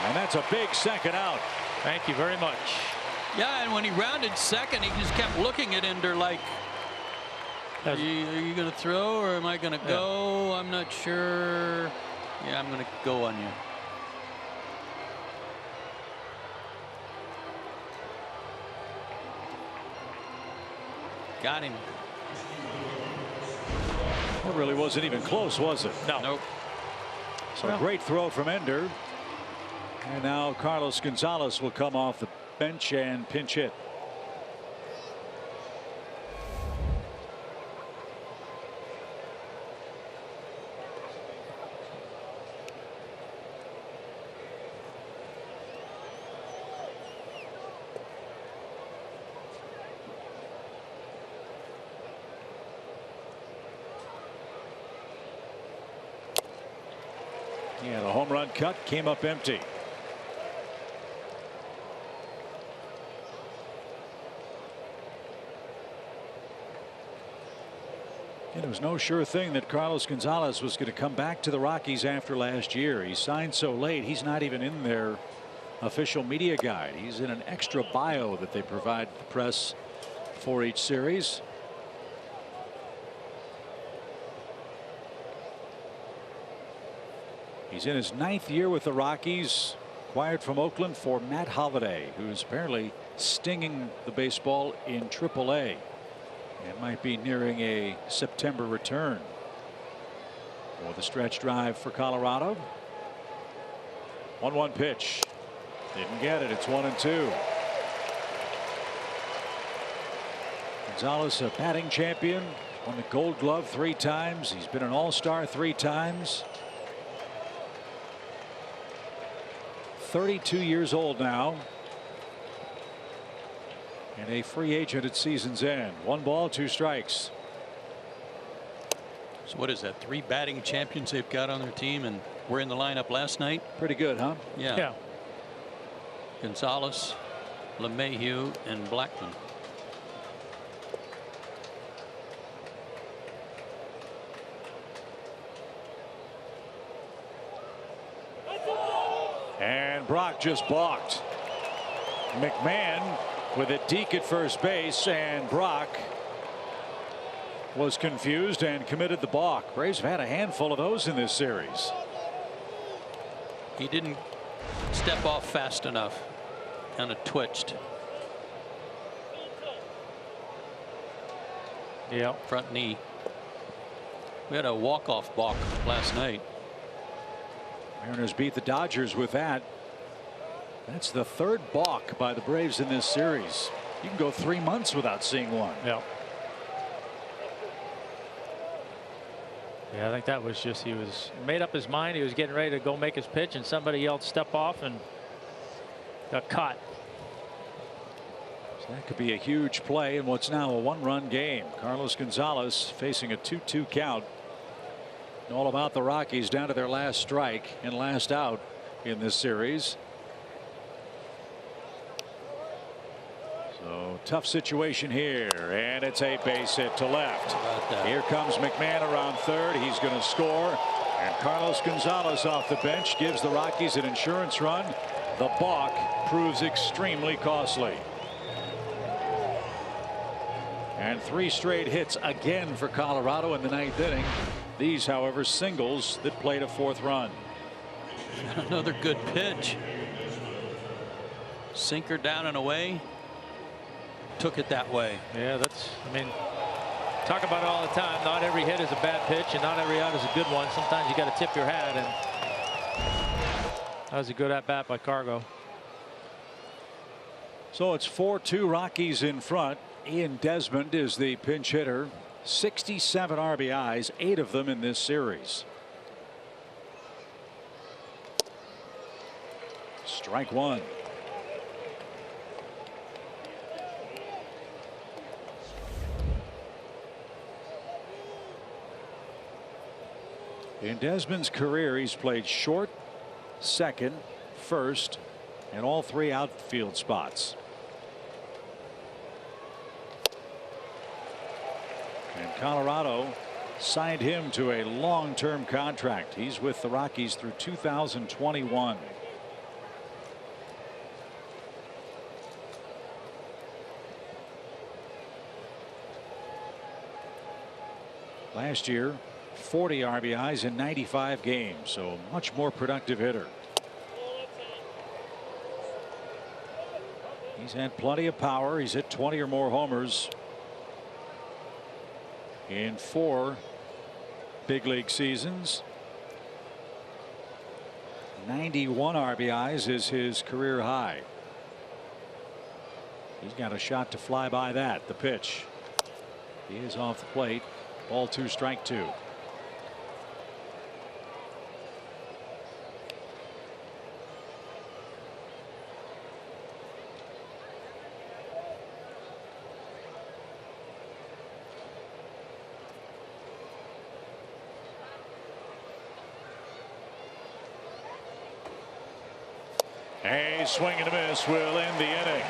And that's a big second out. Thank you very much. Yeah, and when he rounded second, he just kept looking at Ender like, are you going to throw or am I going to go? I'm not sure. Yeah, I'm going to go on you. Got him. That really wasn't even close, was it? No. Nope. So a great throw from Ender. And now Carlos Gonzalez will come off the bench and pinch hit. Yeah, the home run cut came up empty. And it was no sure thing that Carlos Gonzalez was going to come back to the Rockies after last year. He signed so late, he's not even in their official media guide. He's in an extra bio that they provide the press for each series. He's in his 9th year with the Rockies, acquired from Oakland for Matt Holliday, who's apparently stinging the baseball in AAA and might be nearing a September return. For the stretch drive for Colorado. 1-1 pitch. Didn't get it. It's 1-2. Gonzalez, a batting champion, won the Gold Glove 3 times. He's been an All-Star 3 times. 32 years old now. And a free agent at season's end. 1 ball, 2 strikes. So what is that? 3 batting champions they've got on their team, and were in the lineup last night. Pretty good, huh? Yeah. Gonzalez, LeMahieu, and Blackman. And Brock just balked. McMahon with a deke at first base, and Brock was confused and committed the balk. Braves have had a handful of those in this series. He didn't step off fast enough. Kind of twitched. Yeah. Front knee. We had a walk-off balk last night. Mariners beat the Dodgers with that. That's the 3rd balk by the Braves in this series. You can go 3 months without seeing one. Yeah. Yeah, I think that was just, he was made up his mind. He was getting ready to go make his pitch, and somebody yelled step off and got caught. So that could be a huge play in what's now a 1-run game. Carlos Gonzalez facing a 2-2 count. All about the Rockies down to their last strike and last out in this series. So tough situation here, and it's a base hit to left. Here comes McMahon around third. He's going to score, and Carlos Gonzalez off the bench gives the Rockies an insurance run. The balk proves extremely costly. And 3 straight hits again for Colorado in the 9th inning. These, however, singles that played a 4th run. Another good pitch. Sinker down and away. Took it that way. Yeah, that's, I mean, talk about it all the time. Not every hit is a bad pitch, and not every out is a good one. Sometimes you got to tip your hat, and that was a good at bat by Cargo. So it's 4-2 Rockies in front. Ian Desmond is the pinch hitter. 67 RBIs, 8 of them in this series. Strike one. In Desmond's career, he's played short, second, first, and all 3 outfield spots. And Colorado signed him to a long-term contract. He's with the Rockies through 2021. Last year, 40 RBIs in 95 games, so much more productive hitter. He's had plenty of power. He's hit 20 or more homers in 4 big league seasons. 91 RBIs is his career high. He's got a shot to fly by that. The pitch. He is off the plate. Ball 2, strike 2. A swing and a miss will end the inning.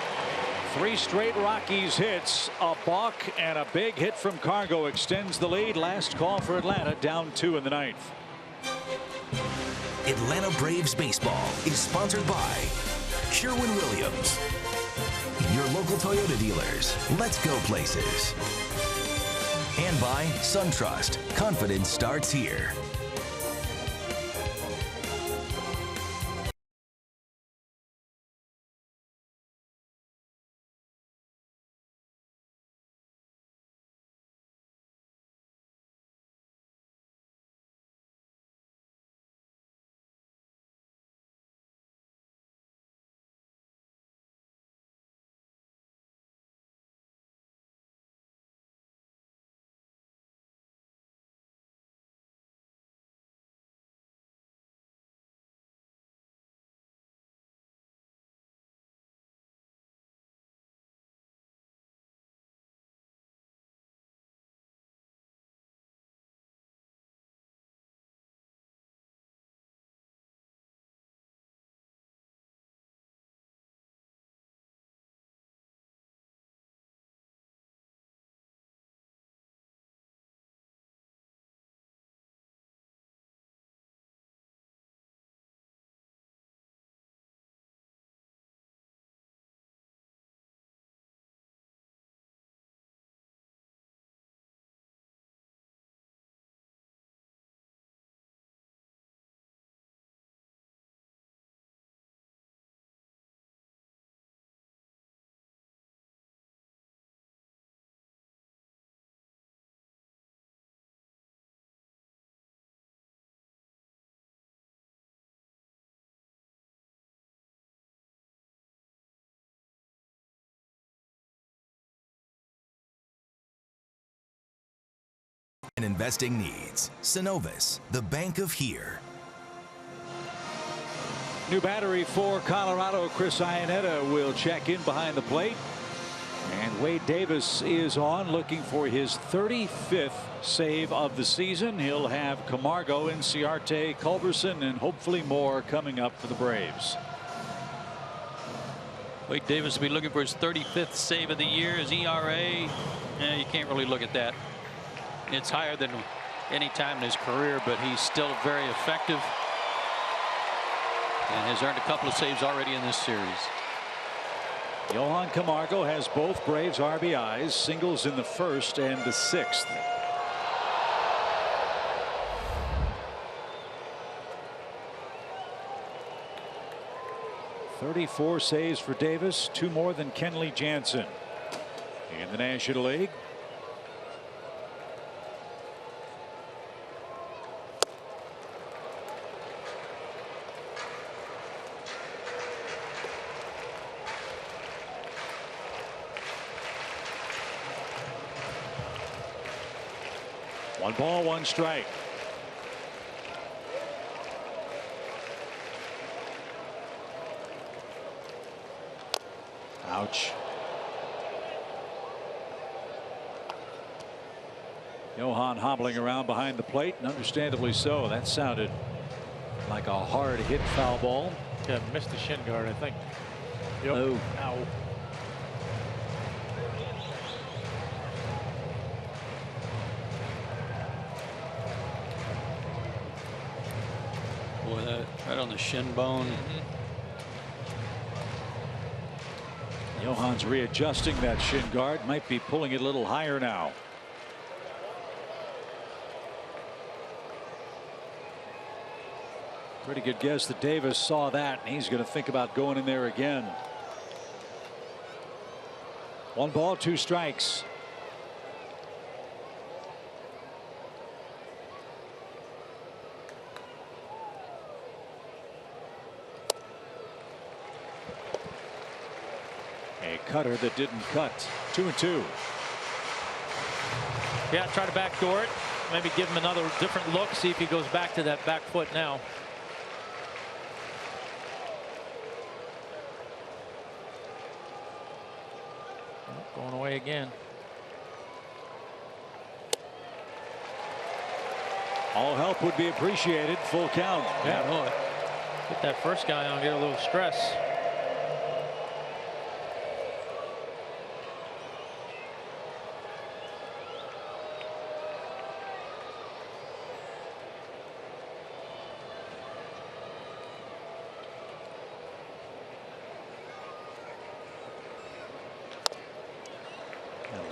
3 straight Rockies hits, a balk, and a big hit from Cargo extends the lead. Last call for Atlanta, down 2 in the 9th. Atlanta Braves baseball is sponsored by Sherwin-Williams, your local Toyota dealers. Let's go places. And by SunTrust. Confidence starts here. And investing needs. Synovus, the bank of here. New battery for Colorado. Chris Iannetta will check in behind the plate. And Wade Davis is on, looking for his 35th save of the season. He'll have Camargo, Inciarte, Culberson, and hopefully more coming up for the Braves. Wade Davis will be looking for his 35th save of the year. His ERA, you can't really look at that. It's higher than any time in his career, but he's still very effective and has earned a couple of saves already in this series. Johan Camargo has both Braves RBIs, singles in the 1st and the 6th. 34 saves for Davis, 2 more than Kenley Jansen in the National League. One ball, one strike. Ouch. Johan hobbling around behind the plate, and understandably so. That sounded like a hard hit foul ball. Yeah, missed the shin guard, I think. Yep. Oh. Ow. Boy, that right on the shin bone. Johan's readjusting that shin guard, might be pulling it a little higher now. Pretty good guess that Davis saw that, and he's going to think about going in there again. 1 ball, 2 strikes. A cutter that didn't cut. 2-2. Yeah, try to backdoor it. Maybe give him another different look. See if he goes back to that back foot now. Going away again. All help would be appreciated. Full count. Yeah, boy. Get that first guy on, get a little stress.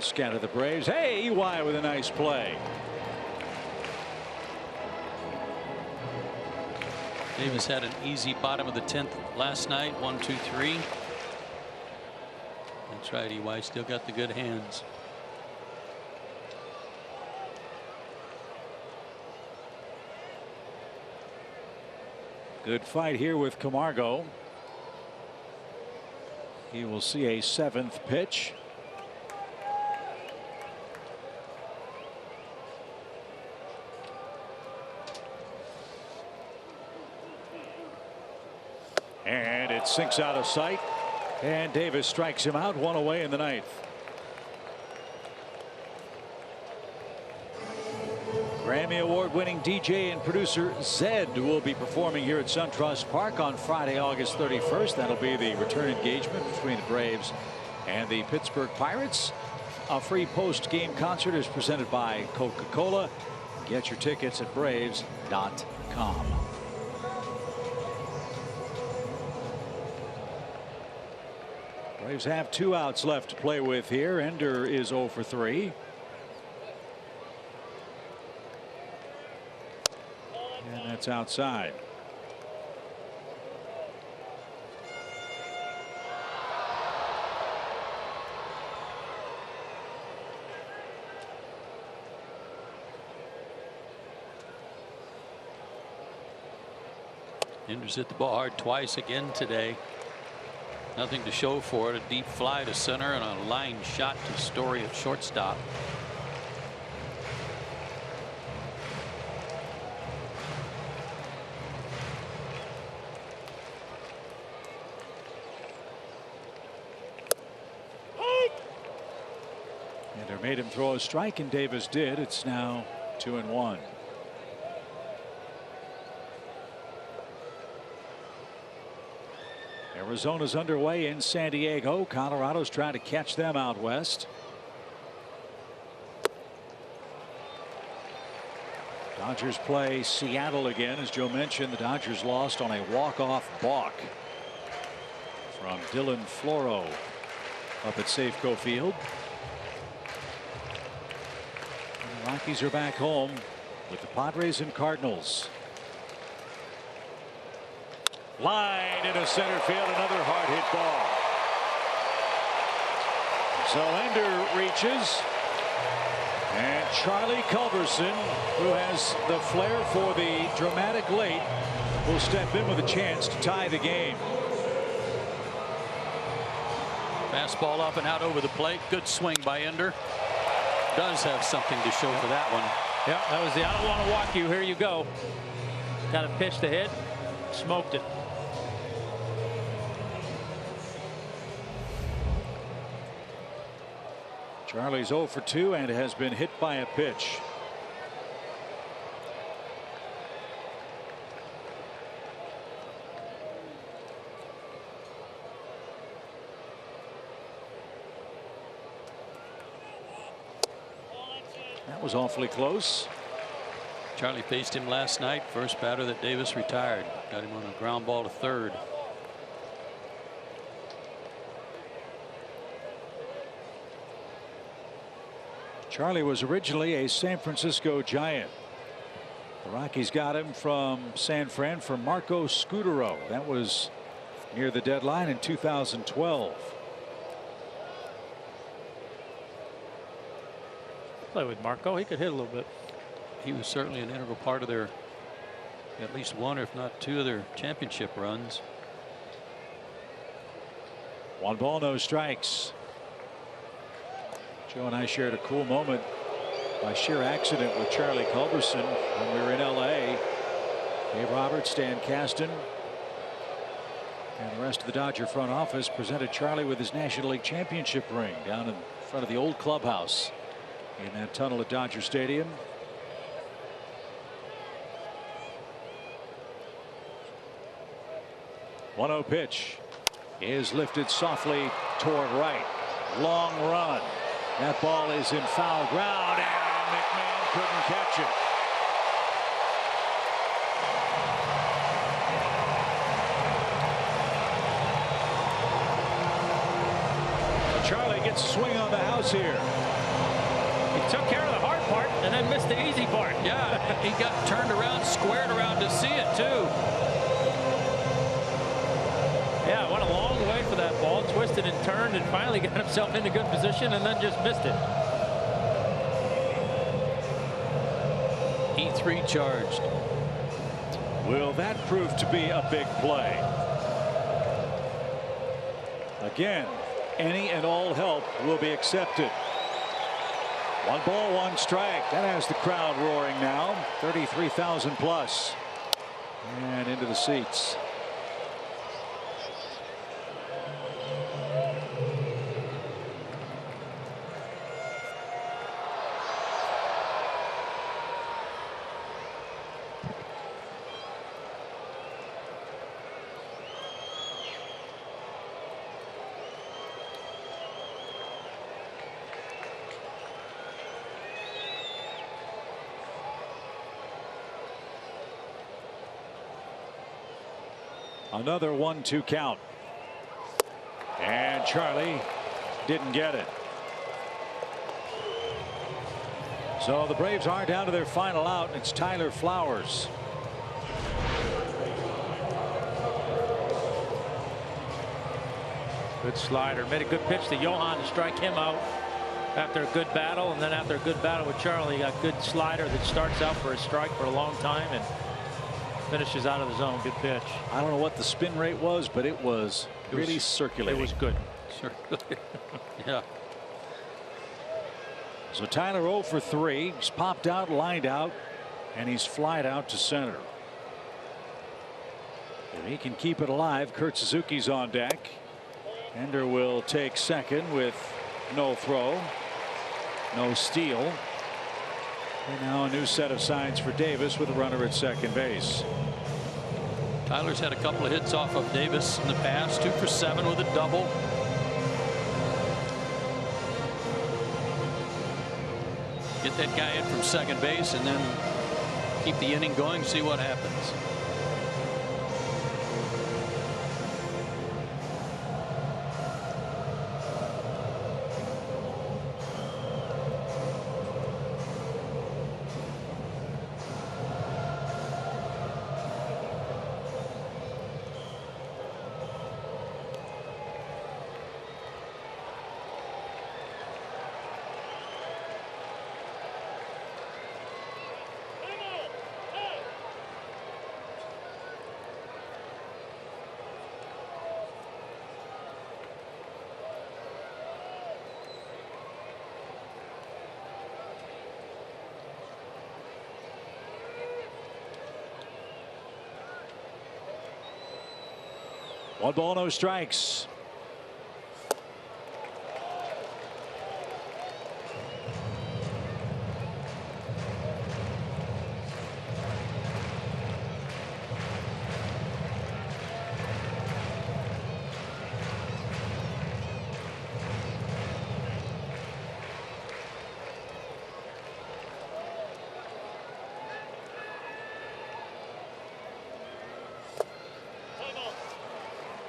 Scatter the Braves. Hey, EY with a nice play. Davis had an easy bottom of the 10th last night. 1, 2, 3. That's right. EY still got the good hands. Good fight here with Camargo. He will see a 7th pitch. And it sinks out of sight, and Davis strikes him out. 1 away in the 9th. Grammy Award-winning DJ and producer Zedd will be performing here at SunTrust Park on Friday, August 31st. That'll be the return engagement between the Braves and the Pittsburgh Pirates. A free post-game concert is presented by Coca-Cola. Get your tickets at braves.com. Braves have 2 outs left to play with here. Ender is 0 for 3. And that's outside. Ender's hit the ball hard twice again today. Nothing to show for it. A deep fly to center and a line shot to Story at shortstop. Ender made him throw a strike, and Davis did. It's now 2-1. Arizona's underway in San Diego. Colorado's trying to catch them out west. Dodgers play Seattle again. As Joe mentioned, the Dodgers lost on a walk-off balk from Dylan Floro up at Safeco Field. And the Rockies are back home with the Padres and Cardinals. Line into center field, another hard hit ball. So Ender reaches, and Charlie Culberson, who has the flair for the dramatic late, will step in with a chance to tie the game. Fastball up and out over the plate. Good swing by Ender. Does have something to show for that one. Yeah, that was the I don't want to walk you. Here you go. Got a pitch to hit. Smoked it. Charlie's 0 for 2 and has been hit by a pitch. That was awfully close. Charlie faced him last night. First batter that Davis retired. Got him on a ground ball to third. Charlie was originally a San Francisco Giant. The Rockies got him from San Fran for Marco Scutaro. That was near the deadline in 2012. Play with Marco. He could hit a little bit. He was certainly an integral part of their, at least one, if not two, of their championship runs. 1 ball, no strikes. Joe and I shared a cool moment by sheer accident with Charlie Culberson when we were in L.A. Dave Roberts, Stan Kasten, and the rest of the Dodger front office presented Charlie with his National League Championship ring down in front of the old clubhouse in that tunnel at Dodger Stadium. One-0 pitch is lifted softly toward right. Long run. That ball is in foul ground, and McMahon couldn't catch it. Charlie gets a swing on the house here. He took care of the hard part and then missed the easy part. Yeah, he got turned around, squared around to see it too. Yeah, went a long way for that ball, twisted and turned, and finally got himself into good position and then just missed it. E3 charged. Will that prove to be a big play? Again, any and all help will be accepted. 1 ball, 1 strike. That has the crowd roaring now. 33,000 plus. And into the seats. Another 1-2 count. And Charlie didn't get it. So the Braves are down to their final out, and it's Tyler Flowers. Good slider. Made a good pitch to Johan to strike him out after a good battle, and then after a good battle with Charlie, he got good slider that starts out for a strike for a long time and finishes out of the zone. Good pitch. I don't know what the spin rate was, but it was really circulating. It was good. Yeah. So Tyler 0 for 3. He's popped out, lined out, and he's flied out to center. If he can keep it alive, Kurt Suzuki's on deck. Ender will take second with no throw, no steal. And now a new set of signs for Davis with a runner at second base. Tyler's had a couple of hits off of Davis in the past. 2 for 7 with a double. Get that guy in from second base and then keep the inning going, see what happens. 1 ball, no strikes.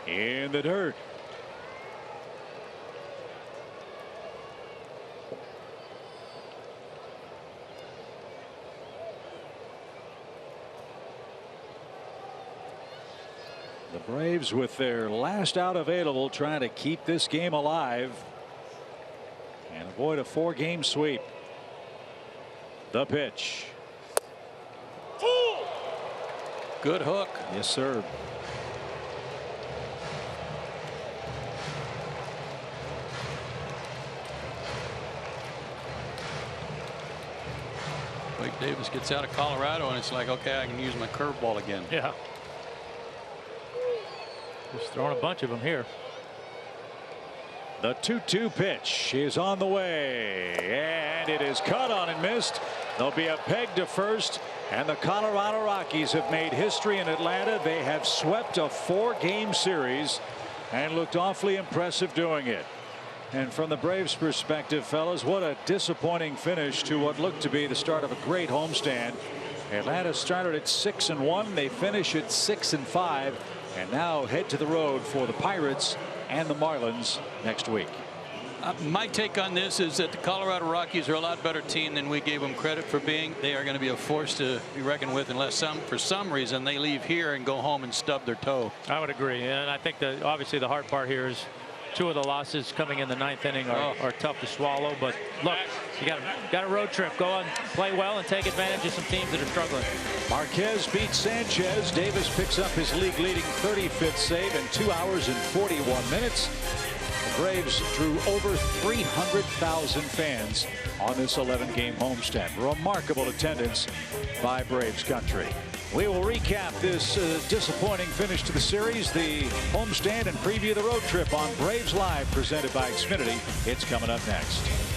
In the dirt. The Braves, with their last out available, trying to keep this game alive and avoid a 4-game sweep. The pitch. Good hook. Yes, sir. Blake Davis gets out of Colorado, and it's like, okay, I can use my curveball again. Yeah. Just throwing a bunch of them here. The 2-2 pitch is on the way, and it is cut on and missed. There'll be a peg to first, and the Colorado Rockies have made history in Atlanta. They have swept a 4-game series and looked awfully impressive doing it. And from the Braves' perspective, fellas, what a disappointing finish to what looked to be the start of a great homestand. Atlanta started at 6-1. They finish at 6-5, and now head to the road for the Pirates and the Marlins next week. My take on this is that the Colorado Rockies are a lot better team than we gave them credit for being. They are going to be a force to be reckoned with unless for some reason they leave here and go home and stub their toe. I would agree, and I think that obviously the hard part here is 2 of the losses coming in the 9th inning are tough to swallow. But look, you got a road trip. Go on, play well, and take advantage of some teams that are struggling. Marquez beats Sanchez. Davis picks up his league-leading 35th save in 2 hours and 41 minutes. The Braves drew over 300,000 fans on this 11-game homestand. Remarkable attendance by Braves country. We will recap this disappointing finish to the series, the homestand, and preview the road trip on Braves Live, presented by Xfinity. It's coming up next.